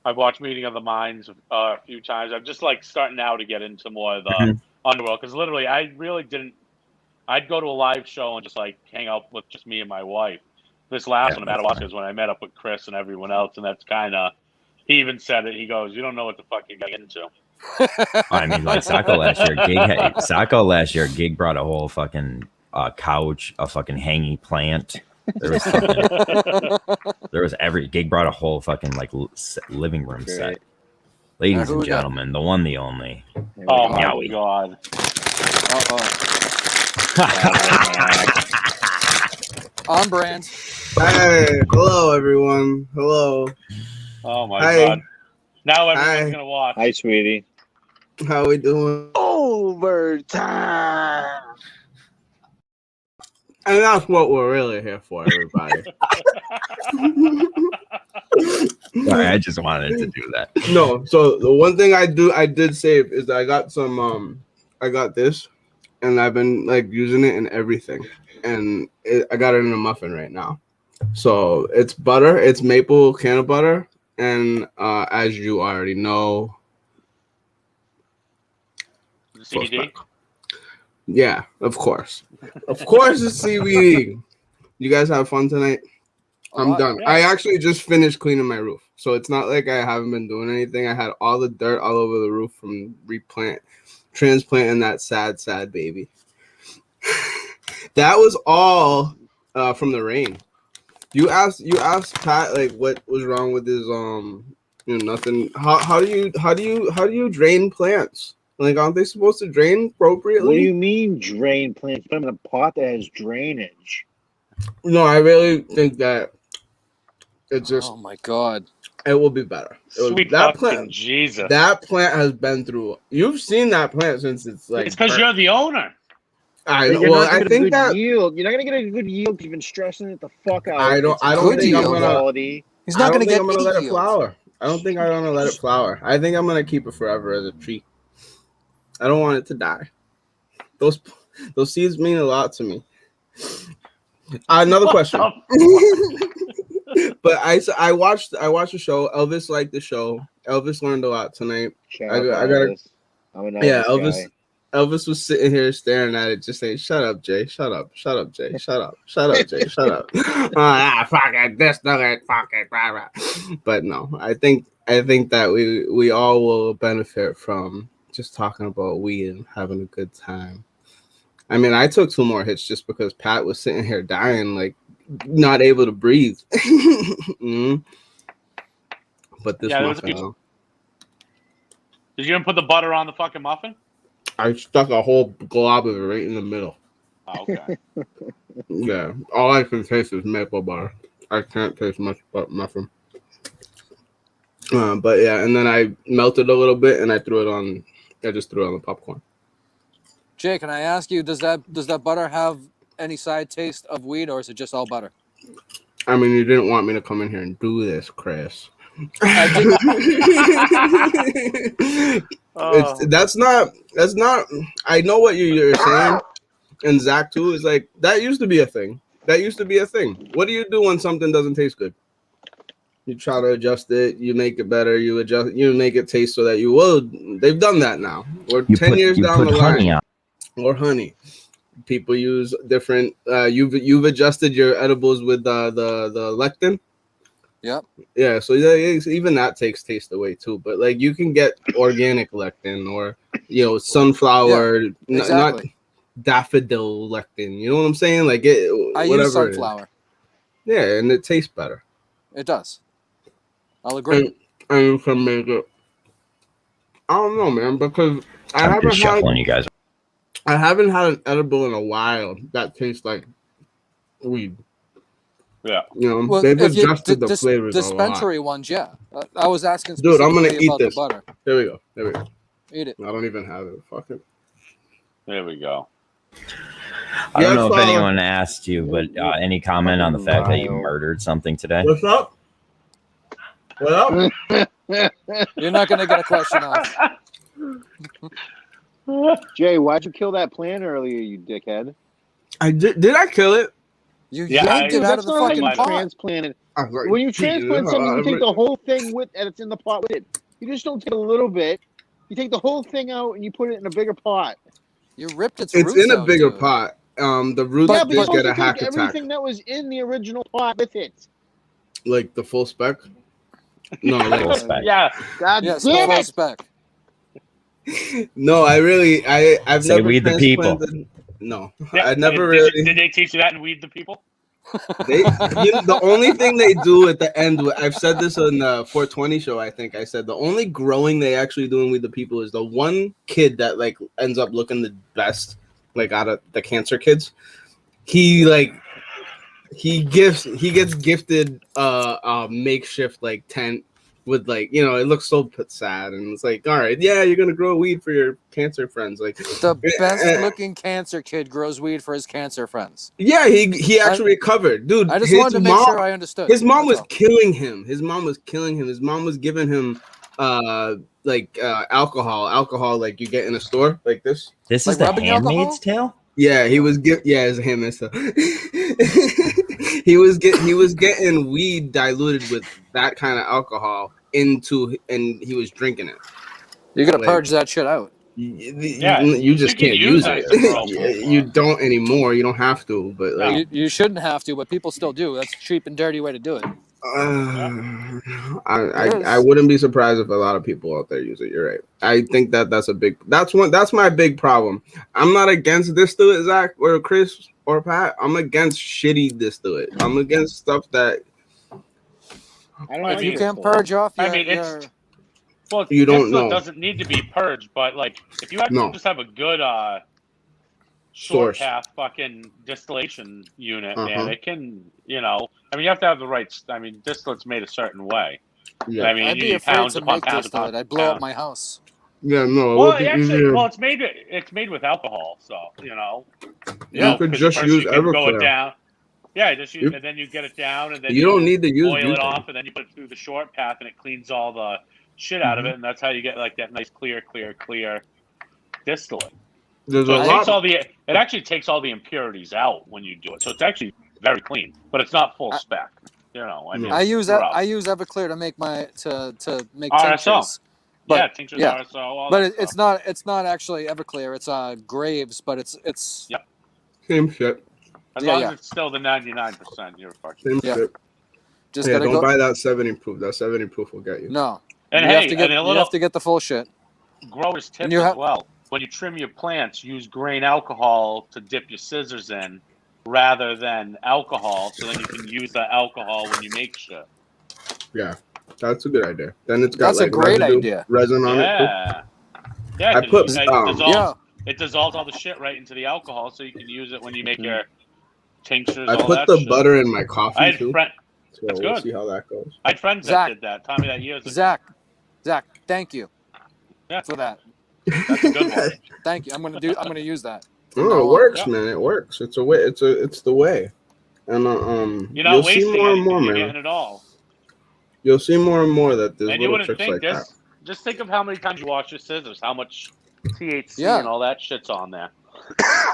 I've watched Meeting of the Minds a few times. I'm just like starting now to get into more of the underworld because literally I really didn't. I'd go to a live show and just like hang out with just me and my wife. This last one, Madawaska, is when I met up with Chris and everyone else, and that's kind of. He even said it. He goes, "You don't know what the fuck you're getting into." I mean, like Sacco last year, Gig brought a whole fucking couch, a fucking hanging plant. There was Gig brought a whole fucking like living room set. Ladies and gentlemen, the one, the only. Oh my god! On brand. Hey, hello everyone. Hello. Oh my god! Now everyone's gonna watch. Hi, sweetie. How we doing? Overtime. And that's what we're really here for, everybody. Sorry, I just wanted to do that. No, so the one thing I did save is I got some I got this, and I've been like using it in everything, and I got it in a muffin right now. So it's butter, it's maple can of butter, and as you already know, CBD. Yeah, of course it's CBD. You guys have fun tonight? I'm done. Yeah. I actually just finished cleaning my roof, so it's not like I haven't been doing anything. I had all the dirt all over the roof from transplanting that sad baby. That was all from the rain. You asked Pat like what was wrong with his nothing. How do you drain plants? Like, aren't they supposed to drain appropriately? What do you mean drain plants? Put them in a pot that has drainage. No, I really think that it's just. Oh my god! It will be better. Sweet that fucking plant. Jesus! That plant has been through. You've seen that plant since it's like. It's because you're the owner. I think that yield. You're not gonna get a good yield. You've been stressing it the fuck out. I don't think I'm gonna. Quality. He's not gonna get. I'm gonna let it flower. I don't think I'm gonna let it flower. I think I'm gonna keep it forever as a tree. I don't want it to die. Those seeds mean a lot to me. Another question. But I watched the show. Elvis liked the show. Elvis learned a lot tonight. Elvis was sitting here staring at it, just saying, "Shut up, Jay. Shut up. Shut up, Jay. Shut up. Shut up, Jay. Shut up." Fucking this, fucking blah, blah. But no, I think that we all will benefit from just talking about weed and having a good time. I mean, I took 2 more hits just because Pat was sitting here dying, like not able to breathe. But this muffin. Did you even put the butter on the fucking muffin? I stuck a whole glob of it right in the middle. Oh, okay. Yeah, all I can taste is maple butter. I can't taste much but muffin. But yeah, and then I melted a little bit and I just threw it on the popcorn. Jay, can I ask you, does that butter have any side taste of weed, or is it just all butter? I mean, you didn't want me to come in here and do this, Chris. That's not. I know what you're saying, and Zach too is like that used to be a thing. What do you do when something doesn't taste good? You try to adjust it. You make it better. You adjust. You make it taste so that you will. They've done that now. Or 10 years down the line, or honey. People use different. You've adjusted your edibles with the lectin. Yep. Yeah. So even that takes taste away too. But like you can get organic lectin or sunflower, not daffodil lectin. You know what I'm saying? Like I use sunflower. Yeah, and it tastes better. It does. I'll agree. And you can make it. I don't know, man, because I haven't had an edible in a while that tastes like weed. Yeah. Well, they've adjusted the flavors dispensary ones, yeah. I was asking dude, I'm gonna eat about this. The butter. There we go. Eat it. I don't even have it. Fuck it. There we go. I don't know if anyone asked you, but any comment on the fact that you murdered something today? What's up? What up? You're not going to get a question off. Jay, why'd you kill that plant earlier, you dickhead? I did I kill it? You yanked it out of the fucking pot. Transplanted. When you transplant something, you take the whole thing and it's in the pot with it. You just don't take a little bit. You take the whole thing out and you put it in a bigger pot. You ripped its roots out. It's in a bigger pot. The roots did get a hack attack. Everything that was in the original pot with it. Like the full spec? No, like full spec. Yeah. God yes, damn full it. spec. No, I've Say never weed the people. No, Yeah. I never really. Did they teach you that in Weed the People? The only thing they do at the end, I've said this on the 420 show. I think I said the only growing they actually do in Weed the People is the one kid that like ends up looking the best, like out of the cancer kids. He gets gifted a makeshift like tent with like it looks so sad, and it's like, all right, yeah, you're gonna grow weed for your cancer friends. Like the best looking cancer kid grows weed for his cancer friends. Yeah, he actually recovered, dude. I just wanted to make sure I understood. His mom was killing him. His mom was giving him alcohol like you get in a store like this. This is the Handmaid's Tale. Yeah, he was it's him and stuff. he was getting weed diluted with that kind of alcohol and he was drinking it. You're gonna purge that shit out. You just can't use it. You don't anymore. You don't have to, but like you shouldn't have to, but people still do. That's a cheap and dirty way to do it. I wouldn't be surprised if a lot of people out there use it. You're right. I think that's my big problem. I'm not against distillate, Zach or Chris or Pat. I'm against shitty distillate. I'm against stuff that if you can't purge off you don't know. It doesn't need to be purged, but like if you just have a good short path fucking distillation unit, man, it can, you have to have the right. Distillate's made a certain way. Yeah. I'd be afraid to make distillate. I'd blow up my house. Yeah, no. Well, it's made with alcohol, so you could just use Everclear. Go it down. Yeah, just use, and then you get it down, and then you don't need to use boil it off, and then you put it through the short path, and it cleans all the shit out of it, and that's how you get like that nice clear distillate. It actually takes all the impurities out when you do it, so it's actually very clean, but it's not full spec. I use Everclear to make to make tinctures. But, tinctures, RSO. But it's not actually Everclear. It's Graves, but it's same shit. As long as it's still the 99%, you're fucking same shit. Just don't buy that 70 proof. That 70 proof will get you. No, and you have to get the full shit. Growers tip as well. When you trim your plants, use grain alcohol to dip your scissors in, rather than alcohol, so then you can use the alcohol when you make shit. Yeah, that's a good idea. Then it's got a great idea. Resin on it. Yeah. I put it dissolves all the shit right into the alcohol, so you can use it when you make your tinctures. I put the butter in my coffee too. So that's we'll good. see how that goes. I had friends that did that. Taught me that years ago. Zach, thank you for that. That's a good one. Thank you. I'm gonna use that. Oh, it works, man. It works. It's a way. It's the way. And you're not you'll wasting see more and more, you're man. getting it all. You'll see more and more that there's and you little wouldn't tricks think like that. just think of how many times you wash your scissors, how much THC Yeah. and all that shit's on there.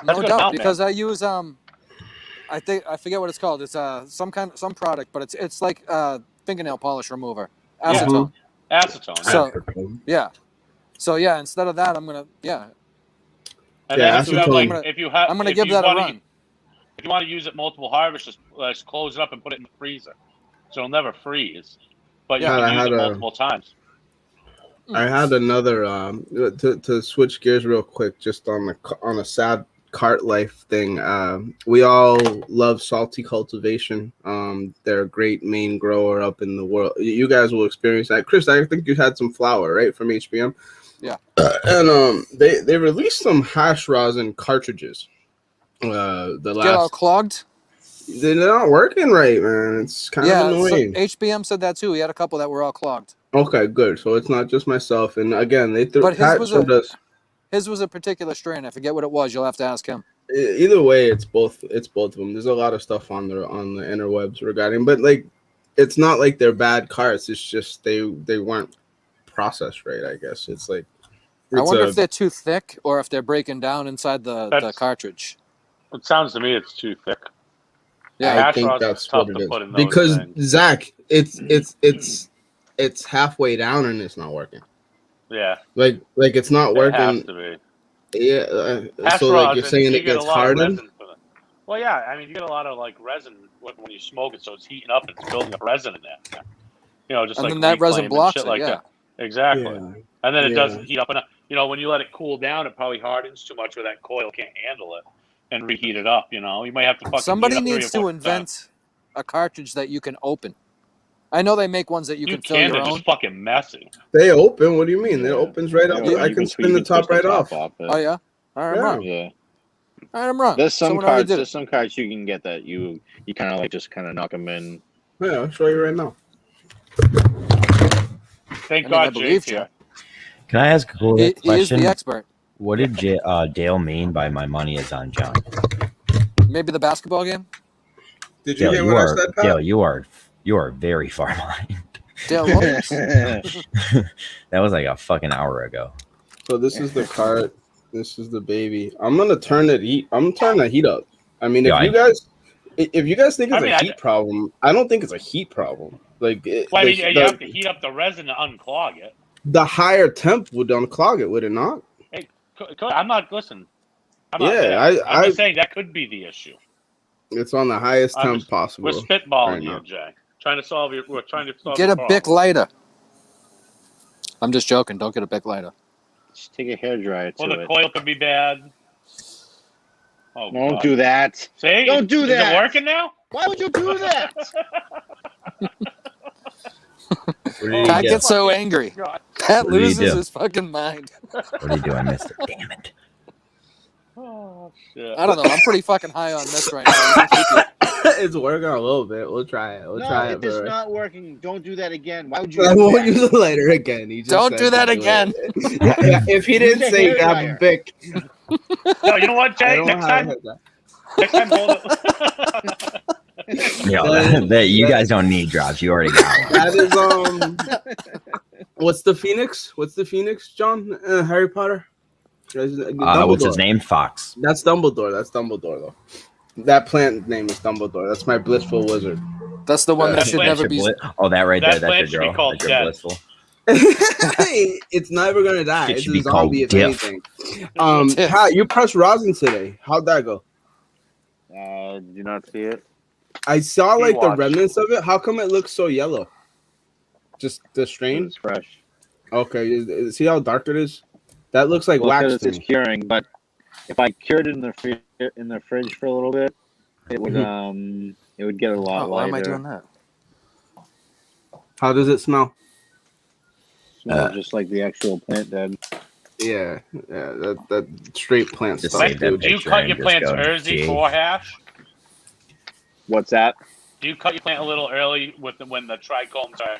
No good doubt, amount, because I use I forget what it's called. It's some product, but it's like fingernail polish remover, Yeah. acetone. Acetone. So yeah. yeah. Instead of that, I'm gonna And Yeah, then if you have acetone. like, if you have, I'm gonna if give you that a wanna- run. If you want to use it multiple harvests, just close it up and put it in the freezer, so it'll never freeze. But you Yeah, I can use had it a- multiple times. I had another to switch gears real quick, just on a sad cart life thing. We all love Salty Cultivation. They're a great main grower up in the world. You guys will experience that. Chris, I think you had some flour, right, from HBM. Yeah. And they released some hash rosin cartridges. The Get all last clogged. they're not working right, man. It's kind of annoying. So HBM said that too. He had a couple that were all clogged. Okay, good. So it's not just myself. And again, they threw. But Pat his was a particular strain. I forget what it was. You'll have to ask him. Either way, it's both of them. There's a lot of stuff on the interwebs regarding, but like, it's not like they're bad carts. It's just they weren't processed right. I guess it's like. I wonder if they're too thick or if they're breaking down inside the That's- cartridge. It sounds to me it's too thick. Yeah, I hash think rosin that's is tough what to it put in is. those Because things. Zach, it's halfway down and it's not working. Yeah, Like it's not it has working. to be. Yeah. Hash So like rosin, you're saying you it get a gets lot of hardened. resin for that. Well, yeah, I mean, you get a lot of like resin when you smoke it, so it's heating up and it's building up resin in there. You know, just And like then that resin reclaim and blocks shit it, like yeah. that. Exactly. Yeah. And then it Yeah. doesn't heat up enough. You know, when you let it cool down, it probably hardens too much where that coil can't handle it and reheat it up. You know, you might have to fucking. Somebody heat it up 3 needs or to 4 invent a cartridge that you can open. I know they make ones that you You can fill can. your They're own. just fucking messy. They open. What do you mean? It Yeah. opens right up. Yeah, I you can spin you the top twist right off. it. Oh yeah. All right, I'm Yeah. wrong. Yeah. All right, I'm wrong. There's some Someone already cards. did There's it. some cards you can get that you kind of like just kind of knock them in. Yeah, I'll show you right now. Thank I God believe Jake's you. here. Can I ask a cool He is question? the expert. What did Dale mean by "my money is on John"? Maybe the basketball game. Did you Dale, hear you what I are said, Pat? Dale, you are very far behind. Dale Williams. That was like a fucking hour ago. So this is the cart. This is the baby. I'm gonna turn the heat. I'm turning the heat up. I mean, if Yeah, you guys think it's I mean, a heat problem, I don't think it's a heat problem. Like, Well, I mean, you have to heat up the resin to unclog it. the higher temp would unclog it, would it not? I'm not listening. I'm not Yeah, there. I'm just saying that could be the issue. It's on the highest I'm temp just- possible. We're spitballing right here, now. Jay. We're trying to solve Get the a problem. Bic lighter. I'm just joking. Don't get a Bic lighter. Just take a hairdryer Well, to the it. coil could be bad. Oh, Don't God. do that. See? Don't do Is that. it working now? Why would you do that? I get so angry. God. Pat What do you loses do? his fucking mind. What are you doing, Mister? Damn it! Oh, shit. I don't know. I'm pretty fucking high on this right now. You can keep it. It's working a little bit. We'll try it. We'll No, try if it. it's bro. not working, don't do that again. Why would you? I do won't that? use the lighter again. He just Don't said do that to again. it. Yeah, if he didn't Use a say grab a hairdryer. Bic, No, you know what, I Jay? don't Next have time, that. next time, hold it. You guys don't need drops. You already got one. That is what's the Phoenix? What's the Phoenix, John? Harry Potter. What's his Dumbledore. name? Fox. That's Dumbledore. That's Dumbledore though. That plant name is Dumbledore. That's my blissful wizard. That's the one that That should plant never That's be. your oh, that right That there. plant That's should your be girl. called That's your dead. blissful. It's never gonna die. It It's should a be called zombie if Diff. anything. Diff. Pat, you pressed rosin today. How'd that go? Did you not see it? I saw He like the watched. remnants of it. How come it looks so yellow? Just the strain? It's fresh. Okay, see how dark it is? That looks like Well, wax because to it's me. curing, but if I cured it in the fridge for a little bit, it would it would get a lot Oh, why lighter. am I doing that? How does it smell? Smells just like the actual plant dead. Yeah, that straight plant Just stuff. save that dude. Do you picture cut and your just plants go, early "Gee." for hash? What's that? Do you cut your plant a little early when the trichomes are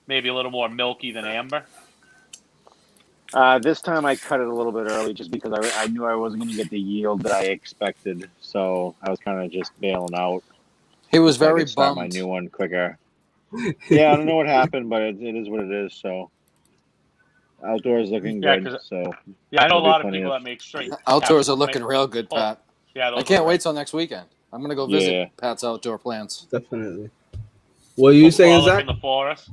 maybe a little more milky than amber? This time I cut it a little bit early just because I knew I wasn't going to get the yield that I expected, so I was kind of just bailing out. He was so I very could start my bummed. new one quicker. Yeah, I don't know what happened, but it is what it is. So Outdoors looking Yeah, good. 'cause- So Yeah, I know a There'll be lot of plenty people of- that make straight. Outdoors are Yeah, looking real good, Pat. Yeah, I can't wait till next weekend. I'm gonna go visit Yeah. Pat's outdoor plants. Definitely. What are you saying, Up Zach? in the forest.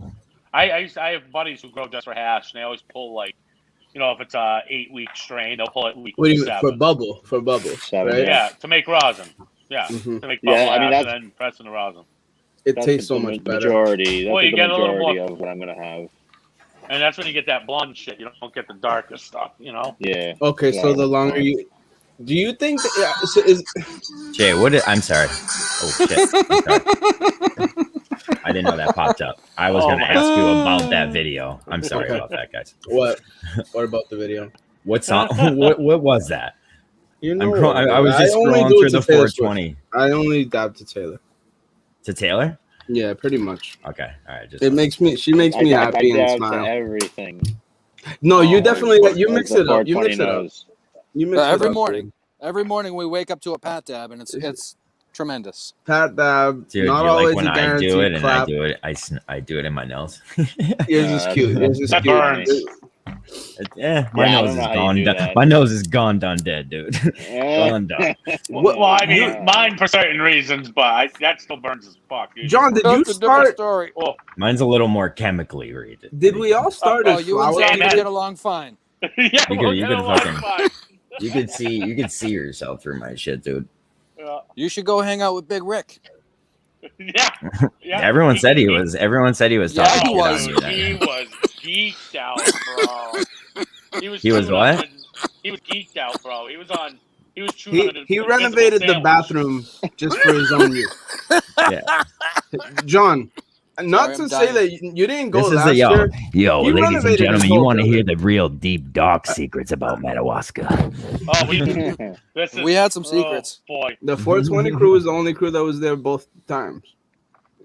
I have buddies who grow just for hash, and they always pull like, if it's a 8-week strain, they'll pull it week What do you mean 7. for bubble? For bubble, 7, right? Yeah, to make rosin. Yeah, Mhm. to make Yeah, bubble I mean, hash that's- and then press in the rosin. It That's tastes so the much better. Majority. That's Well, you the get a little majority more- of what I'm gonna have. And that's when you get that blonde shit. You don't get the darker stuff, Yeah. Okay, so Yeah. the longer you, do you think that, yeah, so is Jay, I'm sorry. Oh shit. I'm sorry. I didn't know that popped up. I was going to ask you about that video. I'm sorry about that, guys. what? What about the video? What song? what was that? You I know, was just only scrolling do through it the to Taylor 420. I only dab to Taylor. To Taylor? Yeah, pretty much. Okay, all right. Just It makes me. She makes me happy and dab to smile. everything. No, you Oh, definitely you as mix the it up. You 420 mix it up. knows. You mix it Every up, morning. dude. Every morning we wake up to a Pat dab, and it's tremendous. Pat dab. Dude, not you always like when a I guarantee do it and clap. I do it. I do it in my nose. Yours is cute. Yours is That cute. burns. Yeah, my Yeah, I nose don't is know how you gone. do Done. that. My nose is gone, done, dead, dude. Yeah. Gone, done. Well, I mean, mine for certain reasons, but that still burns as fuck, dude. John, did you That's a different start? story. Oh, Mine's a little more chemically rated. Did we all start Oh, as you and flowers? Zach man. get along fine. yeah, You we'll could get along fucking- fine. You could see yourself through my shit, dude. You should go hang out with Big Rick. Yeah. Everyone said he was. Everyone said he was Yeah, talking he shit was. on you. He Then. was geeked out, bro. He was He was chewing what? on the- He was geeked out, bro. He was chewing on He the renovated the sandwich. bathroom just for his own use. Yeah. John, not Sorry, to I'm say dying. that you didn't go This is last the year. yo, He ladies and renovated his gentlemen. You whole want to building. hear the real deep, dark secrets about Madawaska? Oh, this is, We had some secrets. Oh, boy. The 420 crew was the only crew that was there both times.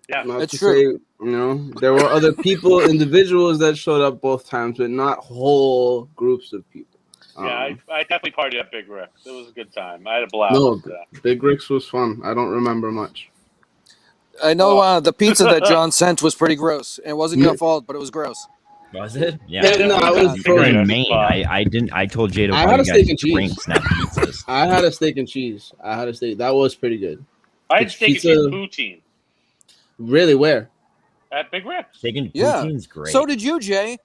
Yeah. Not It's to true. say, there were other people, individuals that showed up both times, but not whole groups of people. Yeah, I definitely partied at Big Rick. It was a good time. I had a blast. No, with that. Big Rick's was fun. I don't remember much. I know the pizza that John sent was pretty gross. It wasn't your fault, but it was gross. Was it? Yeah, no, it was You're frozen. in Maine. I didn't. I told Jay to I buy had you a steak and guys cheese. drinks, not pizzas. I had a steak and cheese. That was pretty good. I had It's steak and pizza- cheese poutine Really, where? at Big Rick. Steak and Yeah. poutine's great. So did you, Jay?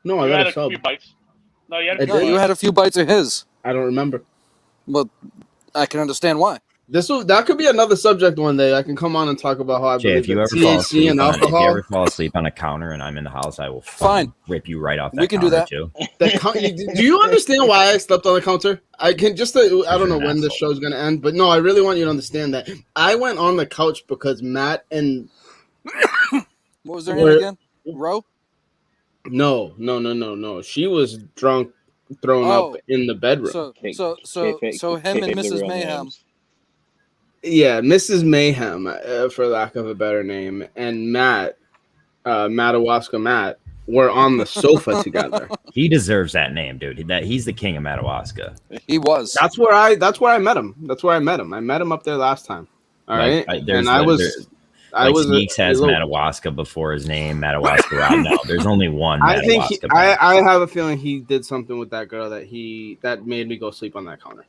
No, I You got had a a sub. few bites. No, you had I a few No, did. you bites. had a few bites of his. I don't remember. Well, I can understand why. That could be another subject one day. I can come on and talk about how I Jay, believe if you that ever fall THC asleep and on, if you alcohol. ever fall asleep on a counter and I'm in the house, I will Fine. rip you right off that We can do counter, that. too. Do you understand why I slept on the counter? I can just. I don't you're know an when the asshole. show's gonna end, but no, I really want you to understand that I went on the couch because Matt and What was their Where- name again? Roe? no. She was drunk, thrown Oh. up in the bedroom. So Kayfabe- so him and kayfabe the Mrs. real Mayhem. names. Yeah, Mrs. Mayhem, for lack of a better name, and Matt, Madawaska Matt, were on the sofa together. He deserves that name, dude. He's the king of Madawaska. He was. That's where I met him. I met him up there last time. All right, and I was Sneaks has a little- Madawaska before his name. Madawaska Rob. No, there's only one. I think Madawaska band. I have a feeling he did something with that girl that made me go sleep on that counter.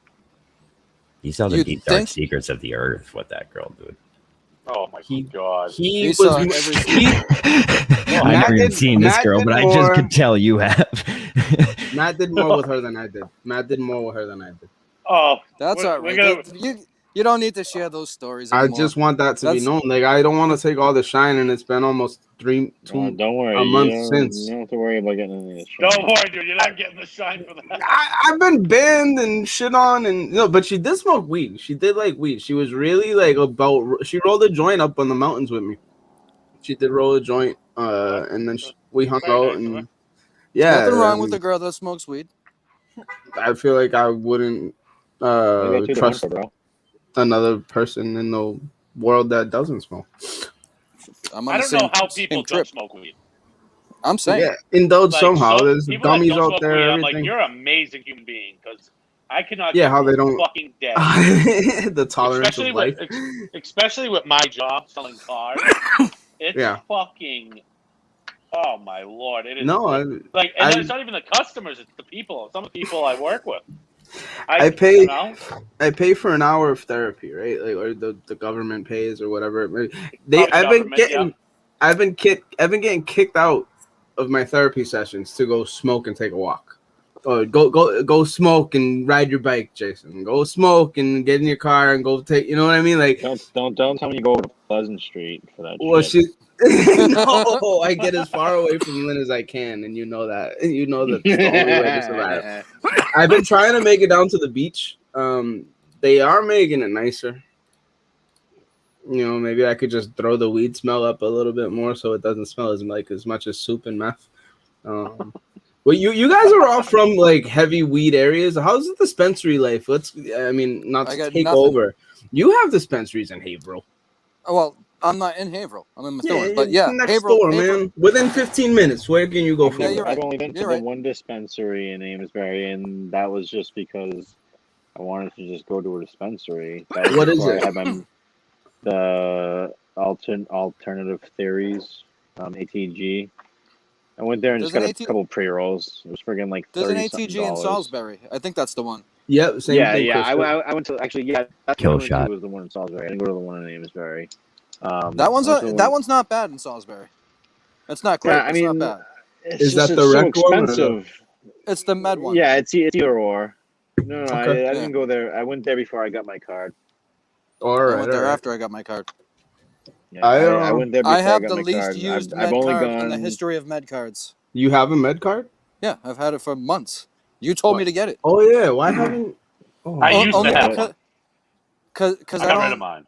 He saw the You deep dark think? secrets of the earth. What that girl did. Oh my He- god. He He was. saw everything. I've Matt never even did- seen this Matt girl, did but I just more- could tell you have. Matt did more with her than I did. Oh, That's we're- all we're right. gonna- You don't need to share those stories I anymore. just want that to be That's- known. Like I don't want to take all the shine, and it's been almost two. Don't worry. a month you don't, since. You don't have to worry about getting any of this shit. Don't worry, dude. You're not getting the shine for that. I've been banned and shit on, and but she did smoke weed. She did like weed. She was really like she rolled a joint up on the mountains with me. She did roll a joint, and then we hung Very out, nice of her. and yeah, Nothing wrong with and a girl that smokes weed. I feel like I wouldn't I got you the trust number, bro. another person in the world that doesn't smoke. I'm on I the don't same, know how same people trip. don't smoke weed. I'm saying. Yeah, indulge Like, somehow. so- There's people that dummies don't out smoke there. weed, I'm like, Everything. you're an amazing human being because I cannot. Yeah, get how they through don't- fucking day. The tolerance especially of life. especially with my job selling cars. It's Yeah. fucking Oh my lord! It is No, like, and then it's not even the customers; it's the people. Some of the people I work with. I pay. You know? I pay for an hour of therapy, right? Like, or the government pays or whatever. Probably government, I've been getting kicked out of my therapy sessions to go smoke and take a walk. Or go smoke and ride your bike, Jason. Go smoke and get in your car and go take. You know what I mean? Like, don't tell me you go over to Pleasant Street for that. well, shit. no, I get as far away from Lynn as I can, and you know that. You know that's the only way to survive. I've been trying to make it down to the beach. They are making it nicer. You know, maybe I could just throw the weed smell up a little bit more so it doesn't smell as much as soup and meth. Well, you guys are all from like heavy weed areas. How's the dispensary life? Not to take over. You have dispensaries in Haverhill. Oh, well, I'm not in Haverhill. I'm in Methuen. But yeah, next Haverhill, door, man. Within 15 minutes. Where can you go from? Yeah, you're right. I've only been to the one dispensary in Amesbury, and that was just because I wanted to just go to a dispensary. What is it? I had the alternative theories, ATG. I went there and just got a couple pre-rolls. It was friggin' like there's an $30 ATG in Salisbury. I think that's the one. Yep, same thing. Yeah. I went to that Kill Shot was the one in Salisbury. I didn't go to the one in Amesbury. That one's not bad in Salisbury. It's not great. Yeah, it's not bad. Is that the rec one? It's the med one. Yeah, it's either or. No, Okay. I didn't go there. I went there before I got my card. All right. I went there after I got my card. Yeah, I went there before I have got the my least card. used I've med only card gone in the history of med cards. You have a med card? Yeah, I've had it for months. You told me to get it. Oh yeah, why haven't? Oh, I used to have one. Because I got rid of mine.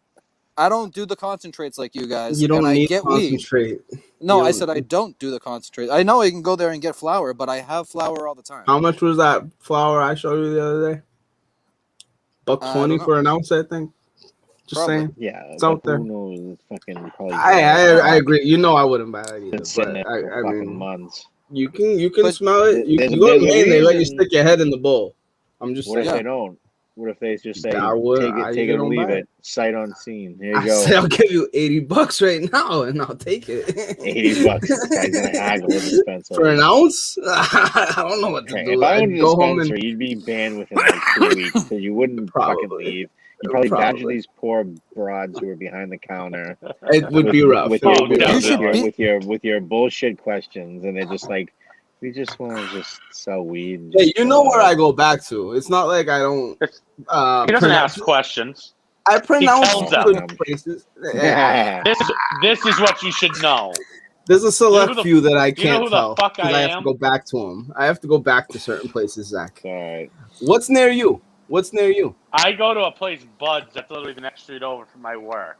I don't do the concentrates like you guys. You don't and need I get concentrate. weed. No, I said I don't do the concentrate. I know I can go there and get flour, but I have flour all the time. How much was that flour I showed you the other day? $1.20 for an ounce, I think. Just saying. Yeah, it's out there. Who knows? Fucking probably. I agree. You know I wouldn't buy it either. Been sitting But there for I fucking mein, months. you can smell it. You There's- go to there's a Maine, they let you reason- stick your head in the bowl. I'm just What if saying. they don't? What if they just say, I would- take I it or don't leave buy it? Sight unseen. Here you I go. say I'll give you $80 right now, and I'll take it. $80. This guy's gonna haggle with dispensary. For an ounce? I don't know what to do. If I owned a go home dispensary, you'd be banned within like 2 weeks, so you wouldn't fucking leave. You'd probably badger these poor broads who are behind the counter. It would be rough. With your bullshit questions, and they're just like, we just want to just sell weed. And Yeah, just you know where I go back to. It's not like I don't. He doesn't ask questions. I pronounce tells good them. places. This is what you should know. There's a select few that I you know can't who the tell fuck because I I have am? to go back to them. I have to go back to certain places, Zach. All right. What's near you? What's near you? I go to a place, Bud's, that's literally the next street over from my work.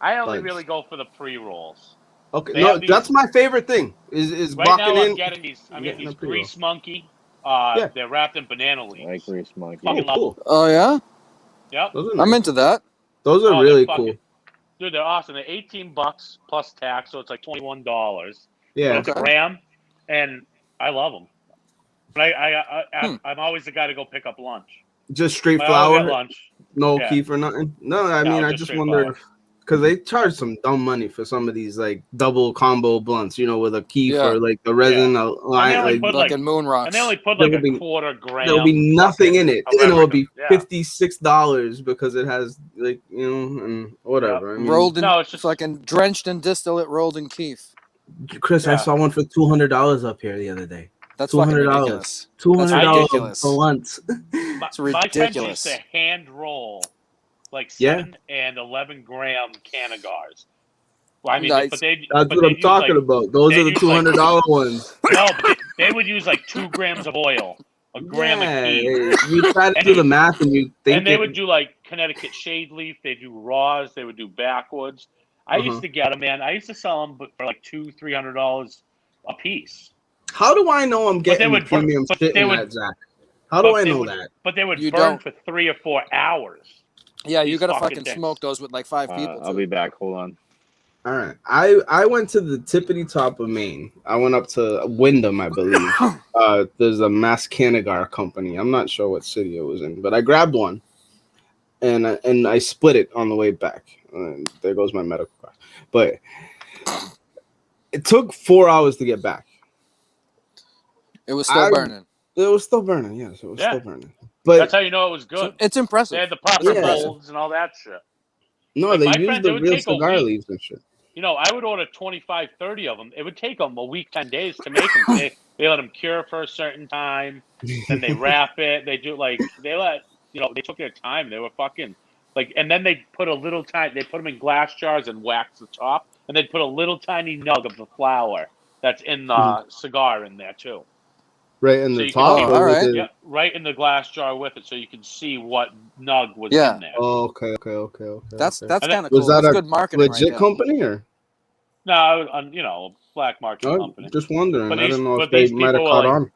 I only Buds. really go for the pre-rolls. Okay, They no, have these- that's my favorite thing. Is Right now, walking I'm in. getting these. I'm getting getting these a pre-roll. Grease Monkey. Yeah. They're wrapped in banana leaves. I like Grease Monkey. Fucking love Cool. Oh yeah, Yep. Those are I'm nice. into that. Those are Oh, really they're cool. fucking- Dude, they're awesome. They're $18 plus tax, so it's like $21. Yeah. But it's a gram, and I love them. But I'm always the guy to go pick up lunch. Just straight I always get flour, lunch. no Yeah. keef or nothing. No, I No, mean I just just straight wonder flour. because they charge some dumb money for some of these like double combo blunts, with a keef Yeah. or like the resin And line. they only Like put like, Fucking moon rocks. and they only put There like will a be- quarter gram. there'll be nothing in it, and however it'll be yeah. $56 because it has like and whatever. I mean, rolled in, No, it's just- fucking drenched in distillate, rolled in keef. Chris, I Yeah. saw one for $200 up here the other day. That's fucking $200. ridiculous. $200 ridiculous. blunt. It's My friends used ridiculous. to hand roll like Yeah. 7 and 11 gram canagars. Well, I mean, Nice. but they That's but what they'd I'm use, talking like, about. Those they are the use, like- $200 ones. No, but they would use like 2 grams of oil, a gram of heat. You try to do the math and you think And they would do like Connecticut shade leaf. They do raws. They would do backwoods. I used to get them, man. I used to sell them for like $200-$300 a piece. How do I know I'm But they getting would- premium but shit they in would- that, Zach? How do But I they know would- that? But they would You burn don't. for 3 or 4 hours. Yeah, you These gotta fucking fucking things. smoke those with like 5 people. I'll too. be back. Hold on. All right. I went to the tippity top of Maine. I went up to Wyndham, I believe. There's a Mass Canagar company. I'm not sure what city it was in, but I grabbed one and I split it on the way back. There goes my medical card. But It took 4 hours to get back. It was still burning. It was still burning. Yes, it was Yeah. still burning. But That's how you know it was good. So it's impressive. They had the proper Yeah. molds and all that shit. no, Like, they my used friends, the it would real take a cigar week. leaves and shit. You know, I would order 25, 30 of them. It would take them a week, 10 days to make them. They let them cure for a certain time. Then they wrap it. They do they took their time. They were fucking and then they put they put them in glass jars and wax the top. And they'd put a little tiny nug of the flour that's in the cigar in there too. Right in So the you top. can- or all with right. the- Yeah, right in the glass jar with it, so you can see what nug was Yeah. in there. Oh, okay. That's okay. that's And kind of was cool. that That's a good marketing. legit right company or? No, black market Oh, company. just wondering. But I these- don't know if but they these might have people were caught like- on.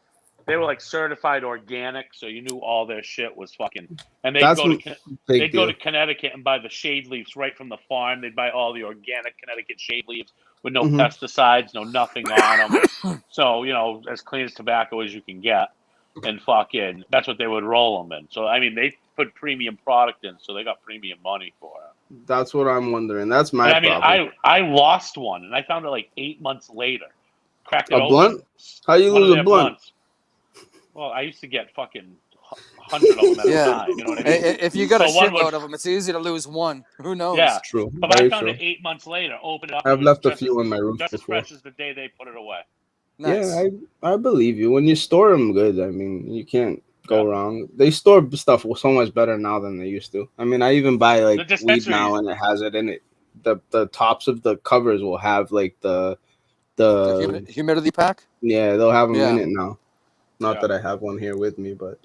They were certified organic, so you knew all their shit was fucking. And they'd That's go a to big they'd go deal. to Connecticut and buy the shade leaves right from the farm. They'd buy all the organic Connecticut shade leaves with no Mhm. pesticides, no nothing on them. So as clean as tobacco as you can get, and fucking that's what they would roll them in. So I mean, they put premium product in, so they got premium money for it. That's what I'm wondering. That's my But I mean, problem. I lost one, and I found it 8 months later. Cracked it A open. blunt? How you One of lose a their blunt? blunts. Well, I used to get fucking 100 of them at Yeah. a time. You know what I mean? If you got a So one shitload would- of them, it's easy to lose one. Who knows? Yeah. True. But I Very found true. it 8 months later. Opened it up. I've it was left a just few as- in my room Just as before. fresh as the day they put it away. Nice. Yeah, I believe you. When you store them good, I mean, you can't go Yeah. wrong. They store stuff so much better now than they used to. I mean, I even buy The weed dispensaries- now, and it has it in it. The tops of the covers will have the Humidity pack. yeah, they'll have them Yeah. in it now. Not Yeah. that I have one here with me, but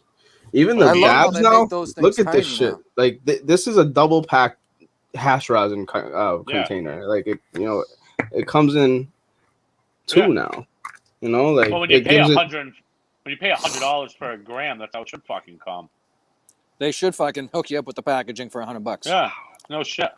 even I the love how dabs they now. make those things Look at this tiny shit. now. Like this is a double pack hash rosin container. Like it comes in two Yeah. now. Like But when you it pay gives it. $100 for a gram, that's how it should fucking come. They should fucking hook you up with the packaging for $100. Yeah. No shit.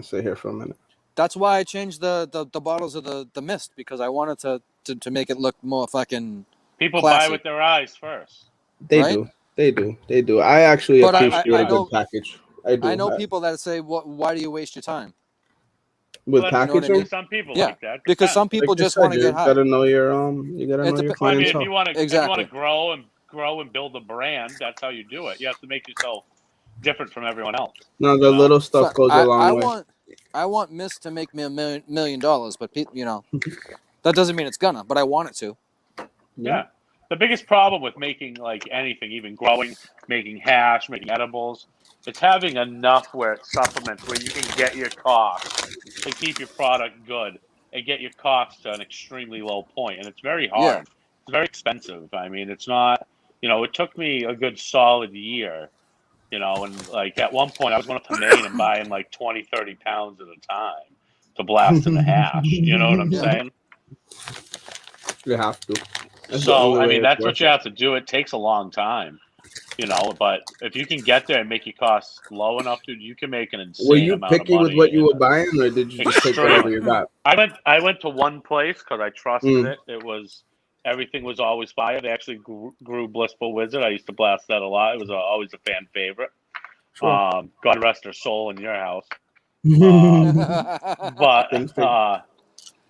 Sit here for a minute. That's why I changed the bottles of the mist, because I wanted to make it look more fucking. People Classy. buy with their eyes first. They Right? do. They do. They do. I actually But I appreciate a know- good package. I do. I know people that say, "Why do you waste your time?" with Well, you know what I packaging. mean? Some people Yeah, like that. Because some Like people I just said, want to you get high. gotta know your you gotta It know your dep- Well, I mean, clientele. if you want to Exactly. grow and build a brand, that's how you do it. You have to make yourself different from everyone else. No, the know. little stuff So goes a long way. I want Mist to make me $1 million, but that doesn't mean it's gonna. But I want it to. Yeah. The biggest problem with making anything, even growing, making hash, making edibles, it's having enough where it supplements where you can get your costs and keep your product good and get your costs to an extremely low point. And it's very hard. Yeah. It's very expensive. I mean, it's not, it took me a good solid year, and at one point I was going to Maine and buying 20, 30 pounds at a time to blast in the hash. You know what I'm Yeah. saying? You have to. That's the So, only I way mean, it's that's worth what you it. have to do. It takes a long time, but if you can get there and make your costs low enough, dude, you can make an insane Were you amount of picky with money what you in were it. buying, or did you just take whatever you got? I went to one place because I trusted Mm. it. It was everything was always fire. They actually grew Blissful Wizard. I used to blast that a lot. It was always a fan favorite. Sure. God rest her soul in your house. Thanks,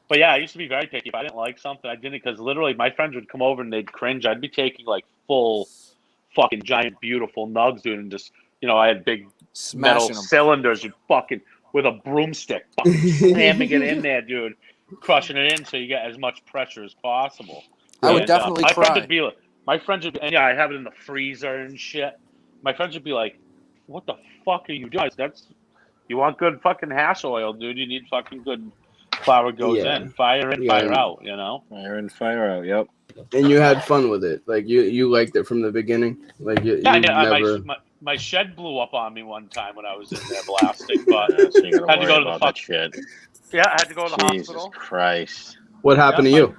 But yeah, I used to be very picky. If I didn't like something, I didn't, because literally my friends would come over and they'd cringe. I'd be taking full fucking giant beautiful nugs, dude, and just I had big metal Smashing them. cylinders and fucking with a broomstick fucking slamming it in there, dude, crushing it in so you get as much pressure as possible. I would And, definitely my friends try. would be like, and yeah, I have it in the freezer and shit. My friends would be like, "What the fuck are you doing? You want good fucking hash oil, dude? You need fucking good flour goes Yeah. in, fire in, Yeah. fire out. Fire in, fire out. Yep. And you had fun with it. Like you liked it from the beginning. Like you Yeah, never. my shed blew up on me one time when I was in there blasting, but Yeah, so you gotta had to worry go to the about fuck- that shit. yeah, I had to go to the Jesus hospital. Christ. What happened Yeah, to you?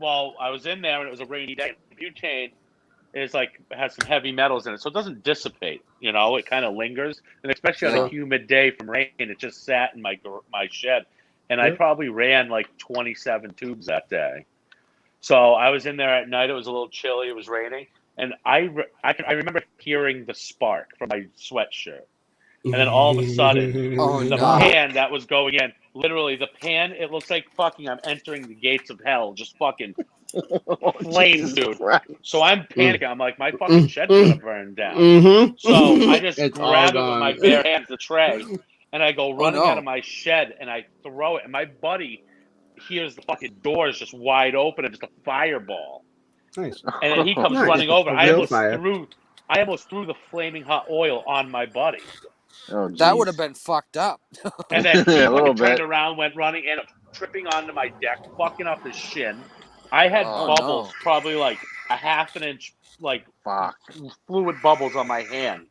Well, I was in there and it was a rainy day. Butane is it has some heavy metals in it, so it doesn't dissipate. It kind of lingers, and especially on Yeah. a humid day from rain, it just sat in my shed, and I Yeah. probably ran 27 tubes that day. So I was in there at night. It was a little chilly. It was raining, and I remember hearing the spark from my sweatshirt, and then all of a sudden, Oh, the no. pan that was going in literally the pan. It looks like fucking I'm entering the gates of hell. Just fucking flames, dude. So I'm panicking. I'm like, my fucking shed's gonna burn down. Mm-hmm. So I just It's grab it all with my gone. bare hands, the tray, and I go running no. out of my shed, and I throw it. And my buddy hears the fucking doors just wide open and just a fireball. Nice. And then he comes Nice. running over. A I real almost fire. threw the flaming hot oil on my buddy. Oh, That geez. would have been fucked up. And then he A little fucking turned bit. around, went running, and tripping onto my deck, fucking up his shin. I had Oh, bubbles, no. probably like a half an inch, like Fuck. fluid bubbles on my hand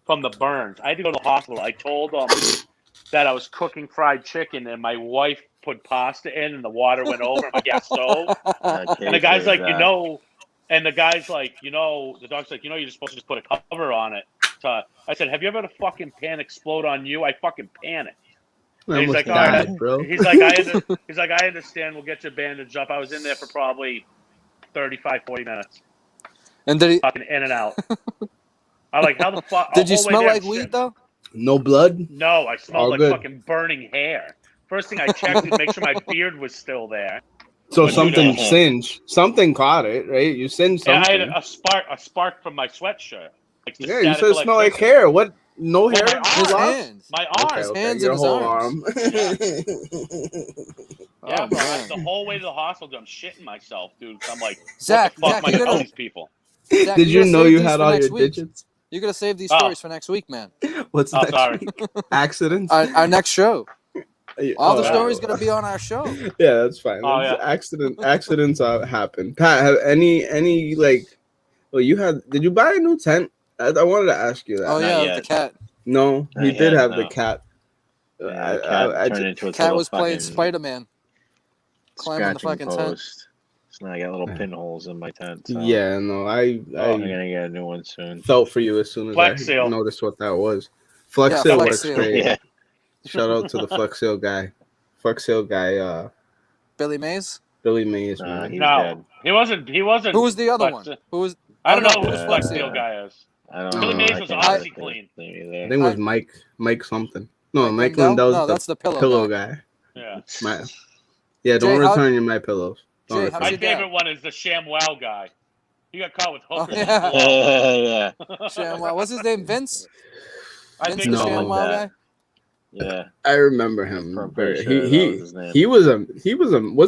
from the burns. I had to go to the hospital. I told them that I was cooking fried chicken, and my wife put pasta in, and the water went over my gas stove. And the guy's like, you know, and the guy's like, you know, the doc's like, you know, you're supposed to just put a cover on it. So I said, have you ever had a fucking pan explode on you? I fucking panicked. I And he's almost like, all right. died, bro. He's like, I understand. We'll get you bandaged up. I was in there for probably 35, 40 minutes. And did he? Fucking in and out. I like, how the fuck? Did you the whole way smell there, like shit. weed though? No blood. No, I smelled All like good. fucking burning hair. First thing I checked to make sure my beard was still there. So But something dude, singed. Something caught it, right? You singed And something. I had a spark from my sweatshirt. Like the Yeah, you said static it smelled like electricity. hair. What? No hair? my His arm. hands. My arm. Okay, His okay. hands Your and his whole arms. Yeah, Oh, bro. man. The whole way to the hospital, I'm shitting myself, dude. I'm like, Zach, what the fuck Zach, am I you gonna tell gotta, these people? Zach, Did you gotta know save you these had for all next your week. digits? You gotta save these Oh. stories for next week, man. What's Oh, next sorry. week? Accidents? Our next show. All the yeah. stories gonna be on our show. Yeah, that's fine. Oh, It's yeah. Accidents happen. Pat, have any like? Well, you had. Did you buy a new tent? I wanted to ask you that. Oh Not yeah, yet. the cat. No, he Not did yet, have the no. cat. Yeah, the cat I turned ju- into its Cat little was playing fucking Spider-Man. Climbing the scratching fucking tent. post. So now I got little pinholes in my tent. So yeah, no, I'm I gonna get a new one soon. felt for you as soon as Flex I Seal. noticed what that was. Flex Yeah, Seal Flex works Seal. great. Yeah. Shout out to the Flex Seal guy. Flex Seal guy, Billy Mays. Billy Mays, man. He's No, dead. he wasn't. He wasn't. Who was the other Flex- one? Who was? I don't Oh, know no, who the uh, Flex Steel guy is. I don't Billy know. Mays I was can't Oxyclean. think of his name I either. think it was Mike something. No, Mike Mike Lindell? Lindell's No, the that's the pillow guy. Yeah. Yeah, don't Jay, how- return your My Pillows. Don't Jay, return. how's My your dad? favorite one is the ShamWow guy. He got caught with Oh, hookers. yeah. Yeah. ShamWow. What's his name? Vince. I Vince think the No. so. ShamWow That. guy. Yeah. I remember him. I'm pretty sure that was his name. He was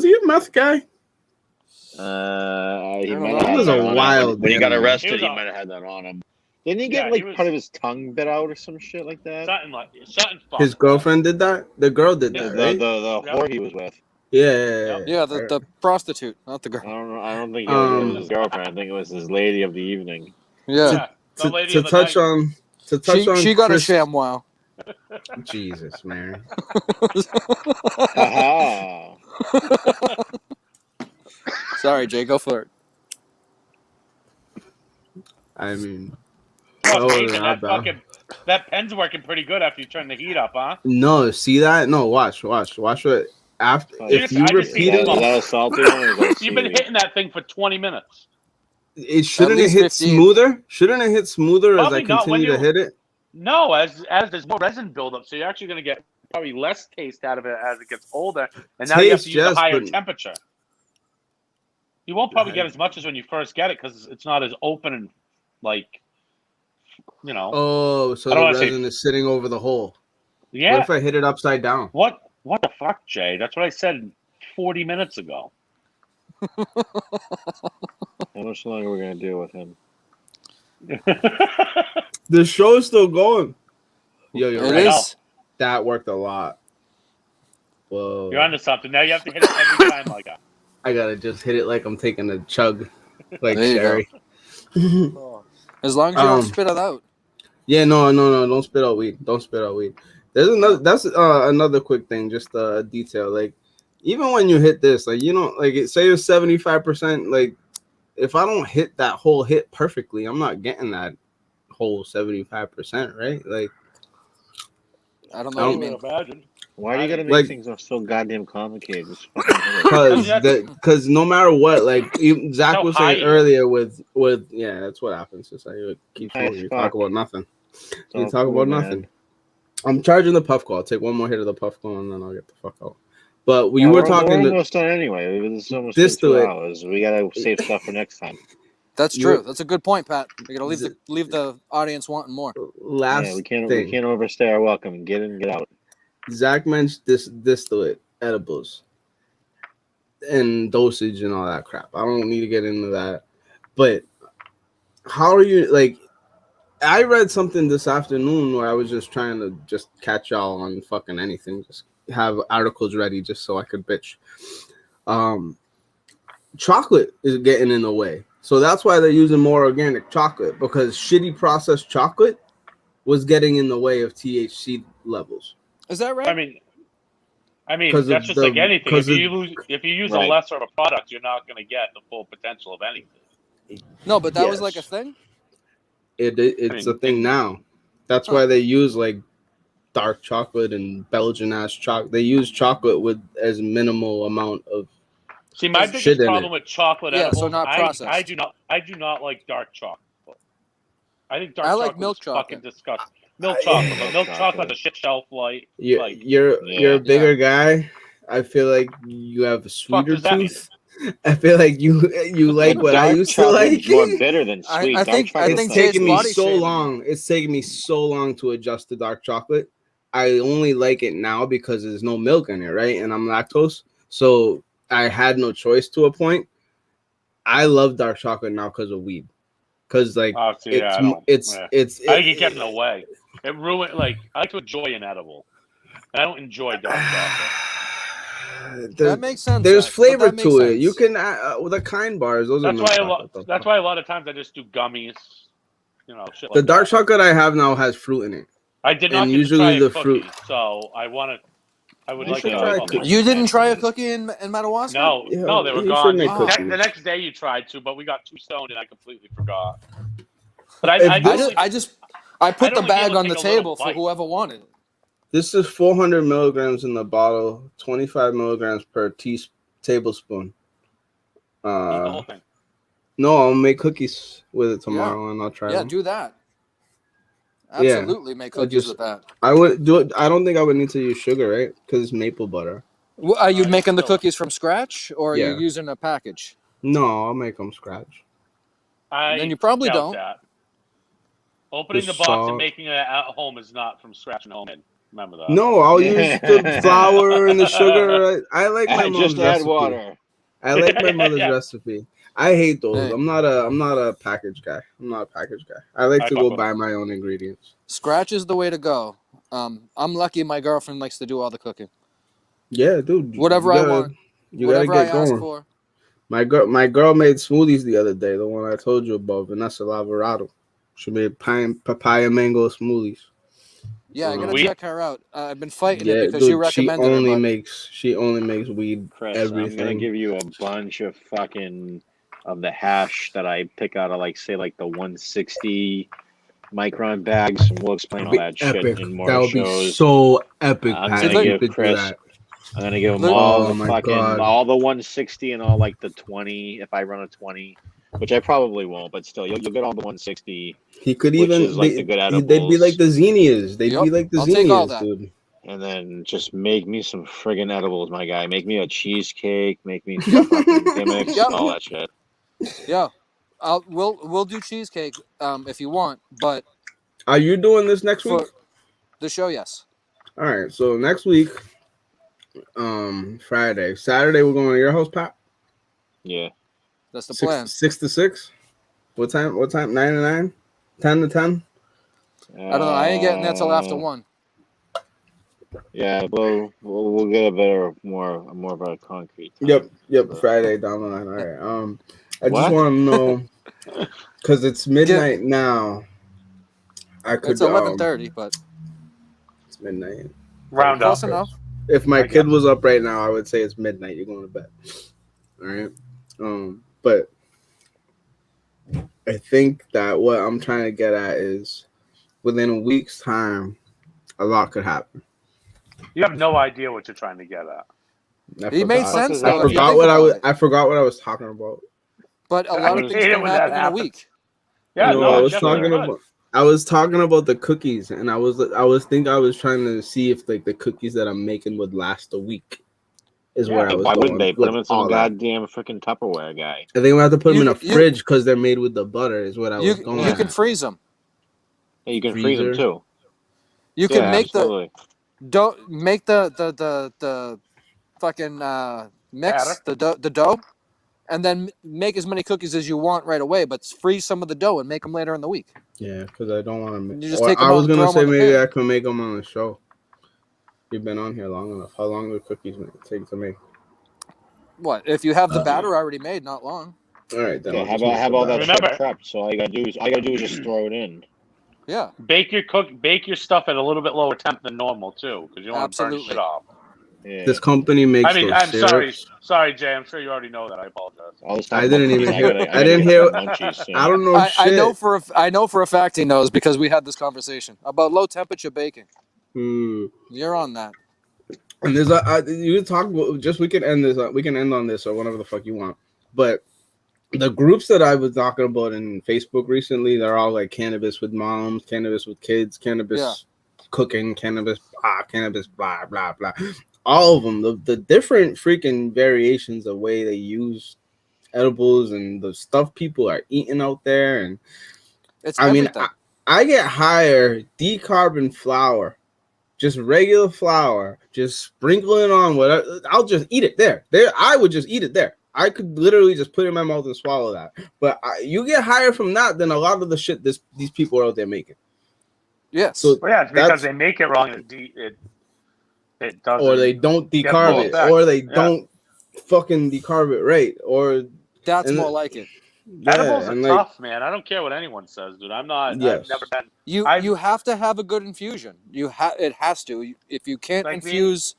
he a meth guy? He don't might know. have He was had a that on him. wild When he got animal. arrested, He was he a- might have had that on him. Didn't he Yeah, get like he was- part of his tongue bit out or some shit like that? Something fucked. His girlfriend did that? The girl did The that, the, right? the Yep. whore he was with. Yeah. Yeah, the prostitute, not the I girl. don't know. I don't think it was Um, his girlfriend. I think it was his lady of the evening. Yeah, Yeah, the lady To of the touch night. on to touch on she got Chris- a ShamWow. Jesus, man. Aha. Sorry, Jay, go for it. I mean, Oh, Oh, Nathan, not bad. that pen's working pretty good after you turn the heat up, huh? no, see that? No, watch what after Oh, if just- you I just repeat see Is it, that a salty one or is that You've been sweet? hitting that thing for 20 minutes. it shouldn't it least hit 15. smoother? Shouldn't it hit smoother Probably as I not. When continue to you- hit it? No, as there's more resin buildup, so you're actually going to get probably less taste out of it as it gets older, and now you have to Taste, use yes, a higher but- temperature. You won't probably get as much as when you first get it because it's not as open and like, you know. Oh, so I the don't wanna say- resin is sitting over the hole. Yeah. What if I hit it upside down? What the fuck, Jay? That's what I said 40 minutes ago. How much longer are we gonna deal with him? The show is still going. Yo, you're It right. is. That worked a lot. Whoa. You're onto something. Now you have to hit it every time like that. I gotta just hit it like I'm taking a chug, like There you Sherry. As long as you don't Um, spit it out. Yeah, no, don't spit out weed. Don't spit out weed. There's another. That's another quick thing, just a detail. Like, even when you hit this, like like say it's 75%. Like, if I don't hit that whole hit perfectly, I'm not getting that whole 75%, right? Like, I don't know what you I mean. Imagine. Why do you gotta make Like- things so goddamn complicated? Just fucking hit it. because no matter what, like Zach No was saying hiding. earlier with yeah, that's what happens. It's like you keep Nice you fuck. talk about nothing. It's You all talk cool, about man. nothing. I'm charging the puff call. I'll take one more hit of the puff call and then I'll get the fuck out. But we Yeah, were we're talking. almost done anyway. It's almost been Distillate. 2 hours. We gotta save stuff for next time. That's You're- true. That's a good point, Pat. We gotta leave the audience wanting more. Last Yeah, we can't thing. overstay our welcome. Get in, get out. Zach mentioned distillate edibles and dosage and all that crap. I don't need to get into that. But how are you like? I read something this afternoon where I was just trying to just catch y'all on fucking anything. Just have articles ready just so I could bitch. Chocolate is getting in the way. So that's why they're using more organic chocolate, because shitty processed chocolate was getting in the way of THC levels. Is that right? I mean, 'Cause that's of just like anything. because If you use a Right. lesser of a product, you're not going to get the full potential of anything. no, but that was Yes. like a thing. It's I mean, a thing now. That's why they use like dark chocolate and Belgian ass chocolate. They use chocolate with as minimal amount of. See, my There's biggest shit in problem it. with chocolate Yeah, edibles, so not processed. I do not like dark chocolate. I think dark I chocolate like milk is fucking chocolate. disgusting. Milk chocolate, but milk Milk chocolate's chocolate. a shit shelf life. You're Like, you're a Yeah. bigger guy. I feel like you have a sweeter does that mean? tooth. I feel like you like what I Dark used to chocolate's like. more bitter than I sweet. think- Dark I chocolate's think It's not Jay's taken me body so shaming me. long. It's taken me so long to adjust to dark chocolate. I only like it now because there's no milk in it, right? And I'm lactose, so I had no choice to a point. I love dark chocolate now because of weed. Because like oh, see, yeah, I don't. it's yeah. it's I think it gets in the way. It ruined. Like, I like to enjoy an edible. I don't enjoy dark chocolate. That makes sense. There's Zach, but flavor that makes to it. sense. You can with the kind bars. Those That's are why chocolate, that's why a lot of times I just do gummies. You know, shit like the dark that. chocolate I have now has fruit in it. I did not and get usually to try the a cookie, fruit- so I want to. I would You like should to try know a cookie. You didn't try a cookie in Madawaska? No, Yeah, no, they were you gone. should make cookies. The next day you tried to, but we got too stoned and I completely forgot. But If I put I'd the only be bag able to on the take a little table for bite. whoever wanted. This is 400 milligrams in the bottle, 25 milligrams per tablespoon. Eat the whole thing. No, I'll make cookies with it tomorrow, and I'll try Yeah, them. do that. Yeah. Absolutely make I cookies just- with that. I would do it. I don't think I would need to use sugar, right? Because it's maple butter. Well, are you you making the still- cookies from scratch, or are Yeah. you using a package? No, I'll make them scratch. Then you probably doubt don't. That. Opening The the box salt. and making it at home is not from scratch and homemade. Remember that. No, I'll use the flour and the sugar. I like my I mom's just add recipe. water. I like my mother's Yeah. recipe. I hate those. Hey. I'm not a package guy. I like I to fuck go with buy it. my own ingredients. Scratch is the way to go. I'm lucky my girlfriend likes to do all the cooking. Yeah, dude. Whatever you I gotta- want, You gotta whatever I get ask going. for. My girl made smoothies the other day. The one I told you about, Vanessa Lavarado. She made papaya mango smoothies. Yeah, I gotta We- check her out. I've been fighting Yeah, it because dude, you recommended she only it. But makes weed Chris, I'm gonna everything. give you a bunch of the hash that I pick out of like the 160 micron bags, and we'll explain all Be that epic. shit in more That would shows. be so epic, I'm Pat. gonna if you give could do Chris- that. I'm gonna give them Look- all Oh the my fucking God. all the 160 and all like the 20 if I run a 20, which I probably won't, but still you'll get all the 160, He could which even is like the good they'd be edibles. like the Xenias. They'd be Yep, like the I'll take all Xenias, that. dude. and then just make me some friggin' edibles, my guy. Make me a cheesecake, make me some fucking gimmicks, Yep. all that shit. yeah, we'll do cheesecake if you want, but Are you doing this next week? for the show, yes. All right. So next week, Friday, Saturday, we're going to your house, Pat. Yeah. That's the plan. 6 to 6. What time? 9 to 9? 10 to 10? I don't know. I ain't getting there till after Uh, 1. Yeah, we'll get a better, more of a concrete time. Yep. Friday down the line. All right. I just What? want to know because it's midnight now. I could. It's 11:30, but It's midnight. Round up. close enough. If my I kid got was up right now, I would say it's midnight. You're going to bed. All right. But I think that what I'm trying to get at is within a week's time, a lot could happen. You have no idea what you're trying to get at. It made sense though. I if you forgot think what I about was. it. I forgot what I was talking about. But a I lot of hate things it can when that happen in a happens. week. Yeah, No, no, I it was definitely talking does. about. I was talking about the cookies, and I was trying to see if like the cookies that I'm making would last a week. Is where I was Why going. wouldn't they put them in some all that. goddamn freaking Tupperware guy? I think I'm gonna have to put them in a You- fridge because they're made with the butter. Is what I was You going. you can freeze them. Yeah, you can freeze them Freezer. too. You can Yeah, make absolutely. the fucking mix Batter? the dough, and then make as many cookies as you want right away. But freeze some of the dough and make them later in the week. Yeah, because I don't want to. You just take 'em I out was and gonna throw 'em say on the maybe pan. I can make them on the show. You've been on here long enough. How long do cookies take to make? What if you have the batter already made? Not long. All right, then. Yeah, I'll have just make have the all that batter. shit Remember- prepped. So all you gotta do is just throw it in. Yeah, Bake your stuff at a little bit lower temp than normal too, because you don't want to burn Absolutely. shit off. Yeah. This company makes. I mean, those I'm syrups. sorry, Jay. I'm sure you already know that. I apologize. All this I talk didn't about even cookies, hear- gotta I didn't get hear- some munchies soon. I don't know I shit. know for a fact he knows because we had this conversation about low temperature baking. Hmm. You're on that. And there's you can talk about just we can end this. We can end on this or whatever the fuck you want. But the groups that I was talking about in Facebook recently, they're all like cannabis with moms, cannabis with kids, cannabis cooking, cannabis blah blah blah. All of them, the different freaking variations of way they use edibles and the stuff people are eating out there. And It's I mean, everything. I get higher decarbon flour, just regular flour, just sprinkle it on whatever. I'll just eat it there. I would just eat it there. I could literally just put it in my mouth and swallow that. But you get higher from that than a lot of the shit these people are out there making. Yes. So Well, yeah, it's because that's- they make it wrong. It doesn't. or they don't Get decarb full it, effect. or they Yeah. don't fucking decarb it right, or That's and more the- like it. Edibles yeah, are and like tough, man. I don't care what anyone says, dude. I'm not. Yes. I've never been. You I've- you have to have a good infusion. It has to. If you can't Like me, infuse,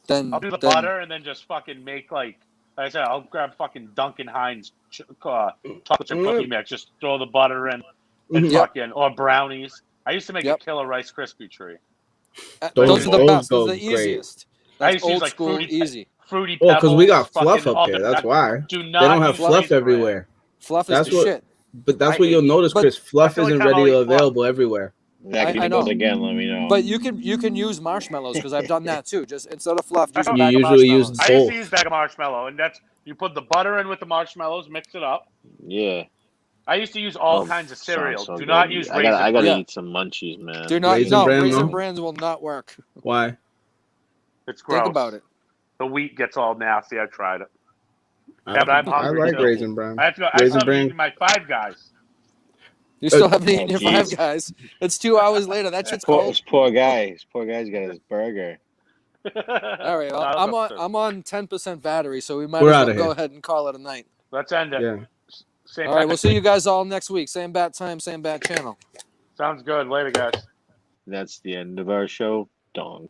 then I'll do the then- butter and then just fucking make like I said. I'll grab fucking Duncan Hines chocolate chip cookie mix. Just throw the butter in and Mhm. fucking or brownies. I used to make Yep. a killer Rice Krispie treat. Those are the those best. go Those are the great. easiest. I That's used to use, old like, school, fruity- easy. Fruity Oh, Pebbles. because we got fluff fucking up all here. the- That's why Do they not don't have use fluff Raisin Bran. everywhere. Fluff That's is the what- shit. But that's I what you'll hate- notice, but Chris. Fluff that's the only isn't time I'll readily eat fluff. available everywhere. Zach, if I he know. does again, let me know. But you can use marshmallows because I've done that too. Just instead of fluff, use a You bag of usually use marshmallows. I used both. to use bag of marshmallow, and that's you put the butter in with the marshmallows, mix it up. Yeah. I used to use all Oh, kinds of sounds cereal. so Do good. not use I Raisin gotta Bran. Yeah. eat some munchies, man. Do not. Raisin No, Bran, Raisin no? Brands will not work. Why? It's gross. Think about it. The wheat gets all nasty. I've tried it. I, Yeah, but I'm I hungry, like too. Raisin Bran. I have to. I Raisin still haven't Bran. eaten my Five Guys. You still haven't eaten your geez. Five Guys. It's 2 hours later. That shit's cold. This poor guy. This poor guy's got his burger. All right, well, No, I'm on 10% battery, so we might We're as well outta go here. ahead and call it a night. Let's end it. Yeah. Same All right, time. we'll see you guys all next week. Same bat time, same bat channel. Sounds good. Later, guys. That's the end of our show. Dong.